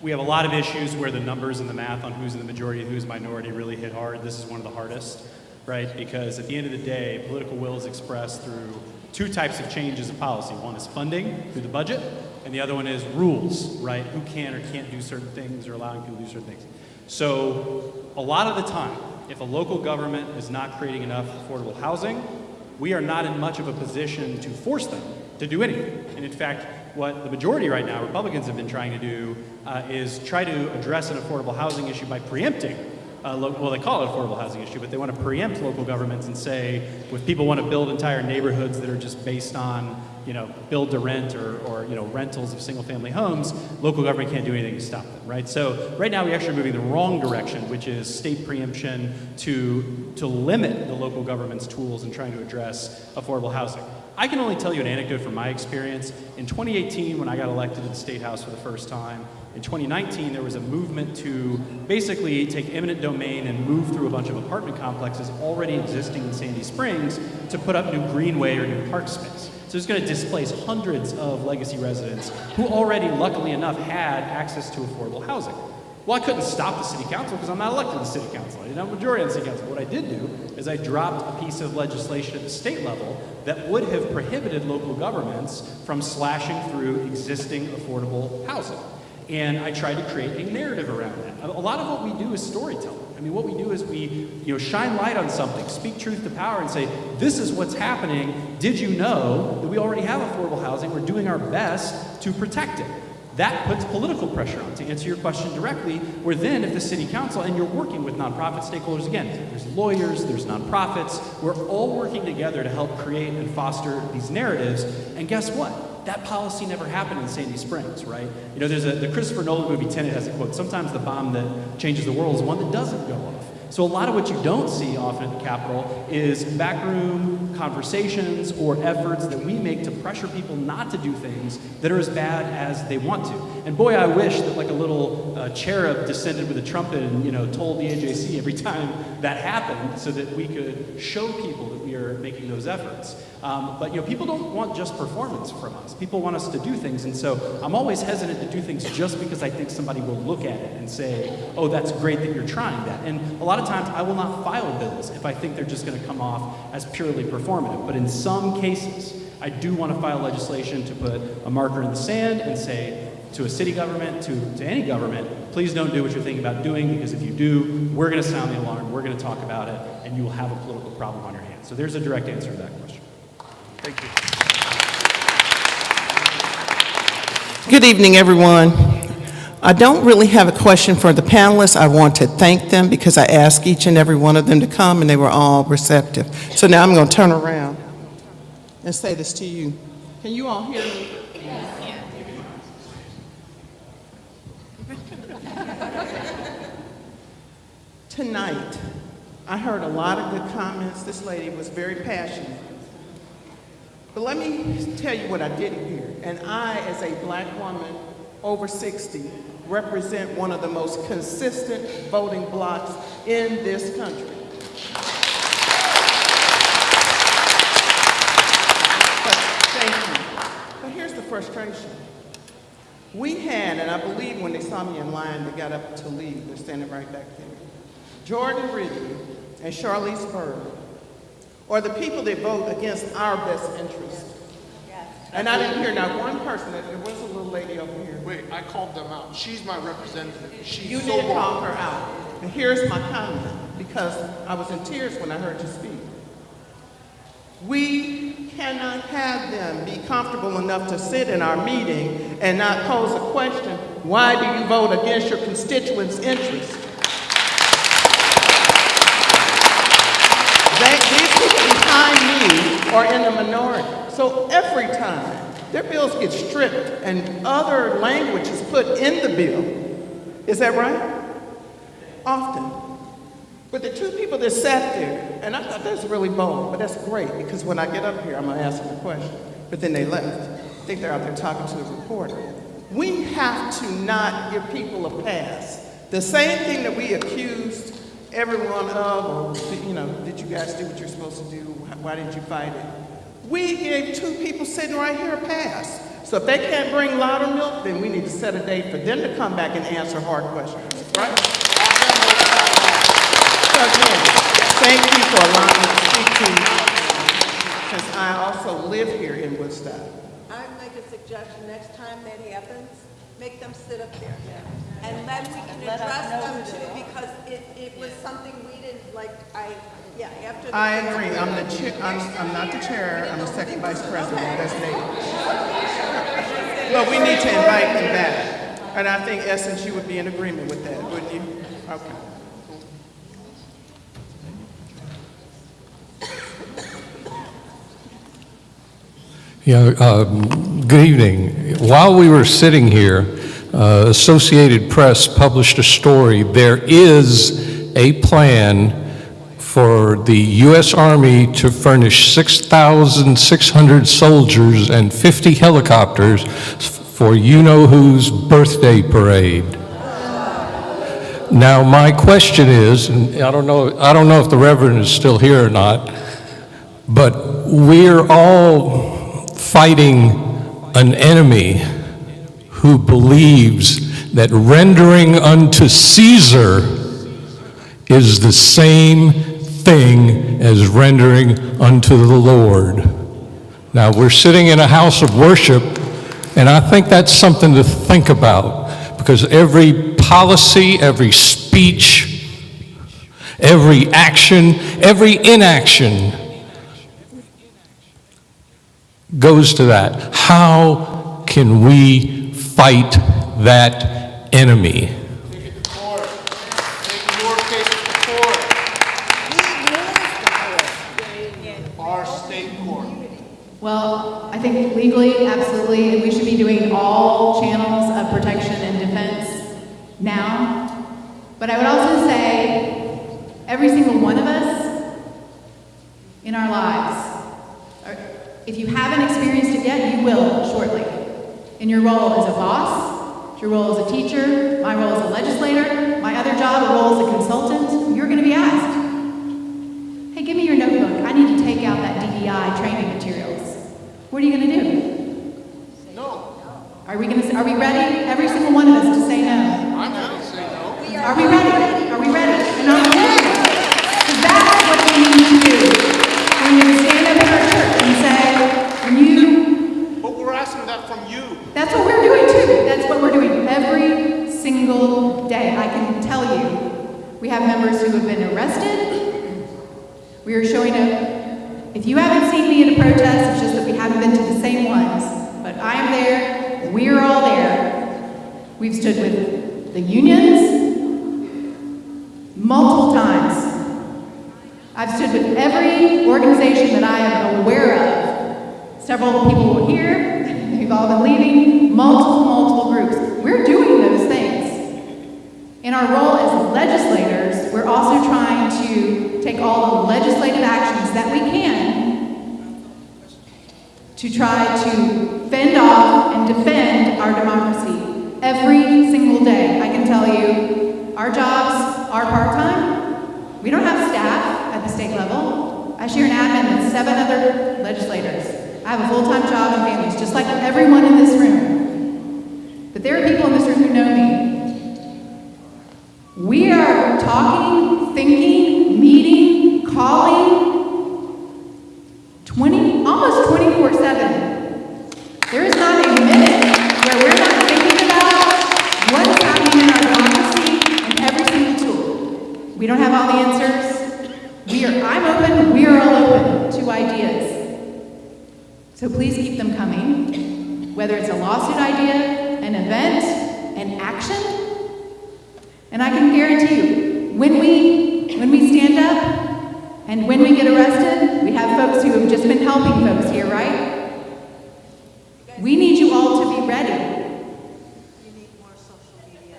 S2: a lot of issues where the numbers and the math on who's in the majority and who's minority really hit hard. This is one of the hardest, right? Because at the end of the day, political will is expressed through two types of changes of policy. One is funding through the budget, and the other one is rules, right? Who can or can't do certain things or allowing people to do certain things. So a lot of the time, if a local government is not creating enough affordable housing, we are not in much of a position to force them to do anything. And in fact, what the majority right now, Republicans have been trying to do, is try to address an affordable housing issue by preempting, well, they call it affordable housing issue, but they want to preempt local governments and say, if people want to build entire neighborhoods that are just based on, build to rent or rentals of single family homes, local government can't do anything to stop them, right? So right now we actually are moving the wrong direction, which is state preemption to limit the local government's tools in trying to address affordable housing. I can only tell you an anecdote from my experience. In 2018, when I got elected to the State House for the first time, in 2019, there was a movement to basically take eminent domain and move through a bunch of apartment complexes already existing in Sandy Springs to put up new greenway or new park space. So it's going to displace hundreds of legacy residents who already, luckily enough, had access to affordable housing. Well, I couldn't stop the city council because I'm not elected to the city council. I didn't have a majority on the city council. What I did do is I dropped a piece of legislation at the state level that would have prohibited local governments from slashing through existing affordable housing. And I tried to create a narrative around that. A lot of what we do is storytelling. I mean, what we do is we shine light on something, speak truth to power and say, this is what's happening. Did you know that we already have affordable housing? We're doing our best to protect it. That puts political pressure on. To answer your question directly, where then if the city council, and you're working with nonprofit stakeholders, again, there's lawyers, there's nonprofits, we're all working together to help create and foster these narratives, and guess what? That policy never happened in Sandy Springs, right? There's the Christopher Nolan movie Tenet has a quote, sometimes the bomb that changes the world is one that doesn't go off. So a lot of what you don't see often at the Capitol is backroom conversations or efforts that we make to pressure people not to do things that are as bad as they want to. And boy, I wish that like a little cherub descended with a trumpet and told the AJC every time that happened so that we could show people that we are making those efforts. But people don't want just performance from us. People want us to do things, and so I'm always hesitant to do things just because I think somebody will look at it and say, oh, that's great that you're trying that. And a lot of times I will not file bills if I think they're just going to come off as purely performative. But in some cases, I do want to file legislation to put a marker in the sand and say to a city government, to any government, please don't do what you're thinking about doing, because if you do, we're going to sound the alarm, we're going to talk about it, and you will have a political problem on your hands. So there's a direct answer to that question. Thank you.
S1: Good evening, everyone. I don't really have a question for the panelists. I want to thank them because I asked each and every one of them to come and they were all receptive. So now I'm going to turn around and say this to you. Can you all hear me? Tonight, I heard a lot of good comments. This lady was very passionate. But let me tell you what I didn't hear. And I, as a black woman over 60, represent one of the most consistent voting blocs in this country. Thank you. But here's the frustration. We had, and I believe when they saw me in line, they got up to leave. They're standing right back there. Jordan Ridley and Charlize Bird are the people that vote against our best interest. Yes. And I didn't hear not one person. There was a little lady over here.
S18: Wait, I called them out. She's my representative.
S1: You did call her out. And here's my comment, because I was in tears when I heard you speak. We cannot have them be comfortable enough to sit in our meeting and not pose a question, why do you vote against your constituents' interests? These people behind me are in the minority. So every time their bills get stripped and other language is put in the bill, is that right? Often. But the two people that sat there, and I thought that was really bold, but that's great, because when I get up here, I'm gonna ask them a question. But then they left. I think they're out there talking to a reporter. We have to not give people a pass. The same thing that we accused everyone of, or, you know, did you guys do what you're supposed to do? Why didn't you fight it? We gave two people sitting right here a pass. So if they can't bring Loudermilk, then we need to set a date for them to come back and answer hard questions, right? So again, thank you for allowing me to speak to you, because I also live here in Woodstock.
S10: I'd make a suggestion, next time that happens, make them sit up there. And then we can address them too, because it was something we didn't, like, after the.
S1: I agree, I'm not the chair, I'm the second vice president, that's David. But we need to invite them back. And I think Essence, you would be in agreement with that, wouldn't you? Okay.
S12: Yeah, good evening. While we were sitting here, Associated Press published a story. There is a plan for the U.S. Army to furnish 6,600 soldiers and 50 helicopters for you-know-who's birthday parade. Now, my question is, and I don't know if the Reverend is still here or not, but we're all fighting an enemy who believes that rendering unto Caesar is the same thing as rendering unto the Lord. Now, we're sitting in a house of worship, and I think that's something to think about, because every policy, every speech, every action, every inaction goes to that. How can we fight that enemy?
S18: Our state court.
S5: Well, I think legally, absolutely, and we should be doing all channels of protection and defense now. But I would also say every single one of us in our lives, if you haven't experienced it yet, you will shortly. In your role as a boss, your role as a teacher, my role as a legislator, my other job, a role as a consultant, you're going to be asked, hey, give me your notebook. I need to take out that DEI training materials. What are you going to do?
S18: No.
S5: Are we ready? Every single one of us to say no.
S18: I'm going to say no.
S5: Are we ready? Are we ready? And are we ready? Because that's what we need to do. When you stand up in our church and say, when you...
S18: But we're asking that from you.
S5: That's what we're doing too. That's what we're doing every single day. I can tell you, we have members who have been arrested. We are showing up. If you haven't seen me at a protest, it's just that we haven't been to the same ones. But I am there. We're all there. We've stood with the unions multiple times. I've stood with every organization that I am aware of. Several people were here, they've all been leaving, multiple groups. We're doing those things. In our role as legislators, we're also trying to take all the legislative actions that we can to try to fend off and defend our democracy every single day. I can tell you, our jobs are part-time. We don't have staff at the state level. I share an admin with 7 other legislators. I have a full-time job and families, just like everyone in this room. But there are people in this room who know me. We are talking, thinking, meeting, calling, almost 24/7. There is not a minute where we're not thinking about what's happening in our democracy and every single tool. We don't have all the answers. I'm open, we are all open to ideas. So please keep them coming, whether it's a lawsuit idea, an event, an action. And I can guarantee you, when we stand up and when we get arrested, we have folks who have just been helping folks here, right? We need you all to be ready.
S10: You need more social media.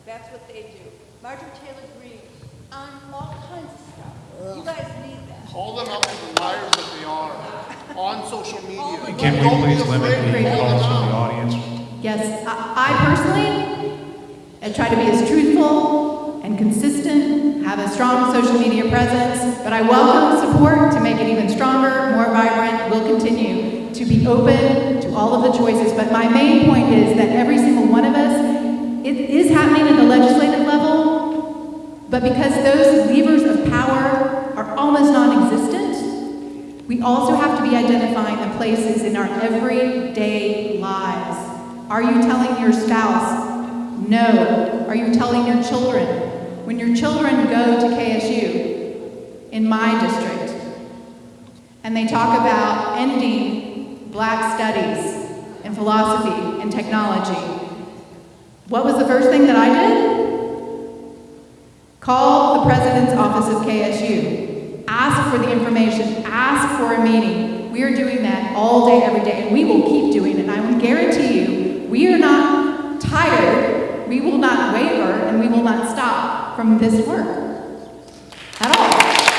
S10: That's what they do. Marjorie Taylor Greene on all kinds of stuff. You guys need that.
S18: Call them out for the liars that they are on social media.
S4: Can we please limit the calls from the audience?
S5: Yes, I personally have tried to be as truthful and consistent, have a strong social media presence, but I welcome support to make it even stronger, more vibrant. We'll continue to be open to all of the choices, but my main point is that every single one of us, it is happening at the legislative level, but because those levers of power are almost non-existent, we also have to be identifying the places in our everyday lives. Are you telling your spouse no? Are you telling your children? When your children go to KSU, in my district, and they talk about ending black studies and philosophy and technology, what was the first thing that I did? Call the president's office of KSU. Ask for the information. Ask for a meeting. We are doing that all day, every day, and we will keep doing it. And I will guarantee you, we are not tired, we will not waver, and we will not stop from this work at all.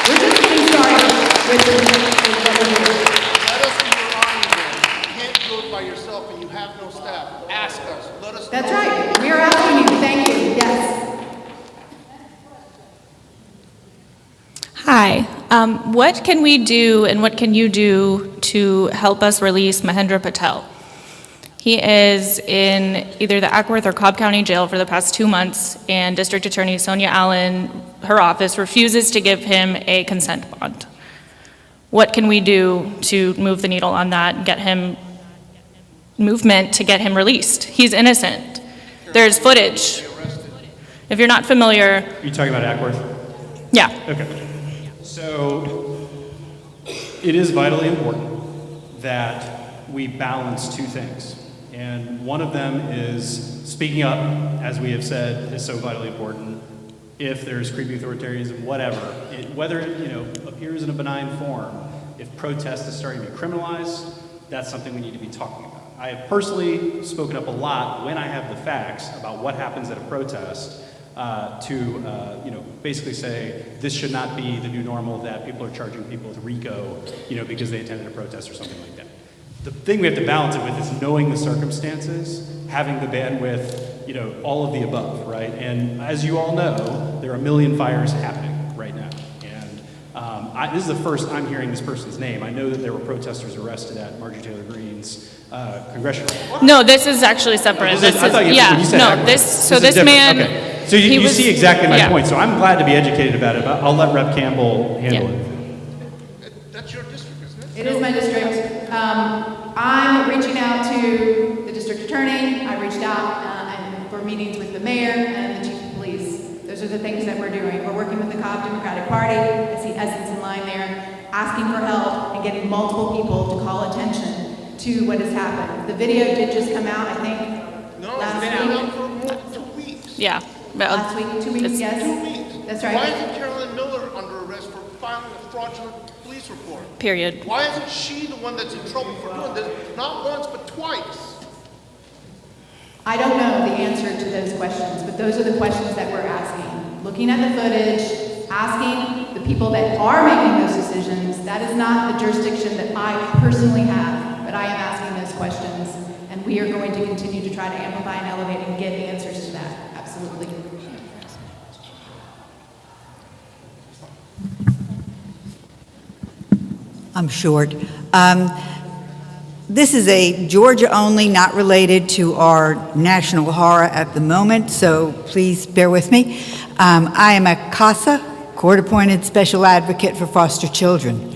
S5: We're just getting started with what we're doing.
S18: Let us be your army then. You can't do it by yourself and you have no staff. Ask us. Let us
S5: That's
S18: know.
S5: right. We are asking you. Thank you. Yes.
S13: Hi. What can we do and what can you do to help us release Mahendra Patel? He is in either the Ackworth or Cobb County Jail for the past 2 months, and District Attorney Sonia Allen, her office, refuses to give him a consent bond. What can we do to move the needle on that and get him movement to get him released? He's innocent. There's footage. If you're not familiar.
S2: Are you talking about Ackworth?
S13: Yeah.
S2: Okay. So it is vitally important that we balance two things. And one of them is speaking up, as we have said, is so vitally important. If there's creepy authoritarianism, whatever, whether it appears in a benign form, if protest is starting to be criminalized, that's something we need to be talking about. I have personally spoken up a lot when I have the facts about what happens at a protest to basically say this should not be the new normal, that people are charging people with RICO, because they attended a protest or something like that. The thing we have to balance it with is knowing the circumstances, having the bandwidth, all of the above, right? And as you all know, there are a million fires happening right now. And this is the first I'm hearing this person's name. I know that there were protesters arrested at Marjorie Taylor Greene's congressional.
S13: No, this is actually separate.
S2: I thought you said Ackworth.
S13: This man.
S2: Okay. So you see exactly my point. So I'm glad to be educated about it, but I'll let Rep. Campbell handle it.
S18: That's your district, isn't it?
S5: It is my district. I'm reaching out to the district attorney. I reached out for meetings with the mayor and the chief of police. Those are the things that we're doing. We're working with the Cobb Democratic Party. I see Essence in line there, asking for help and getting multiple people to call attention to what has happened. The video did just come out, I think, last week.
S18: It's been out for more than 2 weeks.
S13: Yeah.
S5: Last week, 2 weeks, yes.
S18: 2 weeks.
S5: That's right.
S18: Why isn't Carolyn Miller under arrest for filing a fraudulent police report?
S13: Period.
S18: Why isn't she the one that's in trouble for doing this, not once, but twice?
S5: I don't know the answer to those questions, but those are the questions that we're asking. Looking at the footage, asking the people that are making those decisions. That is not the jurisdiction that I personally have, but I am asking those questions, and we are going to continue to try to amplify and elevate and get answers to that. Absolutely.
S14: I'm short. This is a Georgia only, not related to our national horror at the moment, so please bear with me. I am a CASA, court-appointed special advocate for foster children.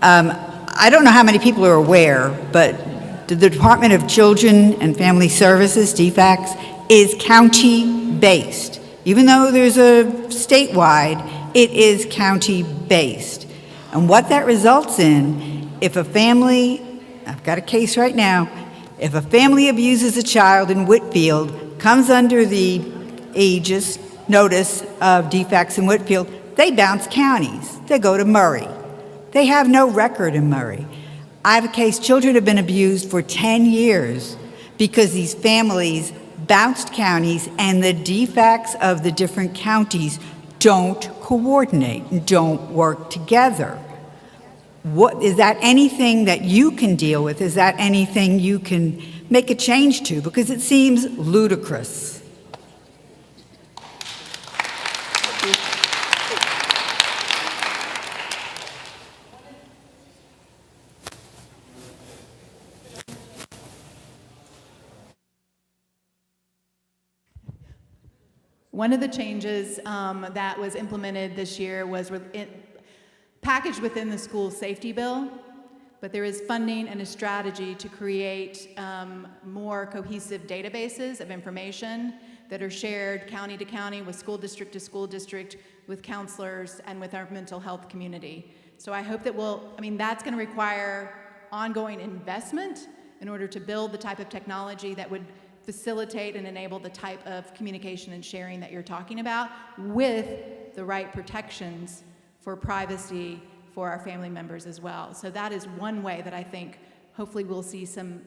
S14: I don't know how many people are aware, but the Department of Children and Family Services, DFACS, is county-based. Even though there's a statewide, it is county-based. And what that results in, if a family, I've got a case right now, if a family abuses a child in Whitfield, comes under the aegis notice of DFACS in Whitfield, they bounce counties. They go to Murray. They have no record in Murray. I have a case, children have been abused for 10 years because these families bounced counties and the DFACS of the different counties don't coordinate and don't work together. What, is that anything that you can deal with? Is that anything you can make a change to? Because it seems ludicrous.
S5: One of the changes that was implemented this year was packaged within the school safety bill, but there is funding and a strategy to create more cohesive databases of information that are shared county to county, with school district to school district, with counselors, and with our mental health community. So I hope that that's going to require ongoing investment in order to build the type of technology that would facilitate and enable the type of communication and sharing that you're talking about, with the right protections for privacy for our family members as well. So that is one way that I think hopefully we'll see some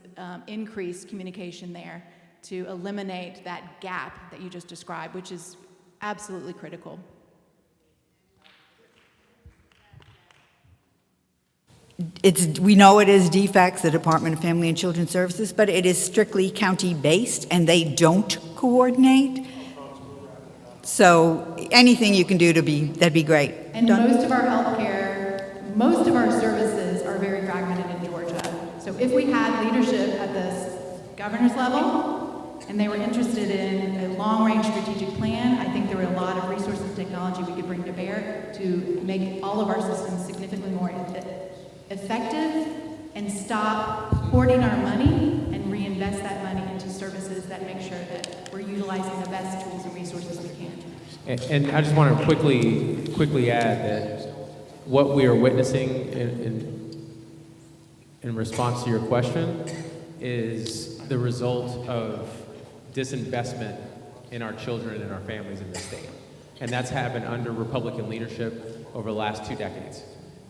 S5: increased communication there to eliminate that gap that you just described, which is absolutely critical.
S14: We know it is DFACS, the Department of Family and Children Services, but it is strictly county-based, and they don't coordinate. So anything you can do that'd be great.
S5: And most of our healthcare, most of our services are very fragmented in Georgia. So if we had leadership at the governor's level, and they were interested in a long-range strategic plan, I think there were a lot of resources and technology we could bring to bear to make all of our systems significantly more effective, and stop hoarding our money and reinvest that money into services that make sure that we're utilizing the best tools and resources we can.
S7: And I just want to quickly add that what we are witnessing in response to your question is the result of disinvestment in our children and our families in this state. And that's happened under Republican leadership over the last 2 decades.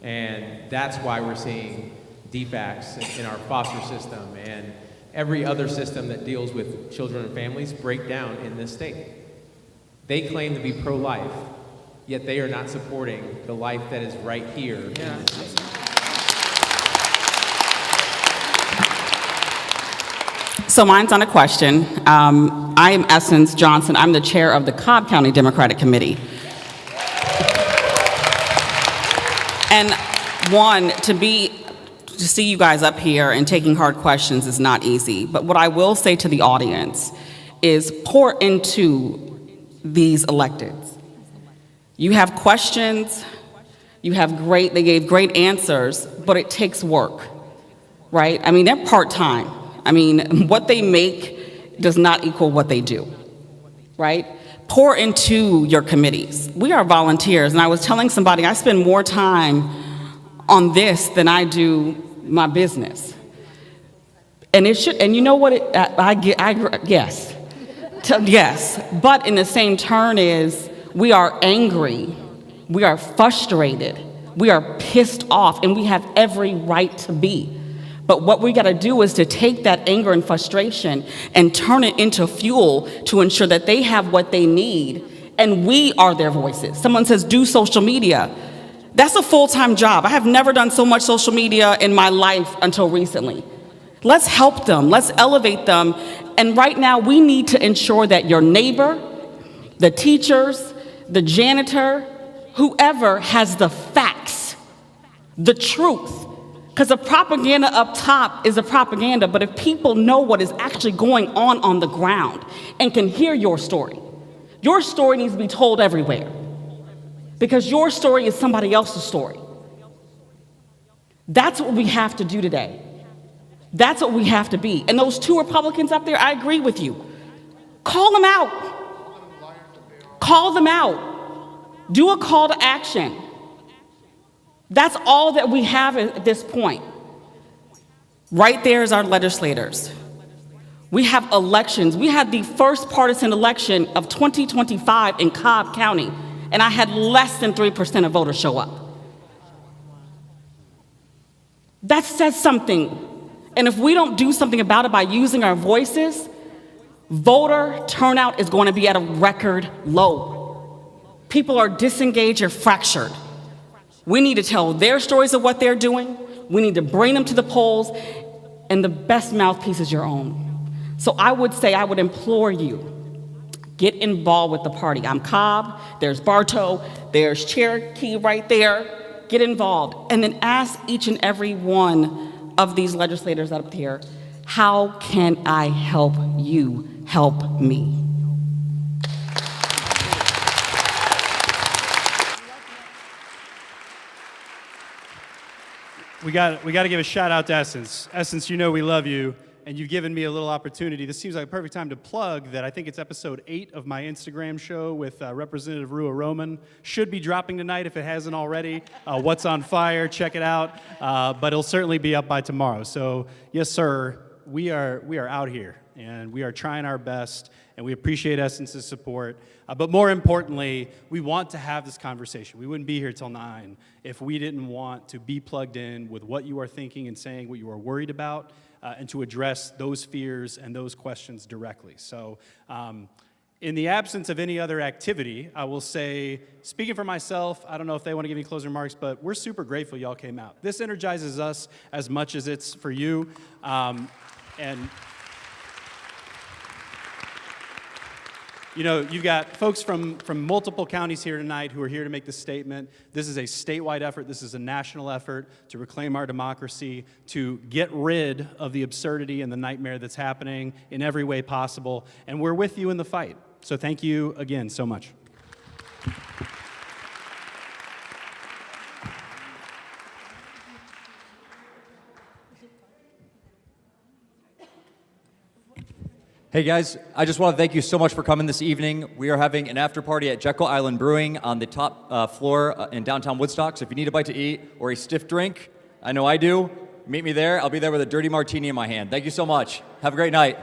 S7: And that's why we're seeing DFACS in our foster system and every other system that deals with children and families break down in this state. They claim to be pro-life, yet they are not supporting the life that is right here in this state.
S16: So mine's on a question. I am Essence Johnson. I'm the chair of the Cobb County Democratic Committee. And one, to see you guys up here and taking hard questions is not easy. But what I will say to the audience is pour into these electeds. You have questions, they gave great answers, but it takes work, right? I mean, they're part-time. I mean, what they make does not equal what they do, right? Pour into your committees. We are volunteers, and I was telling somebody I spend more time on this than I do my business. And it should, and you know what? Yes, yes. But in the same turn is we are angry, we are frustrated, we are pissed off, and we have every right to be. But what we got to do is to take that anger and frustration and turn it into fuel to ensure that they have what they need, and we are their voices. Someone says, do social media. That's a full-time job. I have never done so much social media in my life until recently. Let's help them. Let's elevate them. And right now, we need to ensure that your neighbor, the teachers, the janitor, whoever has the facts, the truth. Because the propaganda up top is a propaganda, but if people know what is actually going on the ground and can hear your story needs to be told everywhere. Because your story is somebody else's story. That's what we have to do today. That's what we have to be. And those 2 Republicans up there, I agree with you. Call them out. Call them out. Do a call to action. That's all that we have at this point. Right there is our legislators. We have elections. We had the first partisan election of 2025 in Cobb County, and I had less than 3% of voters show up. That says something. And if we don't do something about it by using our voices, voter turnout is going to be at a record low.
S11: People are disengaged or fractured. We need to tell their stories of what they're doing. We need to bring them to the polls, and the best mouthpiece is your own. So I would implore you, get involved with the party. I'm Cobb, there's Bartow, there's Cherokee right there. Get involved, and then ask each and every one of these legislators up here, how can I help you help me?
S2: We got to give a shout out to Essence. Essence, you know we love you, and you've given me a little opportunity. This seems like a perfect time to plug that I think it's episode 8 of my Instagram show with Representative Rua Roman. Should be dropping tonight if it hasn't already. What's on Fire, check it out. But it'll certainly be up by tomorrow. So yes, sir, we are out here, and we are trying our best, and we appreciate Essence's support. But more importantly, we want to have this conversation. We wouldn't be here till 9 if we didn't want to be plugged in with what you are thinking and saying, what you are worried about, and to address those fears and those questions directly. So in the absence of any other activity, I will say, speaking for myself, I don't know if they want to give me closing remarks, but we're super grateful y'all came out. This energizes us as much as it's for you. And you know, you've got folks from multiple counties here tonight who are here to make this statement. This is a statewide effort. This is a national effort to reclaim our democracy, to get rid of the absurdity and the nightmare that's happening in every way possible. And we're with you in the fight. So thank you again so much.
S15: Hey guys, I just want to thank you so much for coming this evening. We are having an after party at Jekyll Island Brewing on the top floor in downtown Woodstock. So if you need a bite to eat or a stiff drink, I know I do, meet me there. I'll be there with a dirty martini in my hand. Thank you so much. Have a great night.